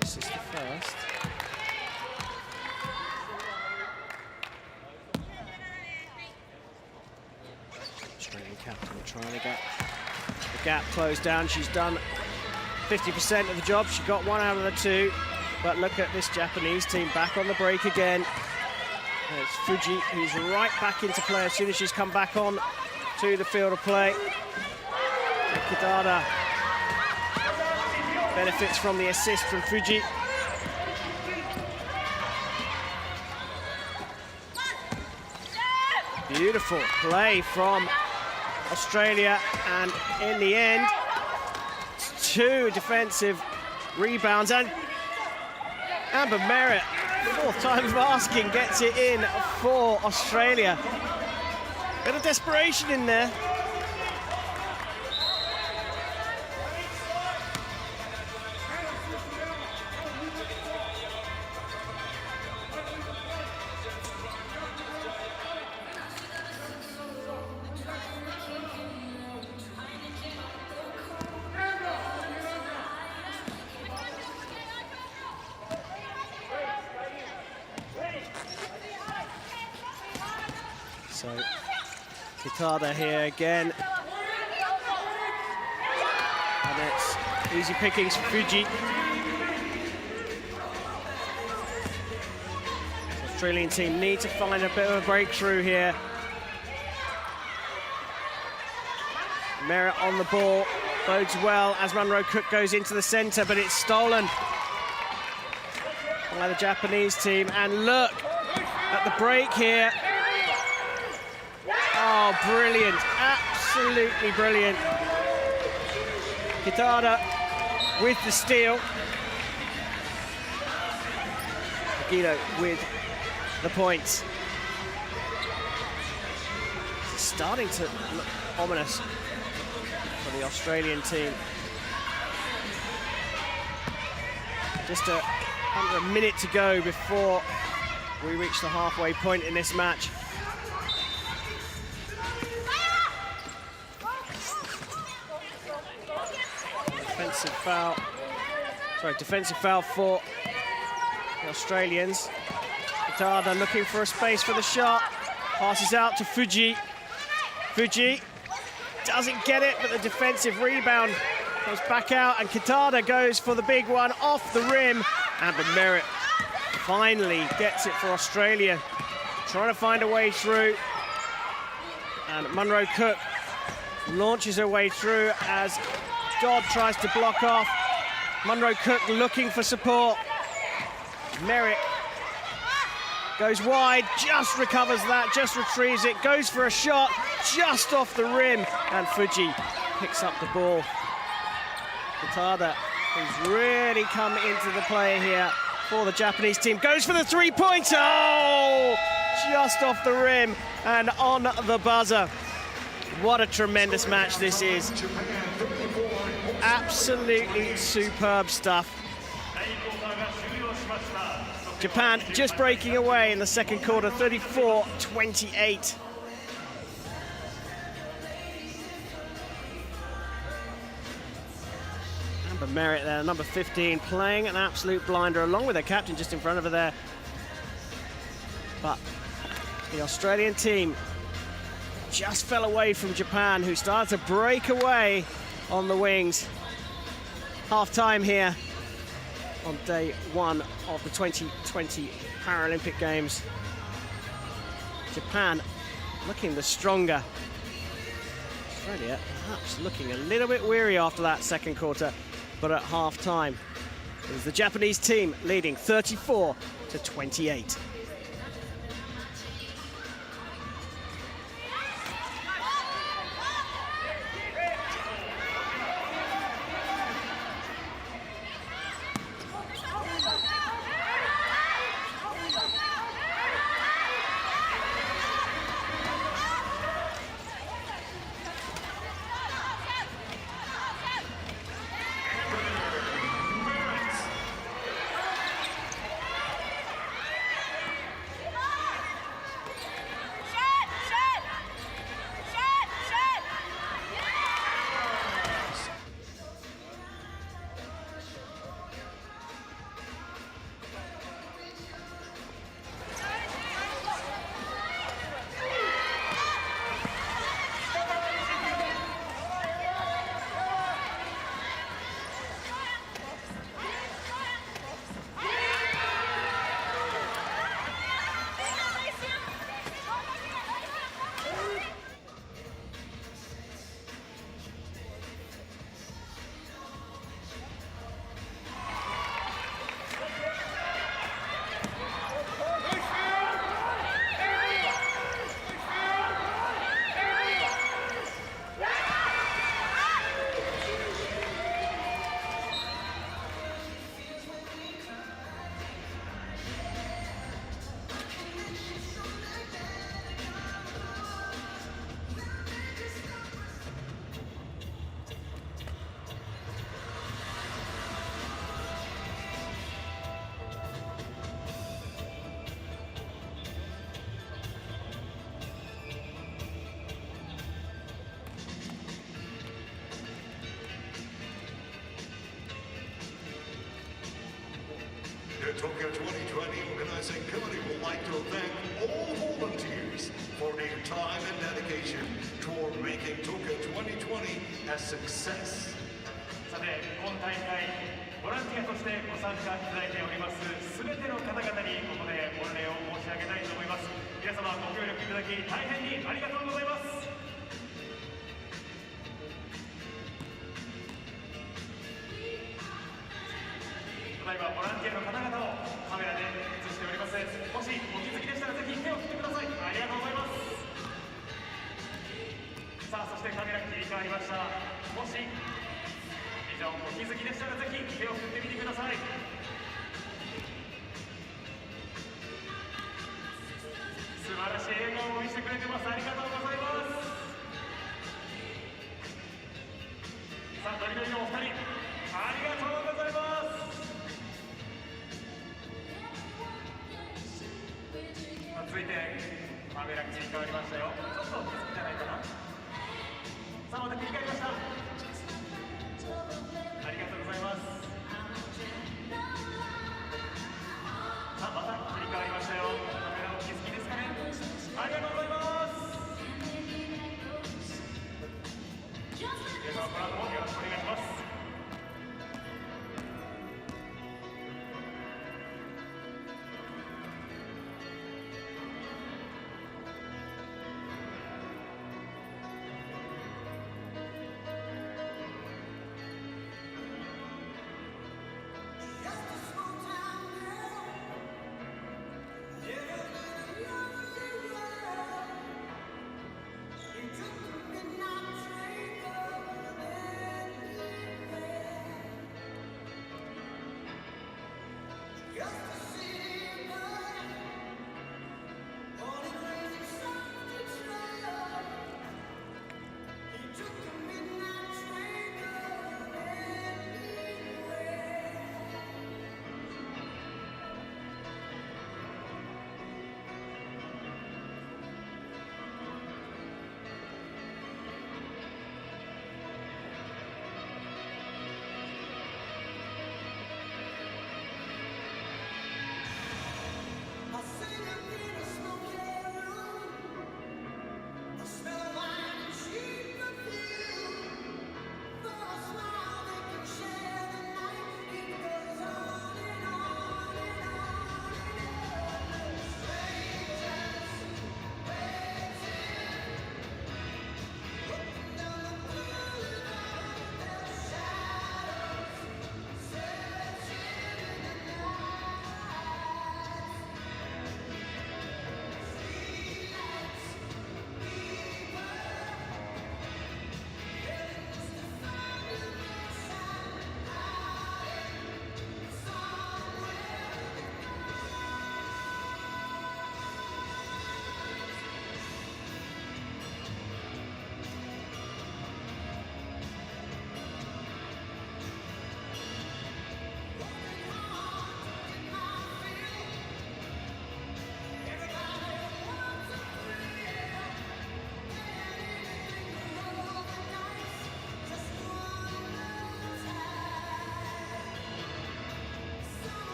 This is the first. Australian captain trying to get the gap closed down. She's done 50% of the job. She got 1 out of the 2. But look at this Japanese team back on the break again. It's Fuji who's right back into play as soon as she's come back on to the field of play. Kidada benefits from the assist from Fuji. Beautiful play from Australia, and in the end, 2 defensive rebounds, and Amber Merritt, 4th time of asking, gets it in for Australia. Bit of desperation in there. So, Kitada here again. And it's easy pickings for Fuji. The Australian team need to find a bit of a breakthrough here. Merritt on the ball, bodes well as Monroe Cook goes into the center, but it's stolen by the Japanese team. And look at the break here. Oh, brilliant, absolutely brilliant. Kitada with the steal. Agino with the points. It's starting to look ominous for the Australian team. Just under a minute to go before we reach the halfway point in this match. Defensive foul for the Australians. Kitada looking for a space for the shot. Passes out to Fuji. Fuji doesn't get it, but the defensive rebound goes back out, and Kitada goes for the big one off the rim. Amber Merritt finally gets it for Australia. Trying to find a way through. And Monroe Cook launches her way through as Dodd tries to block off. Munro Cook looking for support. Merritt goes wide, just recovers that, just retrieves it, goes for a shot, just off the rim, and Fuji picks up the ball. Katada, who's really come into the play here for the Japanese team, goes for the three-pointer, oh, just off the rim and on the buzzer. What a tremendous match this is. Absolutely superb stuff. Japan just breaking away in the second quarter, 34-28. Amber Merritt there, number 15, playing an absolute blinder, along with their captain just in front of her there. But the Australian team just fell away from Japan, who started to break away on the wings. Half-time here on day one of the 2020 Paralympic Games. Japan looking the stronger. Australia perhaps looking a little bit weary after that second quarter, but at half-time, it was the Japanese team leading 34-28. The Tokyo 2020 organizing committee would like to thank all volunteers for their time and dedication toward making Tokyo 2020 a success. さて、今大会ボランティアとしてご参加いただいておりますすべての方々にここで御礼を申し上げたいと思います。皆様ご協力いただき大変にありがとうございます。ただいまボランティアの方々をカメラで映しております。もしお気づきでしたらぜひ手を振ってください。ありがとうございます。さあ、そしてカメラ切り替わりました。もし以上お気づきでしたらぜひ手を振ってみてください。素晴らしい笑顔を見せてくれてます。ありがとうございます。さあ、ノリノリのお二人、ありがとうございます。続いてカメラ切り替わりましたよ。ちょっとお気づきじゃないかな。さあ、また切り替わりました。ありがとうございます。さあ、また切り替わりましたよ。カメラお気づきですかね。ありがとうございます。皆様この後もよろしくお願いします。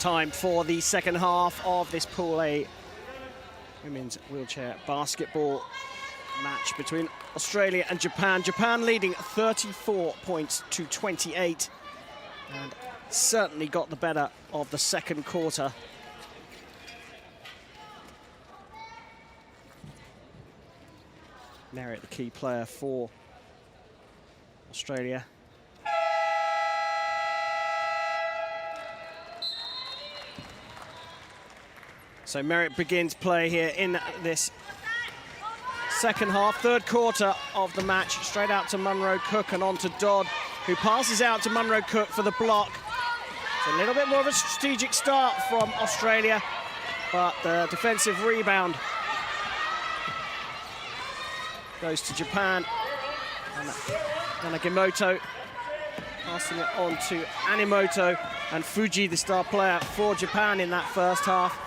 time for the second half of this Pool A women's wheelchair basketball match between Australia and Japan. Japan leading 34 points to 28, and certainly got the better of the second quarter. Merritt, the key player for Australia. So Merritt begins play here in this second half, third quarter of the match. Straight out to Munro Cook and on to Dodd, who passes out to Munro Cook for the block. It's a little bit more of a strategic start from Australia, but the defensive rebound goes to Japan. And Nagimoto passing it on to Animoto, and Fuji, the star player for Japan in that first half,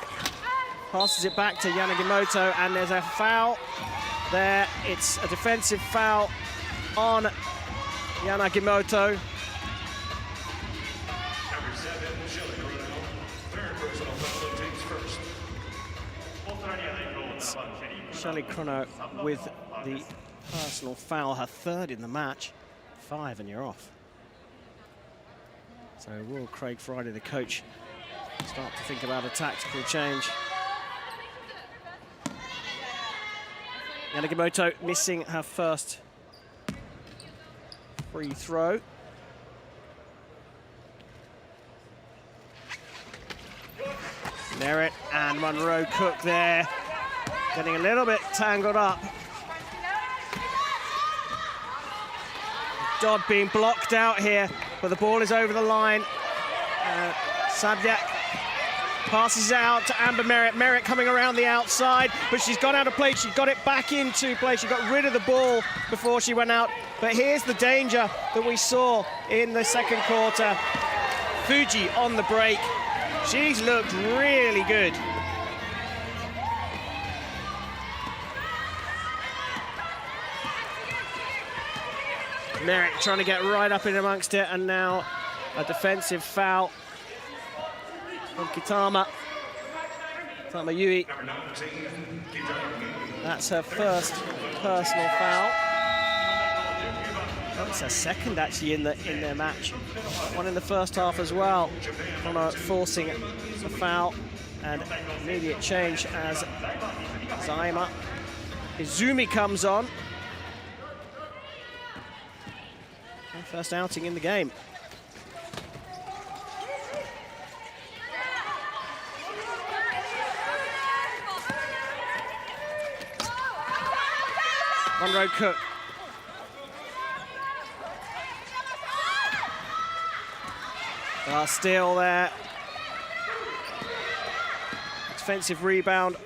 passes it back to Yanagimoto, and there's a foul there. It's a defensive foul on Yanagimoto. Shelley Chrono with the personal foul, her third in the match. 5 and you're off. So will Craig Friday, the coach, start to think about a tactical change? Yanagimoto missing her first free throw. Merritt and Munro Cook there, getting a little bit tangled up. Dodd being blocked out here, but the ball is over the line. Sabyak passes out to Amber Merritt. Merritt coming around the outside, but she's gone out of play. She got it back into play. She got rid of the ball before she went out. But here's the danger that we saw in the second quarter. Fuji on the break. She's looked really good. Merritt trying to get right up in amongst it, and now a defensive foul from Kitama Yui. That's her first personal foul. That's her second actually in their match. One in the first half as well. Connor forcing a foul, and immediate change as Zaima Izumi comes on. First outing in the game. Munro Cook. Still there. Defensive rebound.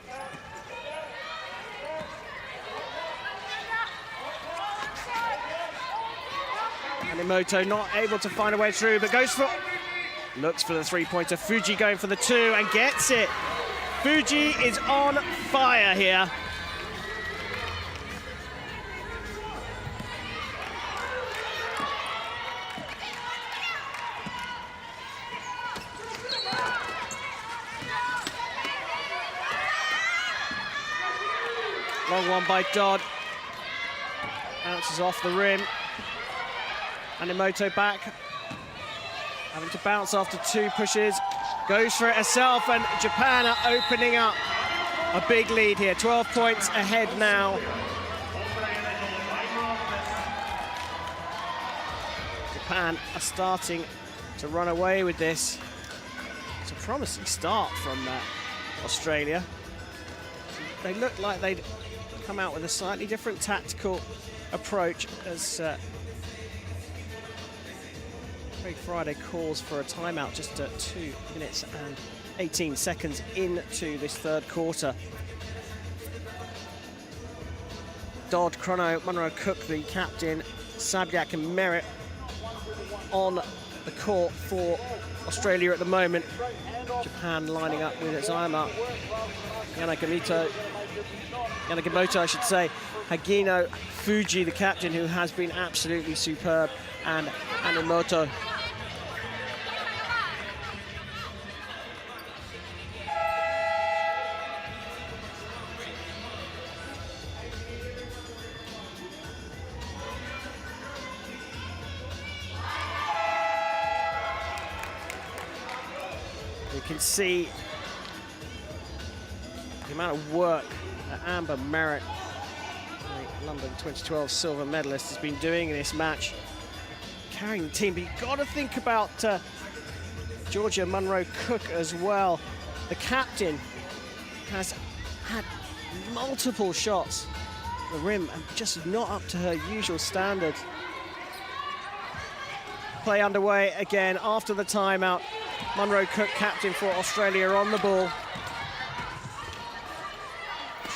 Animoto not able to find a way through, but looks for the three-pointer. Fuji going for the two and gets it. Fuji is on fire here. Long one by Dodd. Bounces off the rim. Animoto back. Having to bounce after two pushes. Goes for it herself, and Japan are opening up a big lead here. 12 points ahead now. Japan are starting to run away with this. It's a promising start from Australia. They looked like they'd come out with a slightly different tactical approach as Craig Friday calls for a timeout just 2 minutes and 18 seconds into this third quarter. Dodd, Chrono, Munro Cook, the captain, Sabyak and Merritt on the court for Australia at the moment. Japan lining up with Zaima, Yanagimoto, I should say, Hagino, Fuji, the captain, who has been absolutely superb, and Animoto. You can see the amount of work that Amber Merritt, the London 2012 silver medalist, has been doing in this match, carrying the team. But you've got to think about Georgia Munro-Cook as well. The captain has had multiple shots at the rim and just not up to her usual standard. Play underway again after the timeout. Munro-Cook, captain for Australia, on the ball.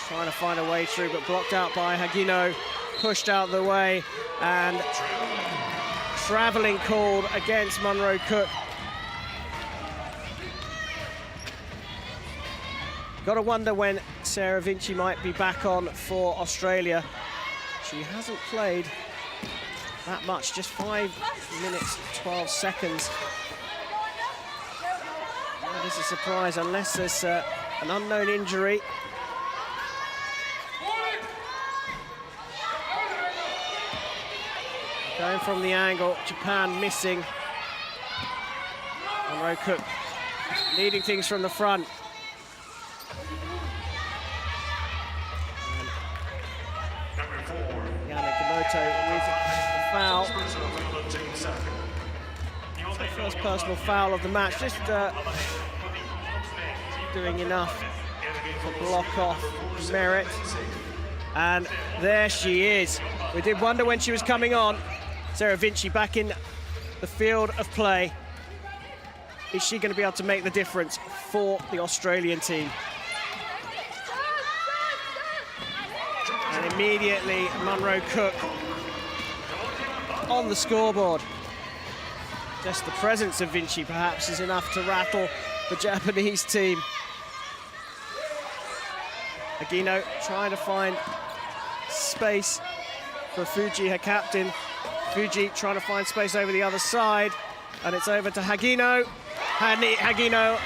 Trying to find a way through, but blocked out by Hagino. Pushed out the way, and travelling called against Munro-Cook. Got to wonder when Sarah Vinci might be back on for Australia. She hasn't played that much, just 5 minutes, 12 seconds. That is a surprise, unless there's an unknown injury. Going from the angle, Japan missing. Munro-Cook leading things from the front. With the foul. It's the first personal foul of the match. Just doing enough to block off Merritt. And there she is. We did wonder when she was coming on. Sarah Vinci back in the field of play. Is she going to be able to make the difference for the Australian team? And immediately Munro-Cook on the scoreboard. Just the presence of Vinci perhaps is enough to rattle the Japanese team. Hagino trying to find space for Fuji, her captain. Fuji trying to find space over the other side, and it's over to Hagino. Hagino,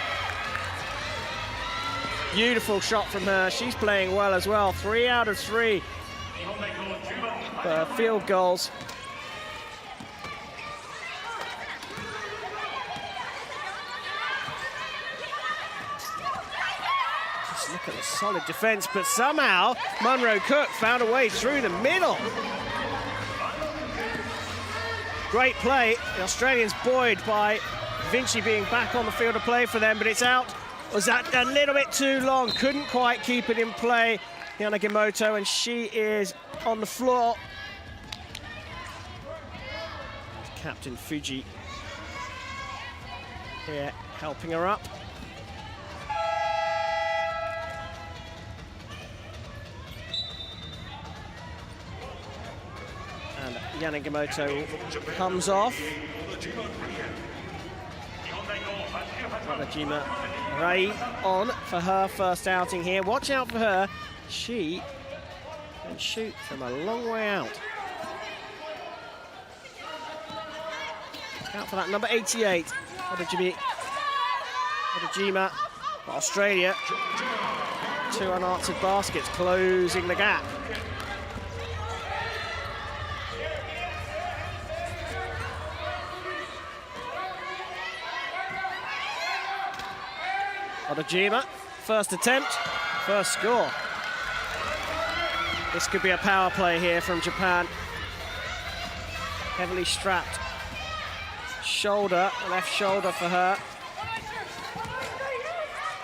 beautiful shot from her. She's playing well as well. 3 out of 3 field goals. Just look at the solid defense, but somehow Munro-Cook found a way through the middle. Great play. The Australians buoyed by Vinci being back on the field of play for them, but it's out. Was that a little bit too long? Couldn't quite keep it in play, Yanagimoto, and she is on the floor. Captain Fuji here helping her up. And Yanagimoto comes off. Najima Rai on for her first outing here. Watch out for her. She can shoot from a long way out. Look out for that number 88. Odajima for Australia. 2 unanswered baskets, closing the gap. Odajima, first attempt, first score. This could be a power play here from Japan. Heavily strapped shoulder, left shoulder for her.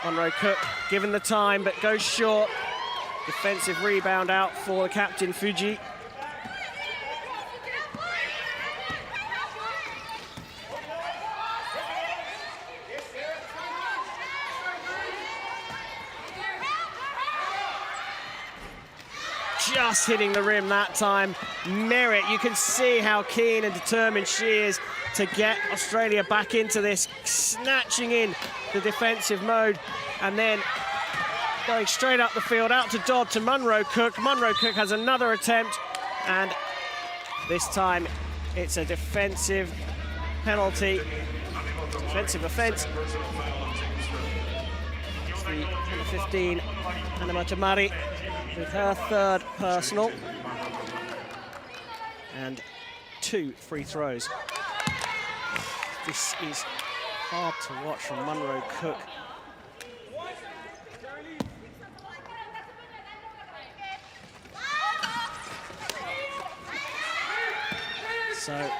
Munro-Cook given the time, but goes short. Defensive rebound out for the captain, Fuji. Just hitting the rim that time. Merritt, you can see how keen and determined she is to get Australia back into this, snatching in the defensive mode, and then going straight up the field, out to Dodd, to Munro-Cook. Munro-Cook has another attempt, and this time it's a defensive penalty, defensive offence. It's the 15, Anna Tamari, with her third personal, and 2 free throws. This is hard to watch from Monroe Cook. So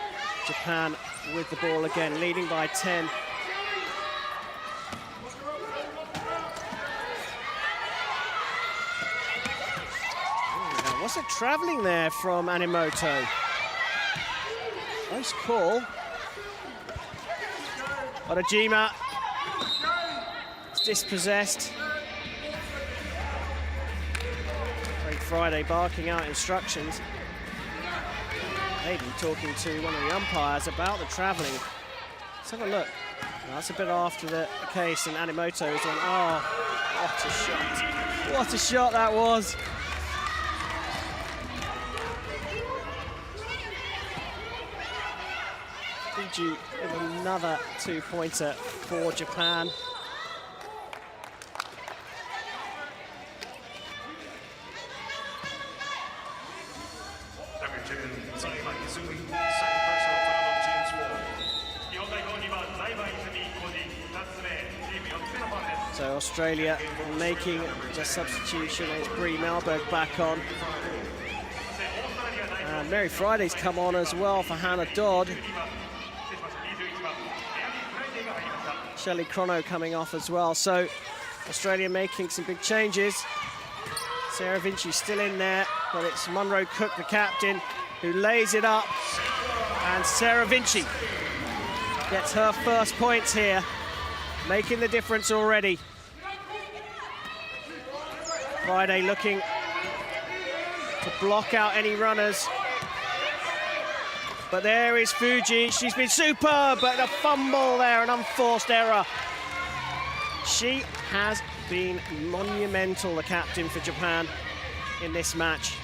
Japan with the ball again, leading by 10. What's it traveling there from Animoto? Nice call. Orajima is dispossessed. Great Friday barking out instructions. Maybe talking to one of the umpires about the travelling. Let's have a look. Well, that's a bit after the case, and Animoto is on. Oh, what a shot. What a shot that was. Fiji with another 2-pointer for Japan. So Australia making the substitution. It's Bree Melberg back on. And Mary Friday's come on as well for Hannah Dodd. Shelley Chrono coming off as well. So Australia making some big changes. Sarah Vinci still in there, but it's Monroe Cook, the captain, who lays it up. And Sarah Vinci gets her first points here, making the difference already. Friday looking to block out any runners. But there is Fuji. She's been superb, but a fumble there, an unforced error. She has been monumental, the captain for Japan, in this match.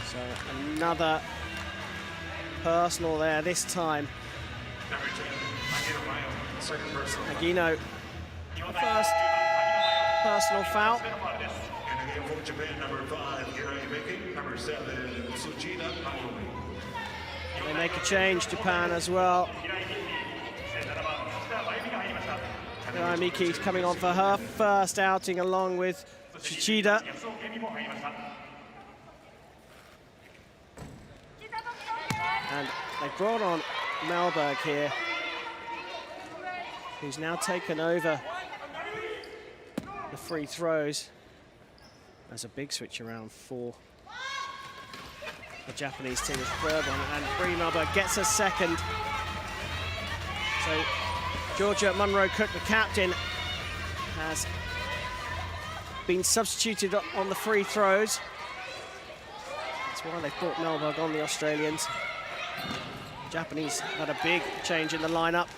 So another personal there this time. Agino, first personal foul. And again for Japan, number 5, Hirai Miki, number 7, Tsujina Ayumi. They make a change, Japan as well. Hirai Miki's coming on for her first outing along with Tsuchida. And they brought on Melberg here, who's now taken over the free throws. There's a big switch around for the Japanese team, is third one, and Bree Melberg gets her second. So Georgia Monroe Cook, the captain, has been substituted on the free throws. That's why they brought Melberg on, the Australians. Japanese had a big change in the lineup.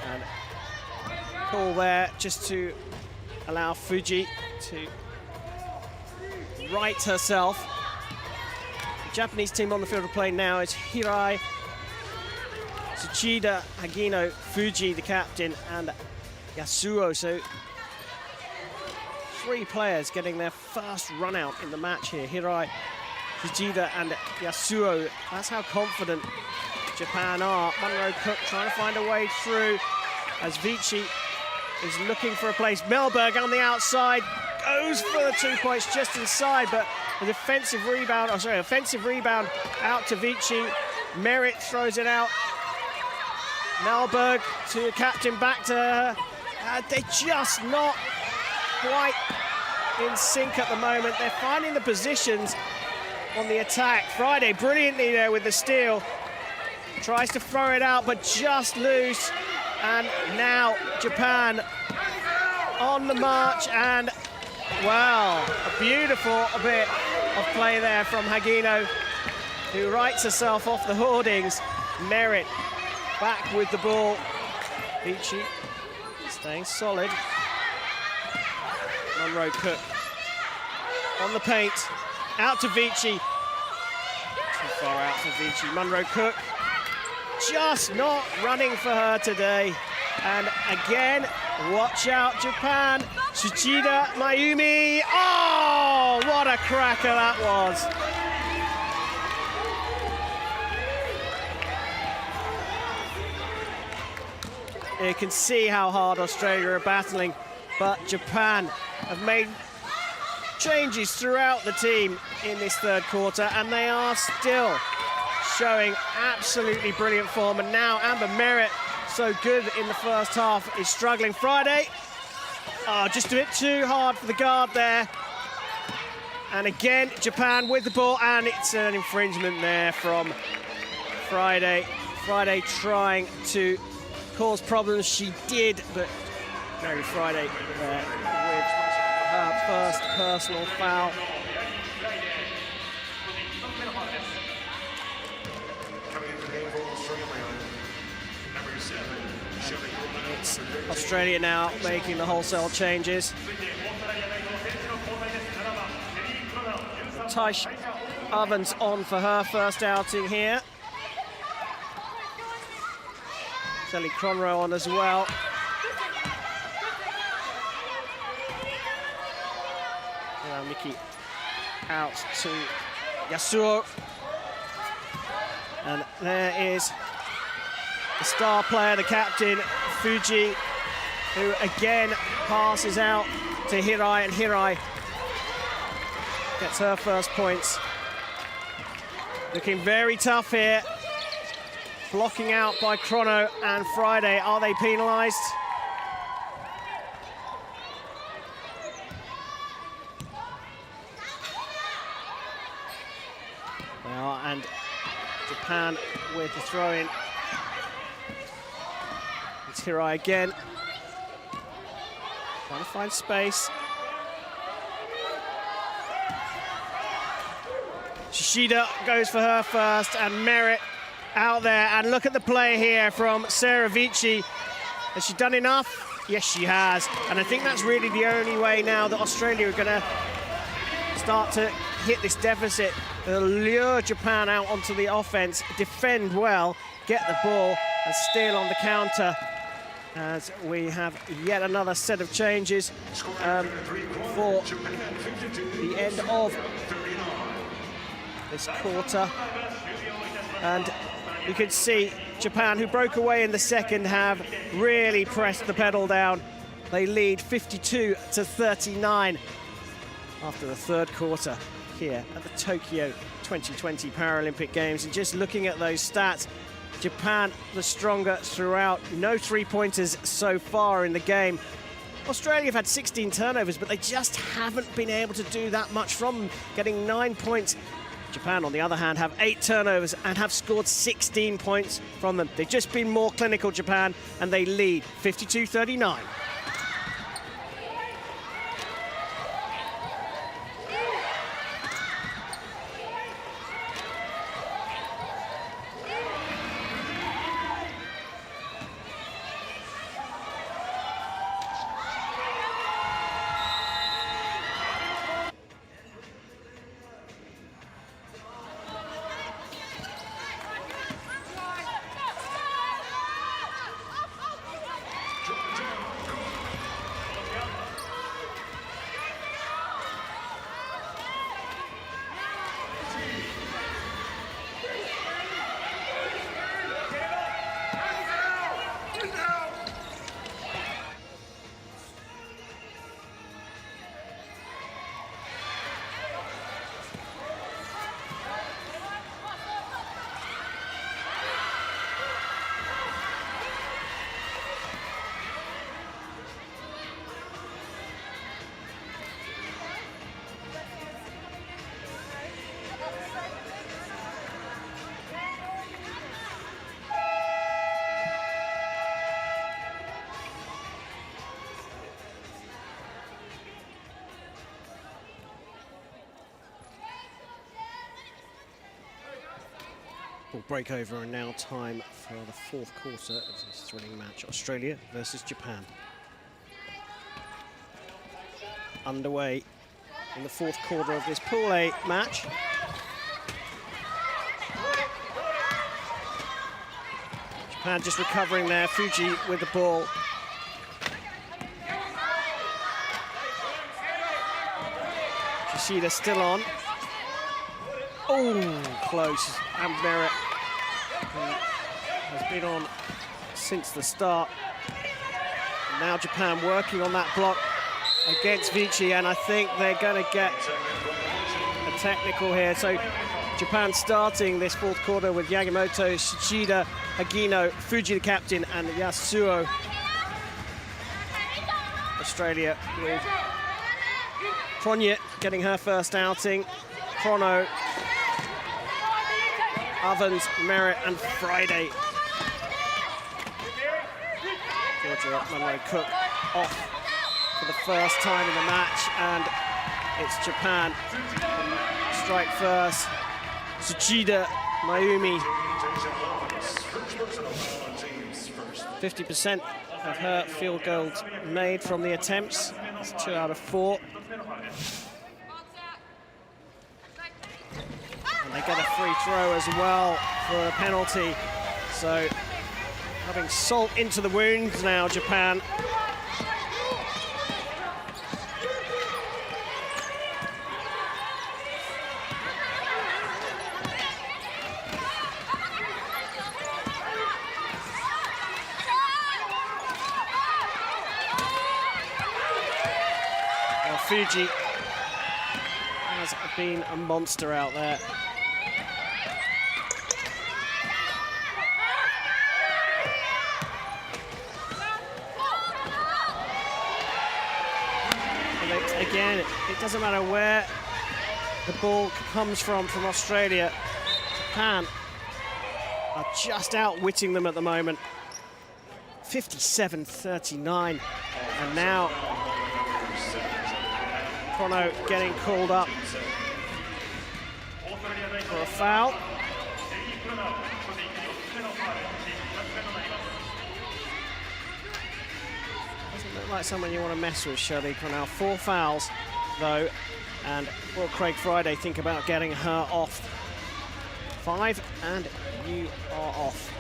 And call there just to allow Fuji to right herself. The Japanese team on the field of play now is Hirai, Tsuchida, Hagino, Fuji, the captain, and Yasuo. So 3 players getting their first run out in the match here. Hirai, Tsuchida, and Yasuo. That's how confident Japan are. Monroe Cook trying to find a way through as Vici is looking for a place. Melberg on the outside goes for the 2 points just inside, but a offensive rebound out to Vici. Merritt throws it out. Melberg to the captain, back to her. They're just not quite in sync at the moment. They're finding the positions on the attack. Friday brilliantly there with the steal. Tries to throw it out, but just loose. And now Japan on the march, and wow, a beautiful bit of play there from Hagino, who writes herself off the hoardings. Merritt back with the ball Vici staying solid. Monroe Cook on the paint. Out to Vici. Too far out for Vici. Monroe Cook just not running for her today. And again, watch out, Japan. Tsuchida Mayumi. Oh, what a cracker that was. You can see how hard Australia are battling, but Japan have made changes throughout the team in this third quarter, and they are still showing absolutely brilliant form. And now Amber Merritt, so good in the first half, is struggling. Friday, just a bit too hard for the guard there. And again, Japan with the ball, and it's an infringement there from Friday. Friday trying to cause problems. She did, but Mary Friday there with her first personal foul. It's Australia now making the wholesale changes. Tysh Ovens on for her first outing here. Sally Cronroe on as well. Now Miki out to Yasuo. And there is the star player, the captain, Fuji, who again passes out to Hirai, and Hirai gets her first points. Looking very tough here. Blocking out by Chrono and Friday. Are they penalised? They are, and Japan with the throw-in. It's Hirai again. Trying to find space. Shishida goes for her first, and Merritt out there. And look at the play here from Sarah Vici. Has she done enough? Yes, she has. And I think that's really the only way now that Australia are going to start to hit this deficit. They'll lure Japan out onto the offense, defend well, get the ball, and steal on the counter. As we have yet another set of changes for the end of this quarter. And you can see Japan, who broke away in the second, have really pressed the pedal down. They lead 52-39 after the third quarter here at the Tokyo 2020 Paralympic Games. And just looking at those stats, Japan the stronger throughout. No three-pointers so far in the game. Australia have had 16 turnovers, but they just haven't been able to do that much from them, getting 9 points. Japan, on the other hand, have 8 turnovers and have scored 16 points from them. They've just been more clinical, Japan, and they lead 52-39. We'll break over and now time for the fourth quarter of this thrilling match. Australia versus Japan. Underway in the fourth quarter of this Pool A match. Japan just recovering there. Fuji with the ball. Yoshida still on. Oh, close. And Merritt has been on since the start. Now Japan working on that block against Vici, and I think they're going to get a technical here. So Japan starting this fourth quarter with Yagimoto, Shichida, Hagino, Fuji the captain, and Yasuo. Australia with Cronje getting her first outing. Chrono, Ovens, Merritt, and Friday. Georgia Munro-Cook off for the first time in the match, and it's Japan. Strike first. Tsuchida, Mayumi. 50% of her field goals made from the attempts. It's 2 out of 4. And they get a free throw as well for a penalty. So having salt into the wounds now, Japan. Well, Fuji has been a monster out there. Again, it doesn't matter where the ball comes from Australia. Japan are just outwitting them at the moment. 57-39. And now Chrono getting called up for a foul. Look like someone you want to mess with, Shirley Cornell. 4 fouls, though, and will Craig Friday think about getting her off? 5, and you are off.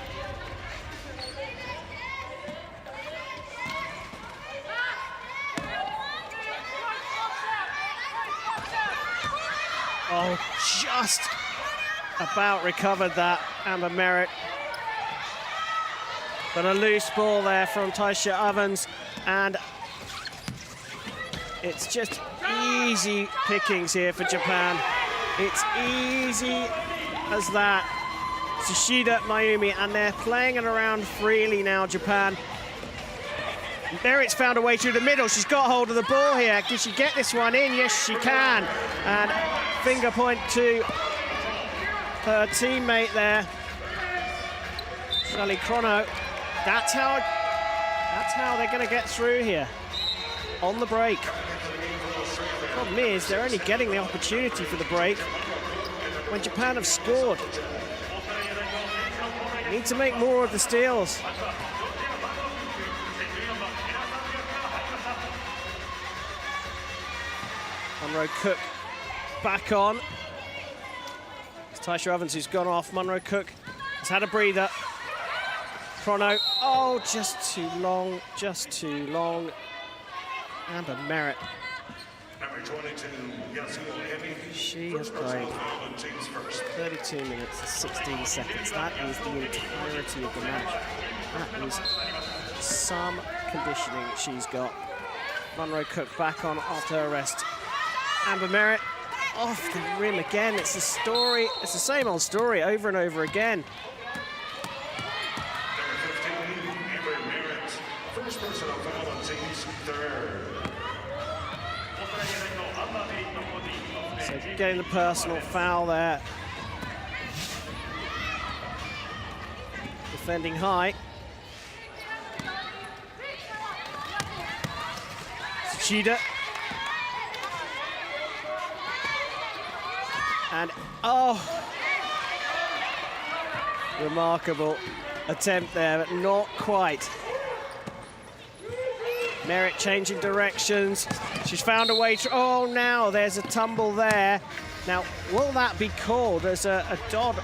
Oh, just about recovered that, Amber Merritt. But a loose ball there from Taisha Ovens. And it's just easy pickings here for Japan. It's easy as that. Tsuchida, Mayumi, and they're playing it around freely now, Japan. Merritt's found a way through the middle. She's got hold of the ball here. Can she get this one in? Yes, she can. And finger point to her teammate there, Shelley Chrono. That's how they're going to get through here, on the break. The problem is they're only getting the opportunity for the break when Japan have scored. They need to make more of the steals. Munro-Cook back on. It's Taisha Ovens who's gone off. Munro-Cook has had a breather. Chrono, oh, just too long, just too long. Amber Merritt. She has played 32 minutes and 16 seconds. That is the entirety of the match. That is some conditioning she's got. Munro-Cook back on after her rest. Amber Merritt off the rim again. It's the story, it's the same old story over and over again. First personal foul on team's third. So getting the personal foul there. Defending high. Tsuchida. And, oh. Remarkable attempt there, but not quite. Merritt changing directions. She's found a way to, oh, now there's a tumble there. Now, will that be called as a Dodd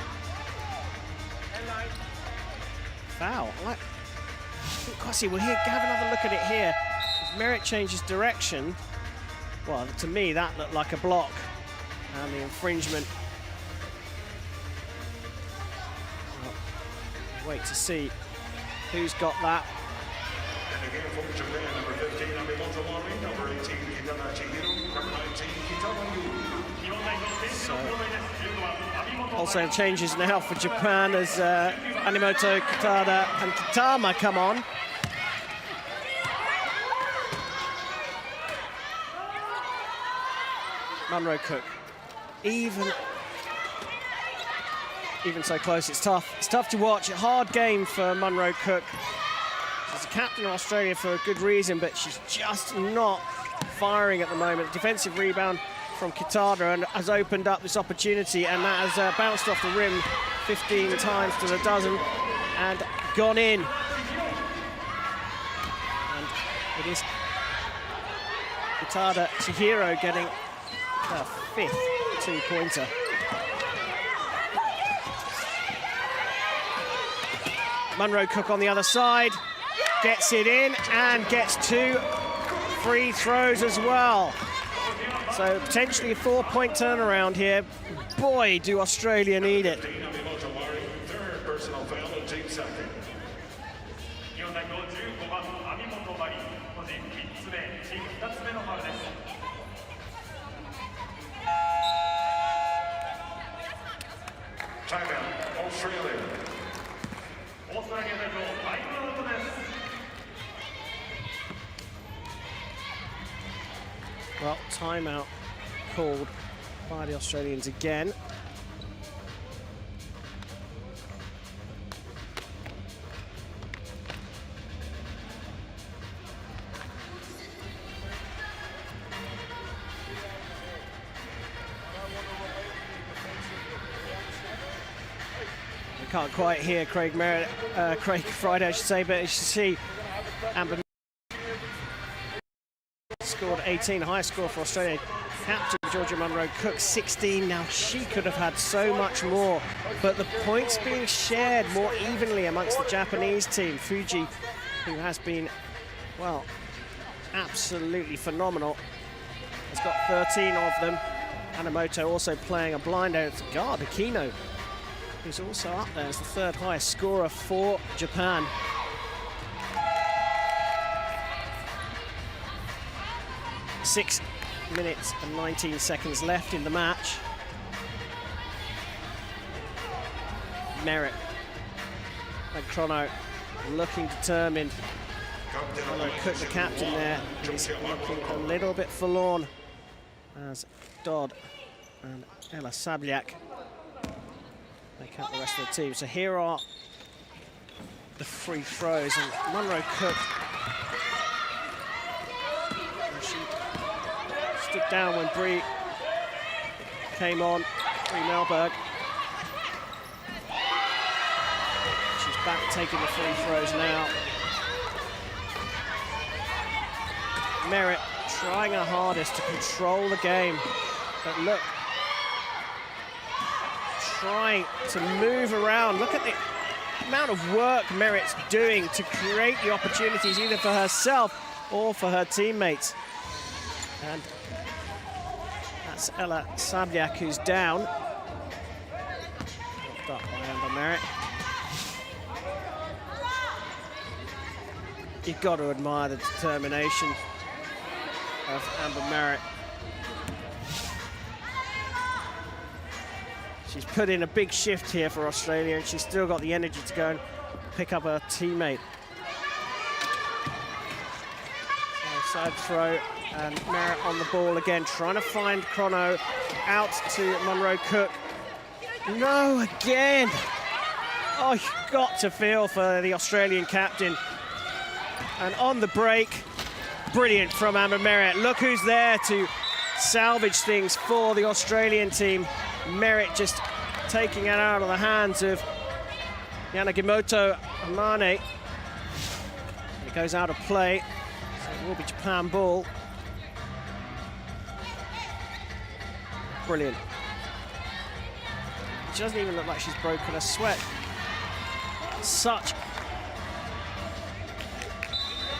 foul? I didn't quite see. We'll have another look at it here. If Merritt changes direction, well, to me, that looked like a block. And the infringement. Well, wait to see who's got that. And again for Japan, number 15, Amimoto Mori, number 18, Kitana Chihiro, number 19, Kitana Yu. So, also changes now for Japan as Animoto, Kitada and Kitama come on. Munro Cook, even so close, it's tough. It's tough to watch, a hard game for Munro Cook. She's the captain of Australia for a good reason, but she's just not firing at the moment. Defensive rebound from Kitada and has opened up this opportunity, and that has bounced off the rim 15 times to the dozen and gone in. And it is Kitada Chihiro getting her 5th two-pointer. Munro Cook on the other side, gets it in and gets 2 free throws as well. So potentially a 4-point turnaround here. Boy, do Australia need it. Third personal foul and team second. Timeout, Australia. Well, timeout called by the Australians again. We can't quite hear Craig Friday, I should say, but as you see, Amber scored 18, highest score for Australia. Captain Georgia Munro Cook, 16. Now, she could have had so much more, but the points being shared more evenly amongst the Japanese team. Fuji, who has been, well, absolutely phenomenal, has got 13 of them. Animoto also playing a blind guard, Akino, who's also up there as the 3rd highest scorer for Japan. Six minutes and 19 seconds left in the match. Merritt and Chrono looking determined. Cook, the captain there, is looking a little bit forlorn as Dodd and Ella Sabliak make up the rest of the team. So here are the free throws, and Munro Cook, she stood down when Bree came on, Bree Melberg. She's back taking the free throws now. Merritt trying her hardest to control the game, but look, trying to move around. Look at the amount of work Merritt's doing to create the opportunities either for herself or for her teammates. And that's Ella Sabliak who's down. Knocked up by Amber Merritt. You've got to admire the determination of Amber Merritt. She's put in a big shift here for Australia, and she's still got the energy to go and pick up her teammate. Side throw, and Merritt on the ball again, trying to find Chrono out to Munro Cook. No, again! Oh, you've got to feel for the Australian captain. And on the break, brilliant from Amber Merritt. Look who's there to salvage things for the Australian team. Merritt just taking it out of the hands of Yanagimoto Amane. It goes out of play, so it will be Japan ball. Brilliant. She doesn't even look like she's broken a sweat. Such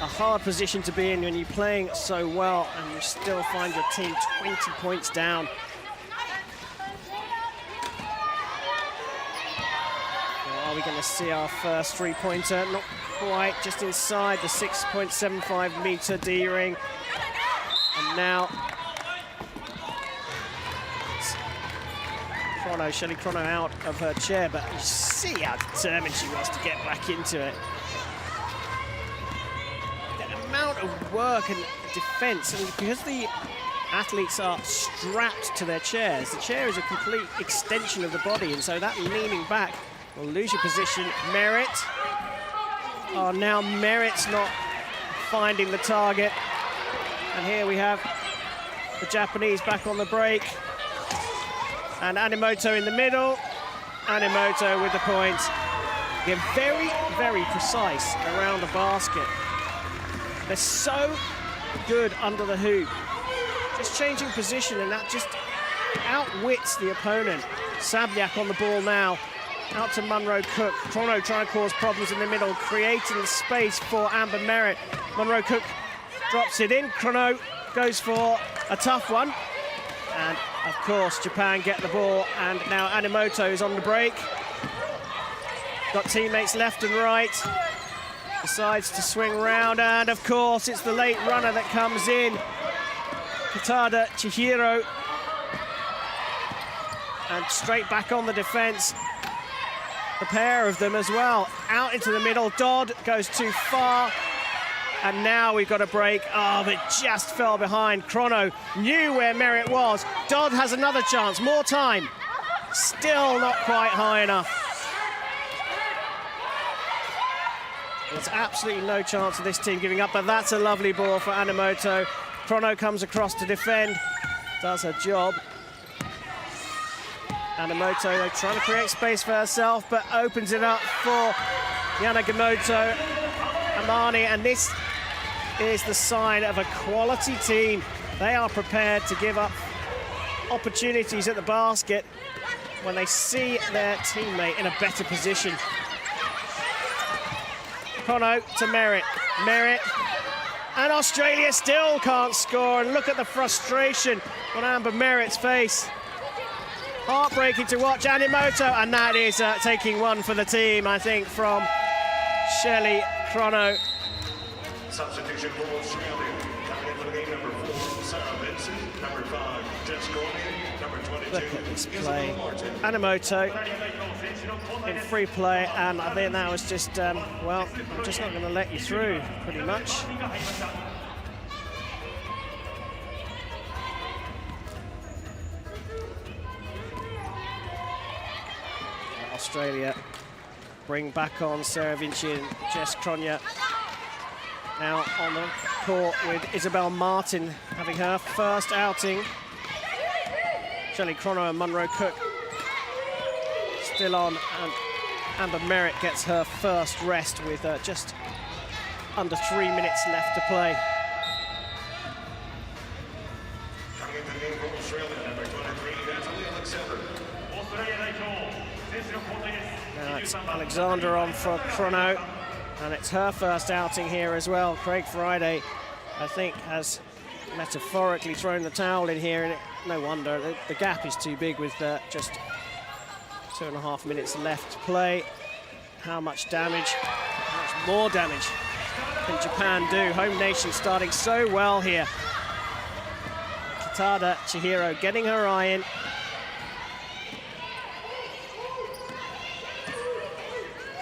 a hard position to be in when you're playing so well and you still find your team 20 points down. Well, are we going to see our first three-pointer? Not quite, just inside the 6.75 meter D-ring. And now Shelley Chrono out of her chair, but you see how determined she was to get back into it. The amount of work and defense, and because the athletes are strapped to their chairs, the chair is a complete extension of the body, and so that leaning back will lose your position. Merritt. Oh, now Merritt's not finding the target. And here we have the Japanese back on the break. And Animoto in the middle. Animoto with the point. They're very, very precise around the basket. They're so good under the hoop. Just changing position, and that just outwits the opponent. Sabiak on the ball now. Out to Monroe Cook. Chrono trying to cause problems in the middle, creating the space for Amber Merritt. Monroe Cook drops it in. Chrono goes for a tough one. And of course, Japan get the ball, and now Animoto is on the break. Got teammates left and right. Decides to swing round, and of course, it's the late runner that comes in. Katada Chihiro. And straight back on the defense. The pair of them as well. Out into the middle. Dodd goes too far. And now we've got a break. Oh, but just fell behind. Chrono knew where Merritt was. Dodd has another chance. More time. Still not quite high enough. There's absolutely no chance of this team giving up, but that's a lovely ball for Animoto. Chrono comes across to defend. Does her job. Animoto trying to create space for herself, but opens it up for Yanagimoto Amane, and this is the sign of a quality team. They are prepared to give up opportunities at the basket when they see their teammate in a better position. Chrono to Merritt. Merritt, and Australia still can't score, and look at the frustration on Amber Merritt's face. Heartbreaking to watch. Animoto, and that is taking one for the team, I think, from Shelley Chrono. Substitution for Australia. Coming in for the game, number 4, Sarah Benson. Number 5, Jess Gorman. Number 22, Look at this play. Isabel Martin. Animoto in free play, and I think that was just, well, I'm just not going to let you through, pretty much. Australia bring back on Sarah Vinci and Jess Kronya. Now on the court with Isabel Martin having her first outing. Shelley Chrono and Monroe Cook still on, and Amber Merritt gets her first rest with just under 3 minutes left to play. Coming into the game for Australia, number 23, Natalie Alexander. Now it's Alexander on for Chrono, and it's her first outing here as well. Craig Friday, I think, has metaphorically thrown the towel in here, and no wonder. The gap is too big with just 2.5 minutes left to play. How much damage, how much more damage can Japan do? Home nation starting so well here. Katada Chihiro getting her eye in.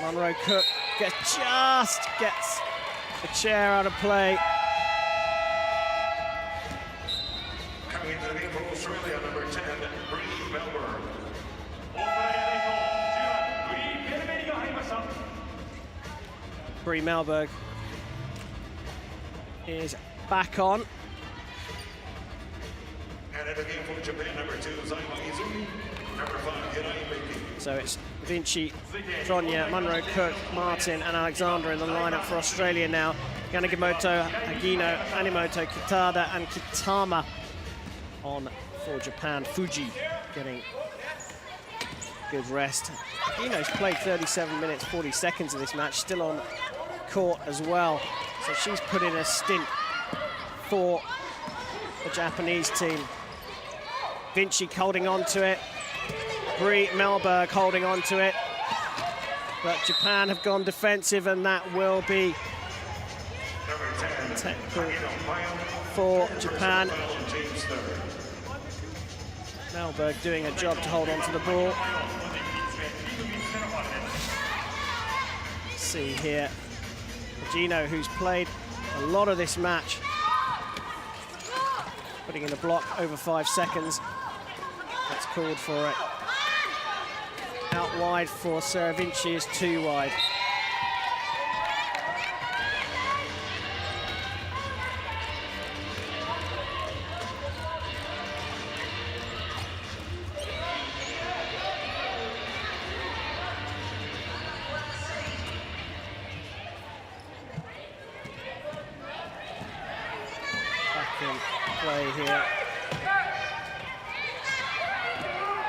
Monroe Cook just gets the chair out of play. Coming into the game for Australia, number 10, Bree Melbourne. Bree Melberg is back on. And in the game for Japan, number 2, Zaima Izumi. Number 5, Hirai Miki. So it's Vinci, Tronya, Munro, Cook, Martin and Alexander in the lineup for Australia now. Yanagimoto, Agino, Animoto, Kitada and Kitama on for Japan. Fuji getting good rest. Agino's played 37 minutes, 40 seconds of this match, still on court as well. So she's put in a stint for the Japanese team. Vinci holding on to it. Brie Melberg holding on to it. But Japan have gone defensive, and that will be technical for Japan. Melberg doing a job to hold on to the ball. Let's see here. Gino, who's played a lot of this match, putting in a block over 5 seconds. That's called for it. Out wide for Sarah Vinci is 2 wide. Back in play here.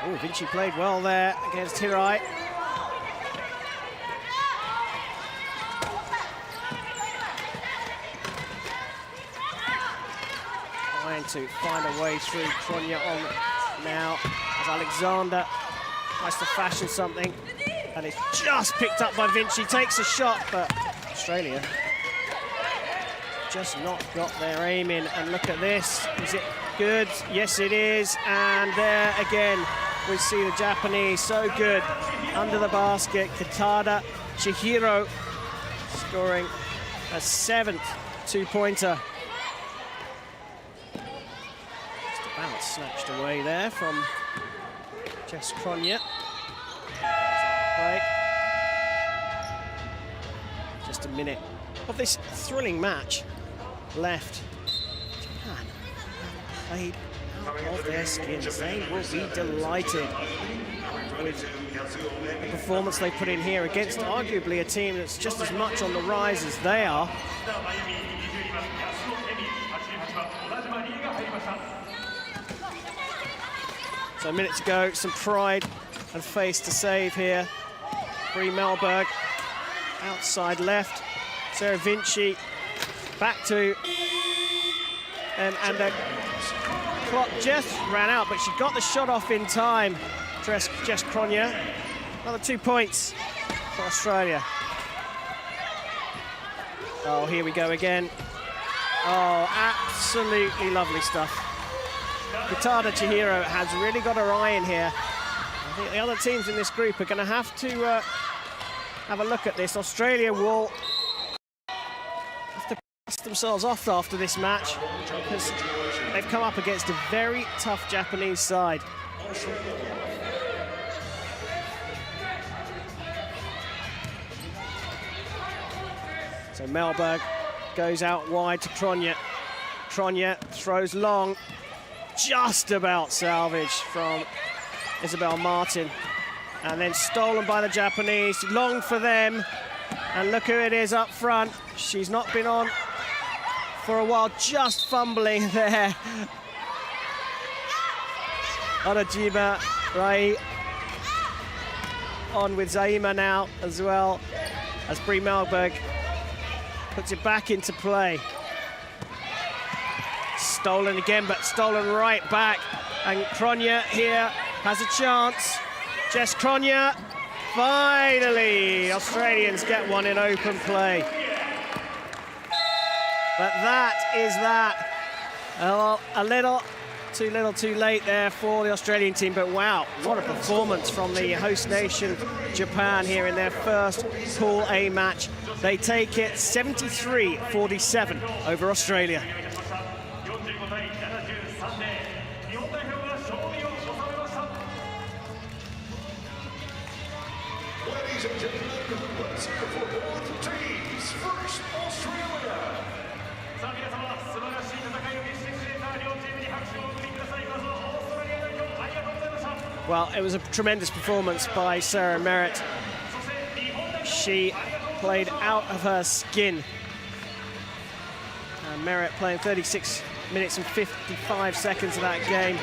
Oh, Vinci played well there against Hirai. Trying to find a way through. Tronya on now as Alexander tries to fashion something. And it's just picked up by Vinci. Takes a shot, but Australia just not got their aim in. And look at this. Is it good? Yes, it is. And there again, we see the Japanese so good under the basket. Kitada Chihiro scoring a 7th 2-pointer. Just about snatched away there from Jess Kronya. Just a minute of this thrilling match left. Japan played of their skins. They will be delighted with the performance they put in here against arguably a team that's just as much on the rise as they are. So a minute to go, some pride and face to save here. Brie Melberg, outside left. Sarah Vinci, back to, and the clock just ran out, but she got the shot off in time. Jess Kronya. Another 2 points for Australia. Oh, here we go again. Oh, absolutely lovely stuff. Kitada Chihiro has really got her eye in here. I think the other teams in this group are going to have to have a look at this. Australia will have to dust themselves off after this match because they've come up against a very tough Japanese side. So Melberg goes out wide to Tronya. Tronya throws long, just about salvaged from Isabel Martin. And then stolen by the Japanese, long for them. And look who it is up front. She's not been on for a while, just fumbling there. Onojima Rai on with Zaima now as well, as Brie Melberg puts it back into play. Stolen again, but stolen right back. And Kronya here has a chance. Jess Kronya, finally, Australians get one in open play. But that is that. A little too late there for the Australian team, but wow, what a performance from the host nation, Japan, here in their first Pool A match. They take it 73-47 over Australia. Ladies and gentlemen, let's hear for both teams. First, Australia. Well, it was a tremendous performance by Sarah Merritt. She played out of her skin. And Merritt playing 36 minutes and 55 seconds of that game.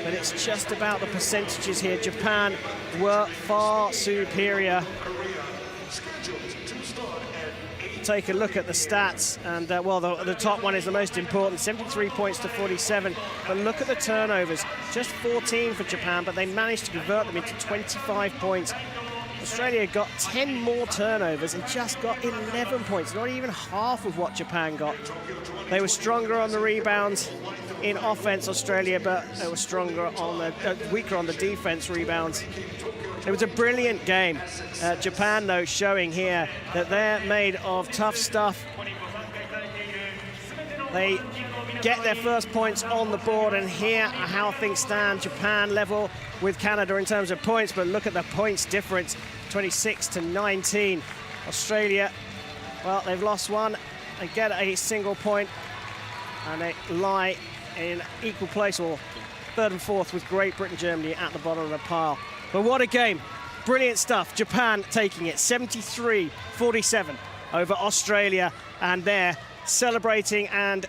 But it's just about the percentages here. Japan were far superior. Take a look at the stats, and well, the top one is the most important, 73 points to 47. But look at the turnovers, just 14 for Japan, but they managed to convert them into 25 points. Australia got 10 more turnovers and just got 11 points, not even half of what Japan got. They were stronger on the rebounds in offense, Australia, but they were stronger on the weaker on the defense rebounds. It was a brilliant game. Japan, though, showing here that they're made of tough stuff. They get their first points on the board, and here are how things stand. Japan level with Canada in terms of points, but look at the points difference, 26 to 19. Australia, well, they've lost one. They get a single point, and they lie in equal place, or third and fourth, with Great Britain, Germany at the bottom of the pile. But what a game. Brilliant stuff. Japan taking it 73-47 over Australia, and they're celebrating and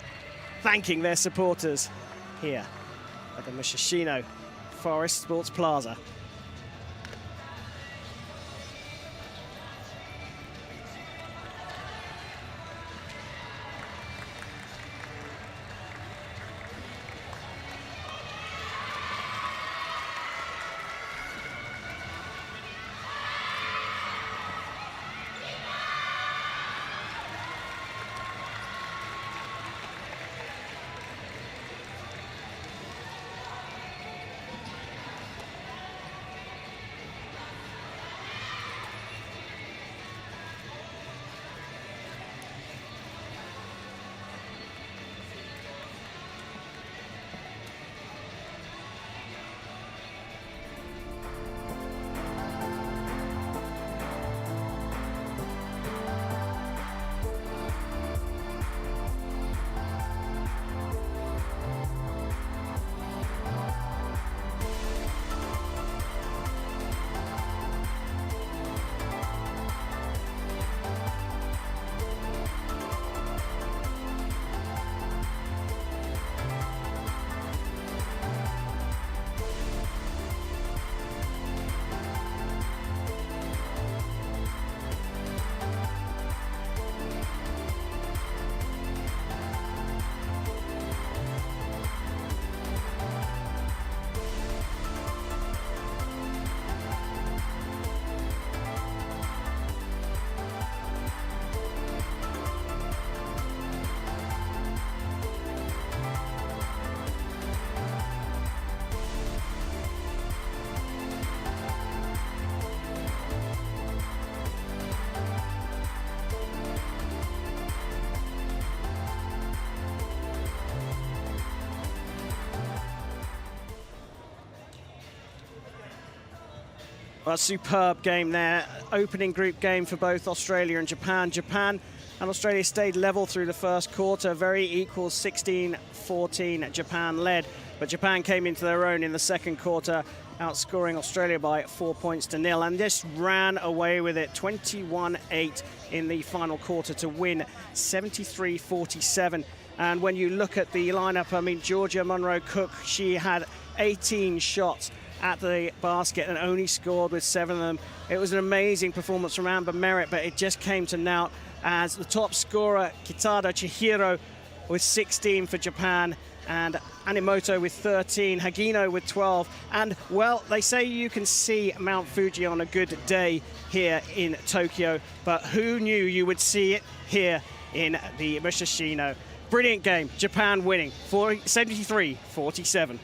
thanking their supporters here at the Musashino Forest Sports Plaza. Well, a superb game there. Opening group game for both Australia and Japan. Japan and Australia stayed level through the first quarter. Very equal, 16-14 Japan led. But Japan came into their own in the second quarter, outscoring Australia by 4 points to 0. And just ran away with it, 21-8 in the final quarter to win 73-47. And when you look at the lineup, I mean, Georgia Monroe-Cook, she had 18 shots at the basket and only scored with 7 of them. It was an amazing performance from Amber Merritt, but it just came to naught as the top scorer, Kitada Chihiro, with 16 for Japan, and Animoto with 13, Hagino with 12. And, well, they say you can see Mount Fuji on a good day here in Tokyo, but who knew you would see it here in the Musashino? Brilliant game, Japan winning 73-47.